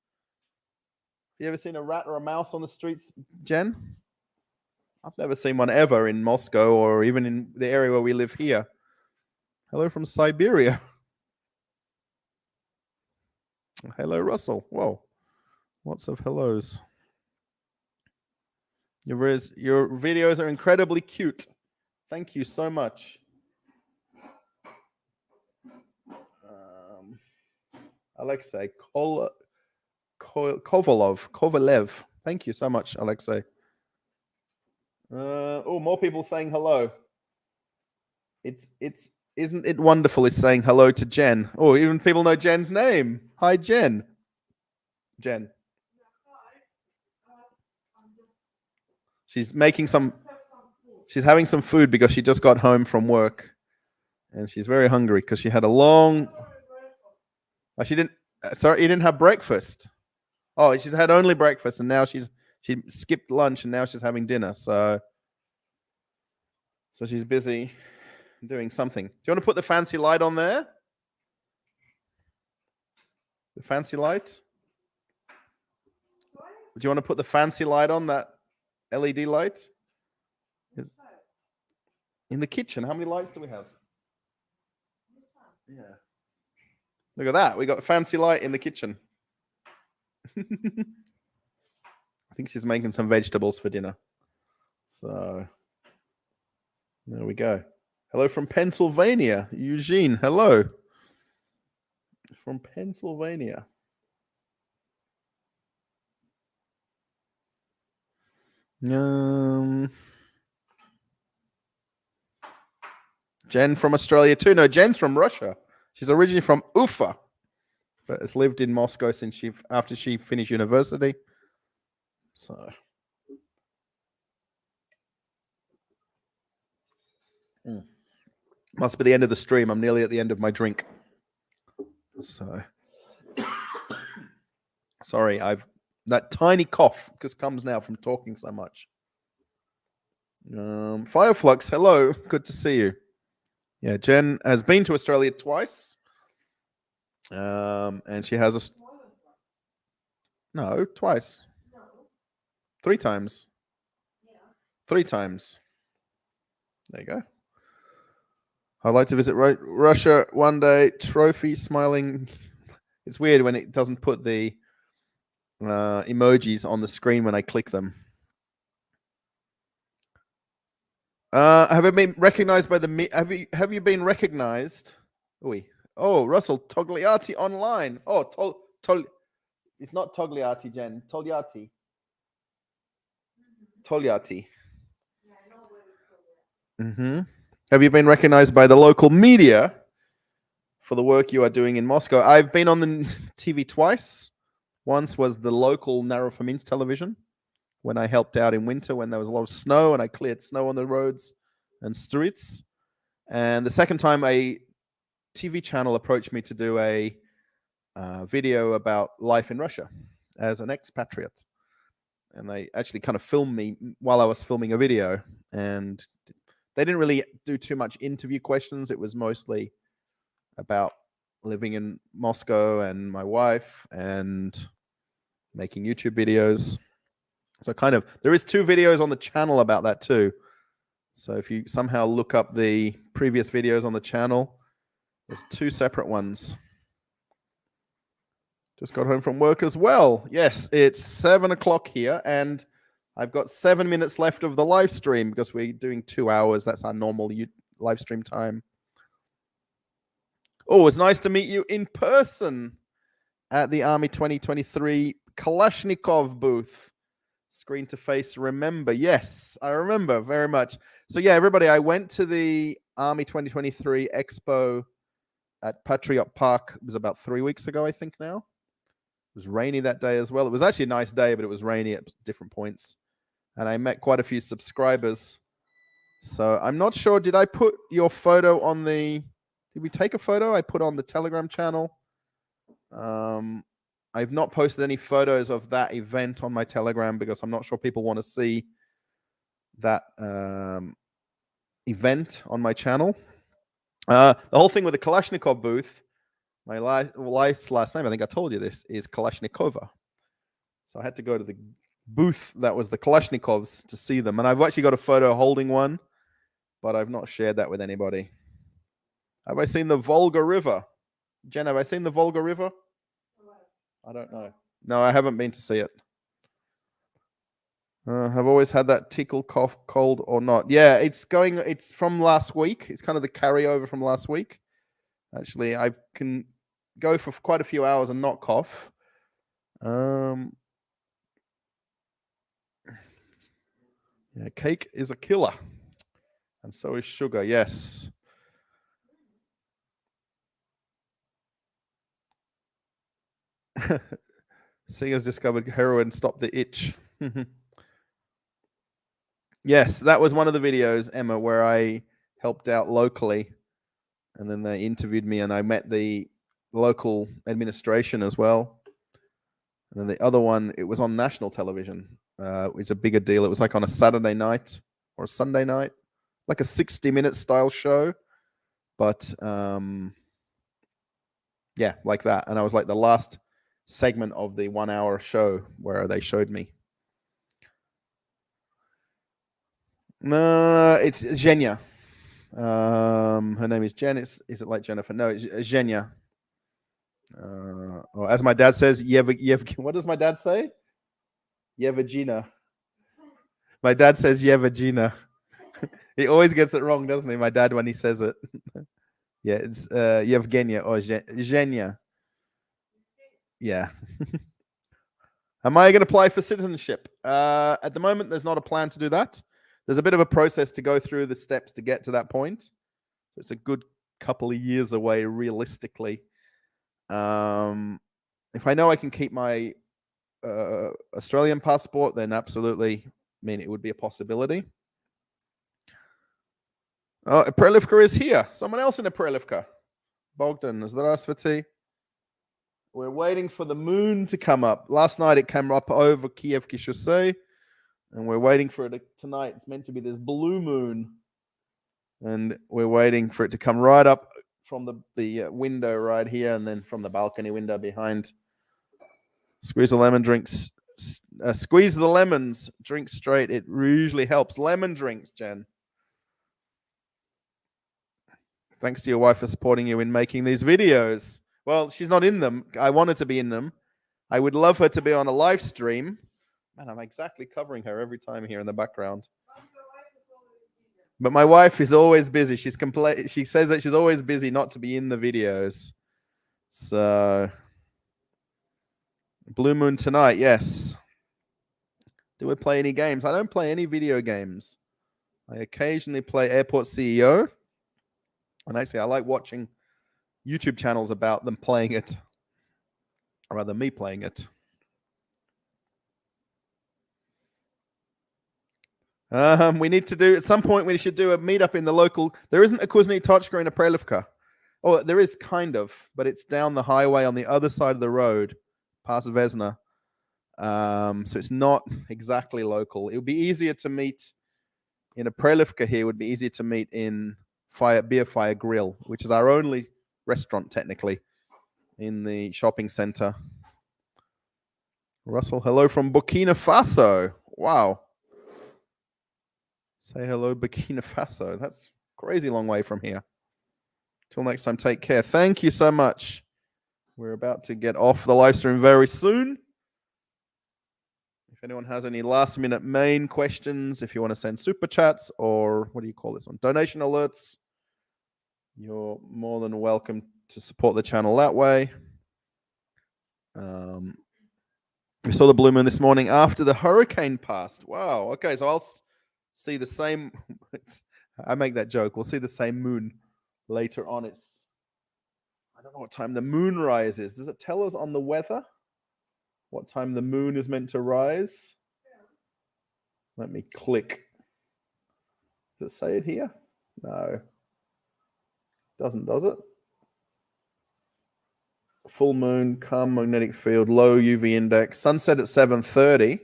Speaker 1: You ever seen a rat or a mouse on the streets, Jen? I've never seen one ever in Moscow or even in the area where we live here. Hello from Siberia. Hello, Russell. Whoa. Lots of hellos. Your videos are incredibly cute. Thank you so much. Alexei Kovalev. Thank you so much, Alexei. More people saying hello. Isn't it wonderful? It's saying hello to Jen. Oh, even people know Jen's name. Hi, Jen. Jen. She's having some food because she just got home from work, and she's very hungry because she had a long. Oh, she didn't. Sorry, you didn't have breakfast. Oh, she's had only breakfast, and now she skipped lunch, and now she's having dinner. So she's busy doing something. Do you want to put the fancy light on there? The fancy light? Do you want to put the fancy light on, that LED light? In the kitchen. How many lights do we have? Yeah. Look at that. We got a fancy light in the kitchen. I think she's making some vegetables for dinner. So there we go. Hello from Pennsylvania. Eugene, hello. From Pennsylvania. Jen from Australia too. No, Jen's from Russia. She's originally from Ufa, but has lived in Moscow since after she finished university. So must be the end of the stream. I'm nearly at the end of my drink. So sorry, that tiny cough just comes now from talking so much. Fireflux, hello. Good to see you. Yeah, Jen has been to Australia twice. And she has twice. 3 times. 3 times. There you go. I'd like to visit Russia one day. Trophy smiling. It's weird when it doesn't put the emojis on the screen when I click them. Have I been recognized by the? Have you been recognized? Oh, Russell Togliatti online. Oh, it's not Togliatti, Jen. Togliatti. Mm-hmm. Have you been recognized by the local media for the work you are doing in Moscow? I've been on the TV twice. Once was the local Narrow for Minsk television when I helped out in winter when there was a lot of snow and I cleared snow on the roads and streets. And the second time, a TV channel approached me to do a video about life in Russia as an expatriate. And they actually kind of filmed me while I was filming a video. And they didn't really do too much interview questions. It was mostly about living in Moscow and my wife and making YouTube videos. So kind of, there is 2 videos on the channel about that too. So if you somehow look up the previous videos on the channel, there's 2 separate ones. Just got home from work as well. Yes, it's 7 o'clock here, and I've got 7 minutes left of the live stream because we're doing 2 hours. That's our normal live stream time. Oh, it's nice to meet you in person at the Army 2023 Kalashnikov booth. Screen to face, remember. Yes, I remember very much. So yeah, everybody, I went to the Army 2023 Expo at Patriot Park. It was about 3 weeks ago, I think now. It was rainy that day as well. It was actually a nice day, but it was rainy at different points. And I met quite a few subscribers. So I'm not sure, did I put your photo on did we take a photo? I put on the Telegram channel. I've not posted any photos of that event on my Telegram because I'm not sure people want to see that event on my channel. The whole thing with the Kalashnikov booth, my wife's last name, I think I told you this, is Kalashnikova. So I had to go to the booth that was the Kalashnikovs to see them. And I've actually got a photo holding one, but I've not shared that with anybody. Have I seen the Volga River? Jen, have I seen the Volga River? I don't know. No, I haven't been to see it. I've always had that tickle, cough, cold or not. Yeah, it's from last week. It's kind of the carryover from last week. Actually, I can go for quite a few hours and not cough. Yeah, cake is a killer. And so is sugar, yes. Singers discovered heroin stopped the itch. Yes, that was one of the videos, Emma, where I helped out locally. And then they interviewed me and I met the local administration as well. And then the other one, it was on national television. It's a bigger deal. It was like on a Saturday night or a Sunday night, like a 60-minute style show. But yeah, like that. And I was like the last segment of the 1 hour show where they showed me. No, it's Zhenya. Her name is Jen. Is it like Jennifer? No, it's Zhenya. Or as my dad says, what does my dad say? Yevagina. My dad says Yevagina. He always gets it wrong, doesn't he? My dad when he says it. Yeah, it's Yevgenia or Zhenya. Yeah. Am I going to apply for citizenship? At the moment, there's not a plan to do that. There's a bit of a process to go through the steps to get to that point. So it's a good couple of years away, realistically. If I know I can keep my Australian passport, then absolutely, I mean, it would be a possibility. Oh, Prelivka is here. Someone else in a Prelivka. Bogdan, здравствуйте. We're waiting for the moon to come up. Last night it came up over Kievki Chaussee, and we're waiting for it tonight. It's meant to be this blue moon, and we're waiting for it to come right up from the window right here, and then from the balcony window behind. Squeeze the lemon drinks. Squeeze the lemons. Drink straight. It usually helps. Lemon drinks, Jen. Thanks to your wife for supporting you in making these videos. Well, she's not in them. I want her to be in them. I would love her to be on a live stream. Man, I'm exactly covering her every time here in the background. But my wife is always busy. She says that she's always busy not to be in the videos. So, Blue Moon tonight, yes. Do we play any games? I don't play any video games. I occasionally play Airport CEO. And actually, I like watching YouTube channels about them playing it, or rather me playing it. We need to do, at some point, we should do a meetup in the local. There isn't a Kuzni Tochka in a Prelivka. Oh, there is kind of, but it's down the highway on the other side of the road, past Vesna. So it's not exactly local. It would be easier to meet in a Prelivka here, would be easier to meet in Beer Fire Grill, which is our only restaurant technically in the shopping center. Russell, hello from Burkina Faso. Wow. Say hello, Burkina Faso. That's a crazy long way from here. Till next time, take care. Thank you so much. We're about to get off the live stream very soon. If anyone has any last minute main questions, if you want to send super chats or what do you call this one? Donation alerts, you're more than welcome to support the channel that way. We saw the blue moon this morning after the hurricane passed. Wow. Okay, so I'll see the same. I make that joke. We'll see the same moon later on. I don't know what time the moon rises. Does it tell us on the weather what time the moon is meant to rise? Let me click. Does it say it here? No. Doesn't, does it? Full moon, calm magnetic field, low UV index, sunset at 7:30,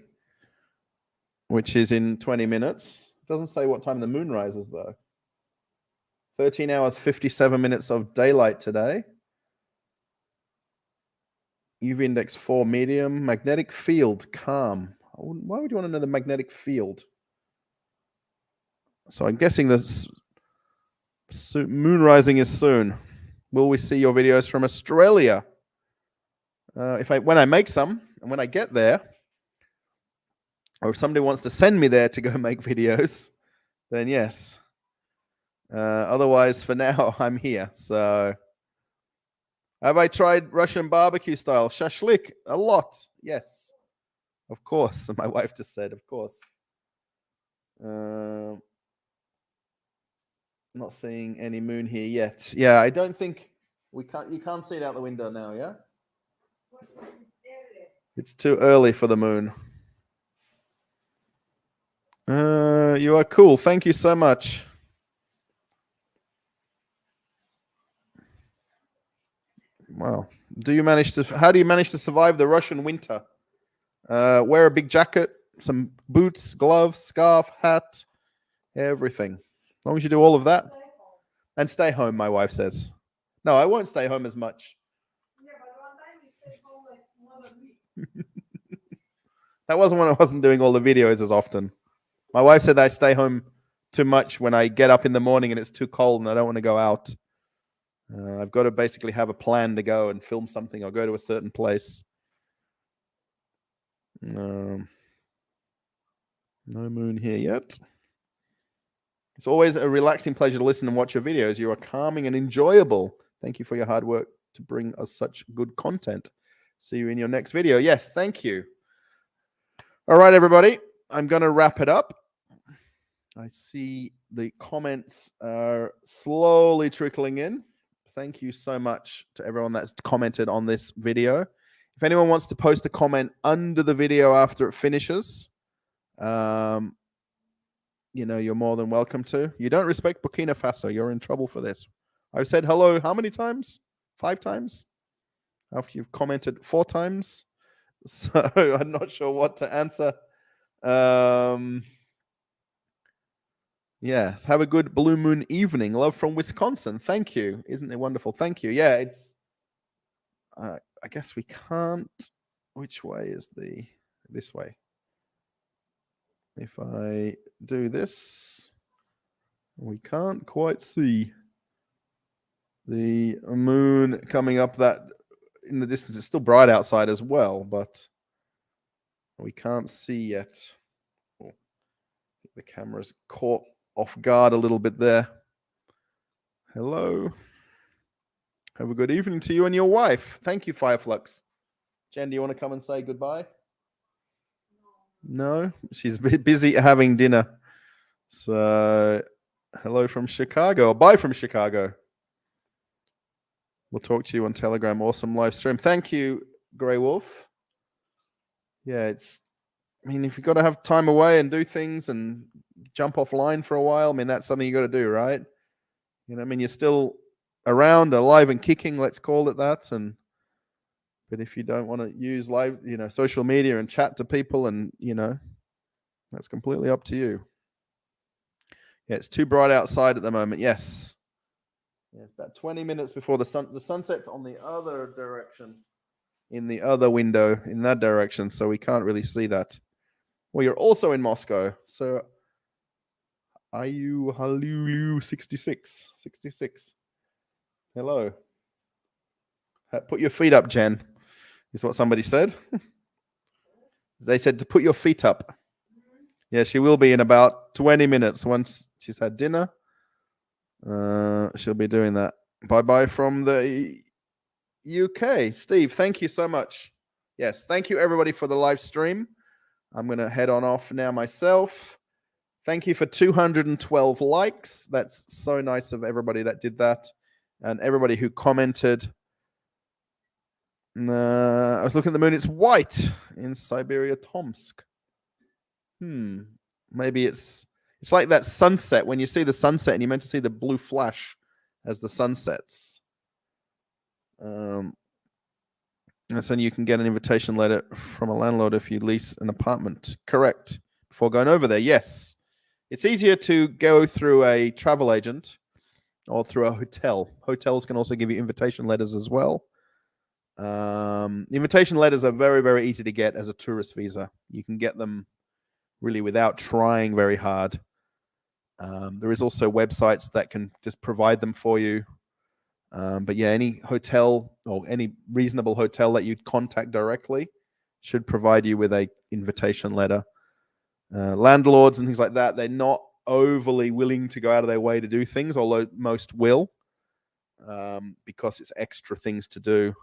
Speaker 1: which is in 20 minutes. Doesn't say what time the moon rises, though. 13 hours, 57 minutes of daylight today. UV index 4, medium. Magnetic field, calm. Why would you want to know the magnetic field? So I'm guessing the moon rising is soon. Will we see your videos from Australia? When I make some, and when I get there, or if somebody wants to send me there to go make videos, then yes. Otherwise, for now, I'm here. So, have I tried Russian barbecue style shashlik? A lot. Yes, of course. My wife just said, of course. Not seeing any moon here yet. Yeah, I don't think you can't see it out the window now, yeah? It's too early for the moon. You are cool. Thank you so much. Wow. How do you manage to survive the Russian winter? Wear a big jacket, some boots, gloves, scarf, hat, everything. As long as you do all of that. And stay home, my wife says. No, I won't stay home as much. Yeah, but one time you stayed home like more than me. That wasn't when I wasn't doing all the videos as often. My wife said I stay home too much when I get up in the morning and it's too cold and I don't want to go out. I've got to basically have a plan to go and film something or go to a certain place. No moon here yet. It's always a relaxing pleasure to listen and watch your videos. You are calming and enjoyable. Thank you for your hard work to bring us such good content. See you in your next video. Yes, thank you. All right, everybody. I'm going to wrap it up. I see the comments are slowly trickling in. Thank you so much to everyone that's commented on this video. If anyone wants to post a comment under the video after it finishes, you're more than welcome to. You don't respect Burkina Faso, you're in trouble for this. I've said hello how many times? 5 times? After you've commented 4 times? So I'm not sure what to answer. Yes, have a good blue moon evening. Love from Wisconsin. Thank you. Isn't it wonderful? Thank you. Yeah, it's... I guess we can't... Which way is this way? If I do this, we can't quite see the moon coming up that in the distance. It's still bright outside as well, but we can't see yet. Oh, the camera's caught off guard a little bit there. Hello. Have a good evening to you and your wife. Thank you, Fireflux. Jen, do you want to come and say goodbye? No, she's busy having dinner. So, hello from Chicago. Bye from Chicago. We'll talk to you on Telegram. Awesome live stream. Thank you, Grey Wolf. Yeah, if you've got to have time away and do things and jump offline for a while, that's something you got to do, right? You're still around, alive and kicking, let's call it that. But if you don't want to use live, social media and chat to people and, that's completely up to you. Yeah, it's too bright outside at the moment. Yes. Yeah, it's about 20 minutes before the sunset's on the other direction, in the other window, in that direction. So we can't really see that. Well, you're also in Moscow. So are you Halulu 66? 66. Hello. Put your feet up, Jen, is what somebody said. They said to put your feet up. Yeah, she will be in about 20 minutes once she's had dinner. She'll be doing that. Bye-bye from the UK. Steve, thank you so much. Yes, thank you, everybody, for the live stream. I'm going to head on off now myself. Thank you for 212 likes. That's so nice of everybody that did that. And everybody who commented. I was looking at the moon. It's white in Siberia, Tomsk. Maybe it's like that sunset. When you see the sunset and you're meant to see the blue flash as the sun sets. And so you can get an invitation letter from a landlord if you lease an apartment. Correct. Before going over there, yes. It's easier to go through a travel agent or through a hotel. Hotels can also give you invitation letters as well. Invitation letters are very, very easy to get as a tourist visa. You can get them really without trying very hard. There is also websites that can just provide them for you. But yeah, any hotel or any reasonable hotel that you'd contact directly should provide you with a invitation letter. Landlords and things like that, they're not overly willing to go out of their way to do things, although most will, because it's extra things to do.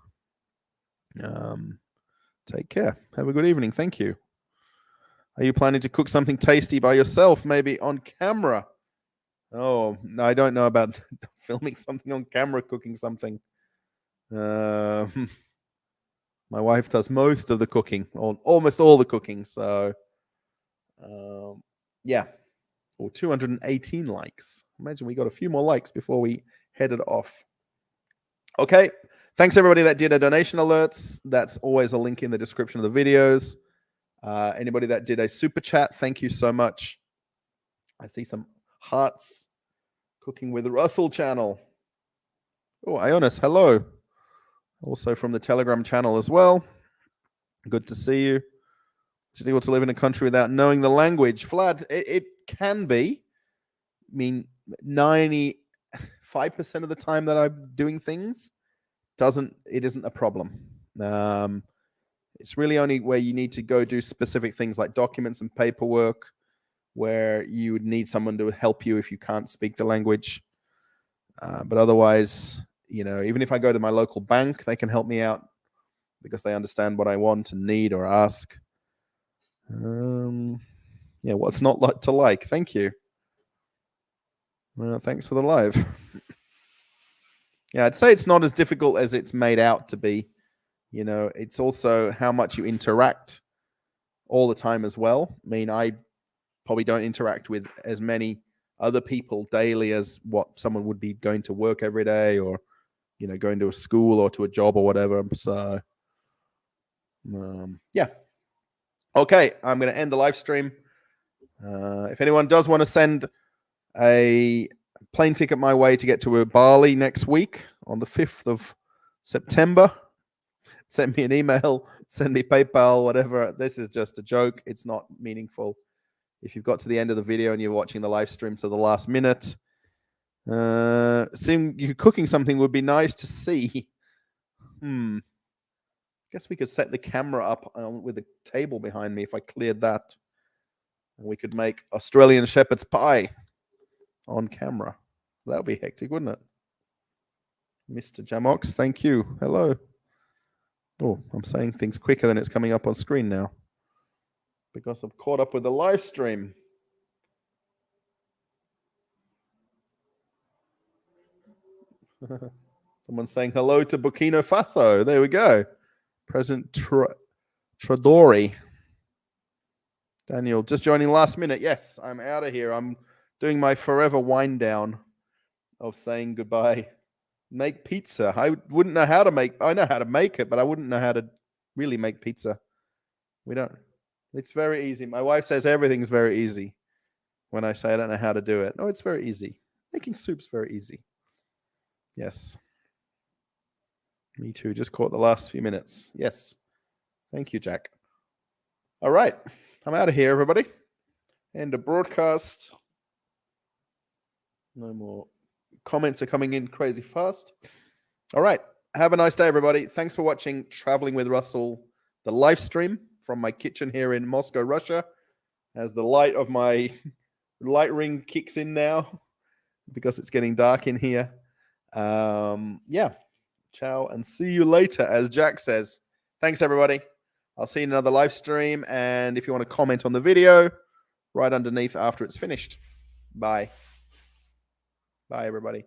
Speaker 1: Take care. Have a good evening. Thank you. Are you planning to cook something tasty by yourself, maybe on camera? Oh, no, I don't know about filming something on camera, cooking something. My wife does most of the cooking, or almost all the cooking. So, yeah. Or 218 likes. Imagine we got a few more likes before we headed off. Okay. Thanks, everybody that did a donation alerts. That's always a link in the description of the videos. Anybody that did a super chat, thank you so much. I see some hearts. Cooking with Russell channel. Oh, Ionis, hello. Also from the Telegram channel as well. Good to see you. Just able to live in a country without knowing the language. Vlad, it can be. I mean, 95% of the time that I'm doing things, it isn't a problem. It's really only where you need to go do specific things like documents and paperwork, where you would need someone to help you if you can't speak the language. But otherwise, even if I go to my local bank, they can help me out because they understand what I want and need or ask. Yeah, what's not to like? Thank you. Thanks for the live. Yeah, I'd say it's not as difficult as it's made out to be. It's also how much you interact all the time as well. I mean, I probably don't interact with as many other people daily as what someone would be going to work every day, or going to a school or to a job or whatever. So yeah. Okay, I'm going to end the live stream. If anyone does want to send a plane ticket my way to get to Bali next week on the 5th of September, send me an email, send me PayPal, whatever. This is just a joke. It's not meaningful. If you've got to the end of the video and you're watching the live stream to the last minute, seeing you cooking something would be nice to see. Guess we could set the camera up with a table behind me if I cleared that. And we could make Australian shepherd's pie on camera. That would be hectic, wouldn't it? Mr. Jamox, thank you. Hello. Oh, I'm saying things quicker than it's coming up on screen now, because I've caught up with the live stream. Someone's saying hello to Burkina Faso. There we go. President Tradori. Daniel, just joining last minute. Yes, I'm out of here. I'm doing my forever wind down of saying goodbye. Make pizza. I wouldn't know how to make. I know how to make it, but I wouldn't know how to really make pizza. It's very easy. My wife says everything's very easy when I say I don't know how to do it. No, it's very easy. Making soup's very easy. Yes. Me too. Just caught the last few minutes. Yes. Thank you, Jack. All right. I'm out of here, everybody. End of broadcast. No more comments are coming in crazy fast. All right. Have a nice day, everybody. Thanks for watching Traveling with Russell, the live stream from my kitchen here in Moscow, Russia, as the light of my light ring kicks in now because it's getting dark in here. Yeah. Ciao and see you later, as Jack says. Thanks, everybody. I'll see you in another live stream. And if you want to comment on the video, right underneath after it's finished. Bye. Bye, everybody.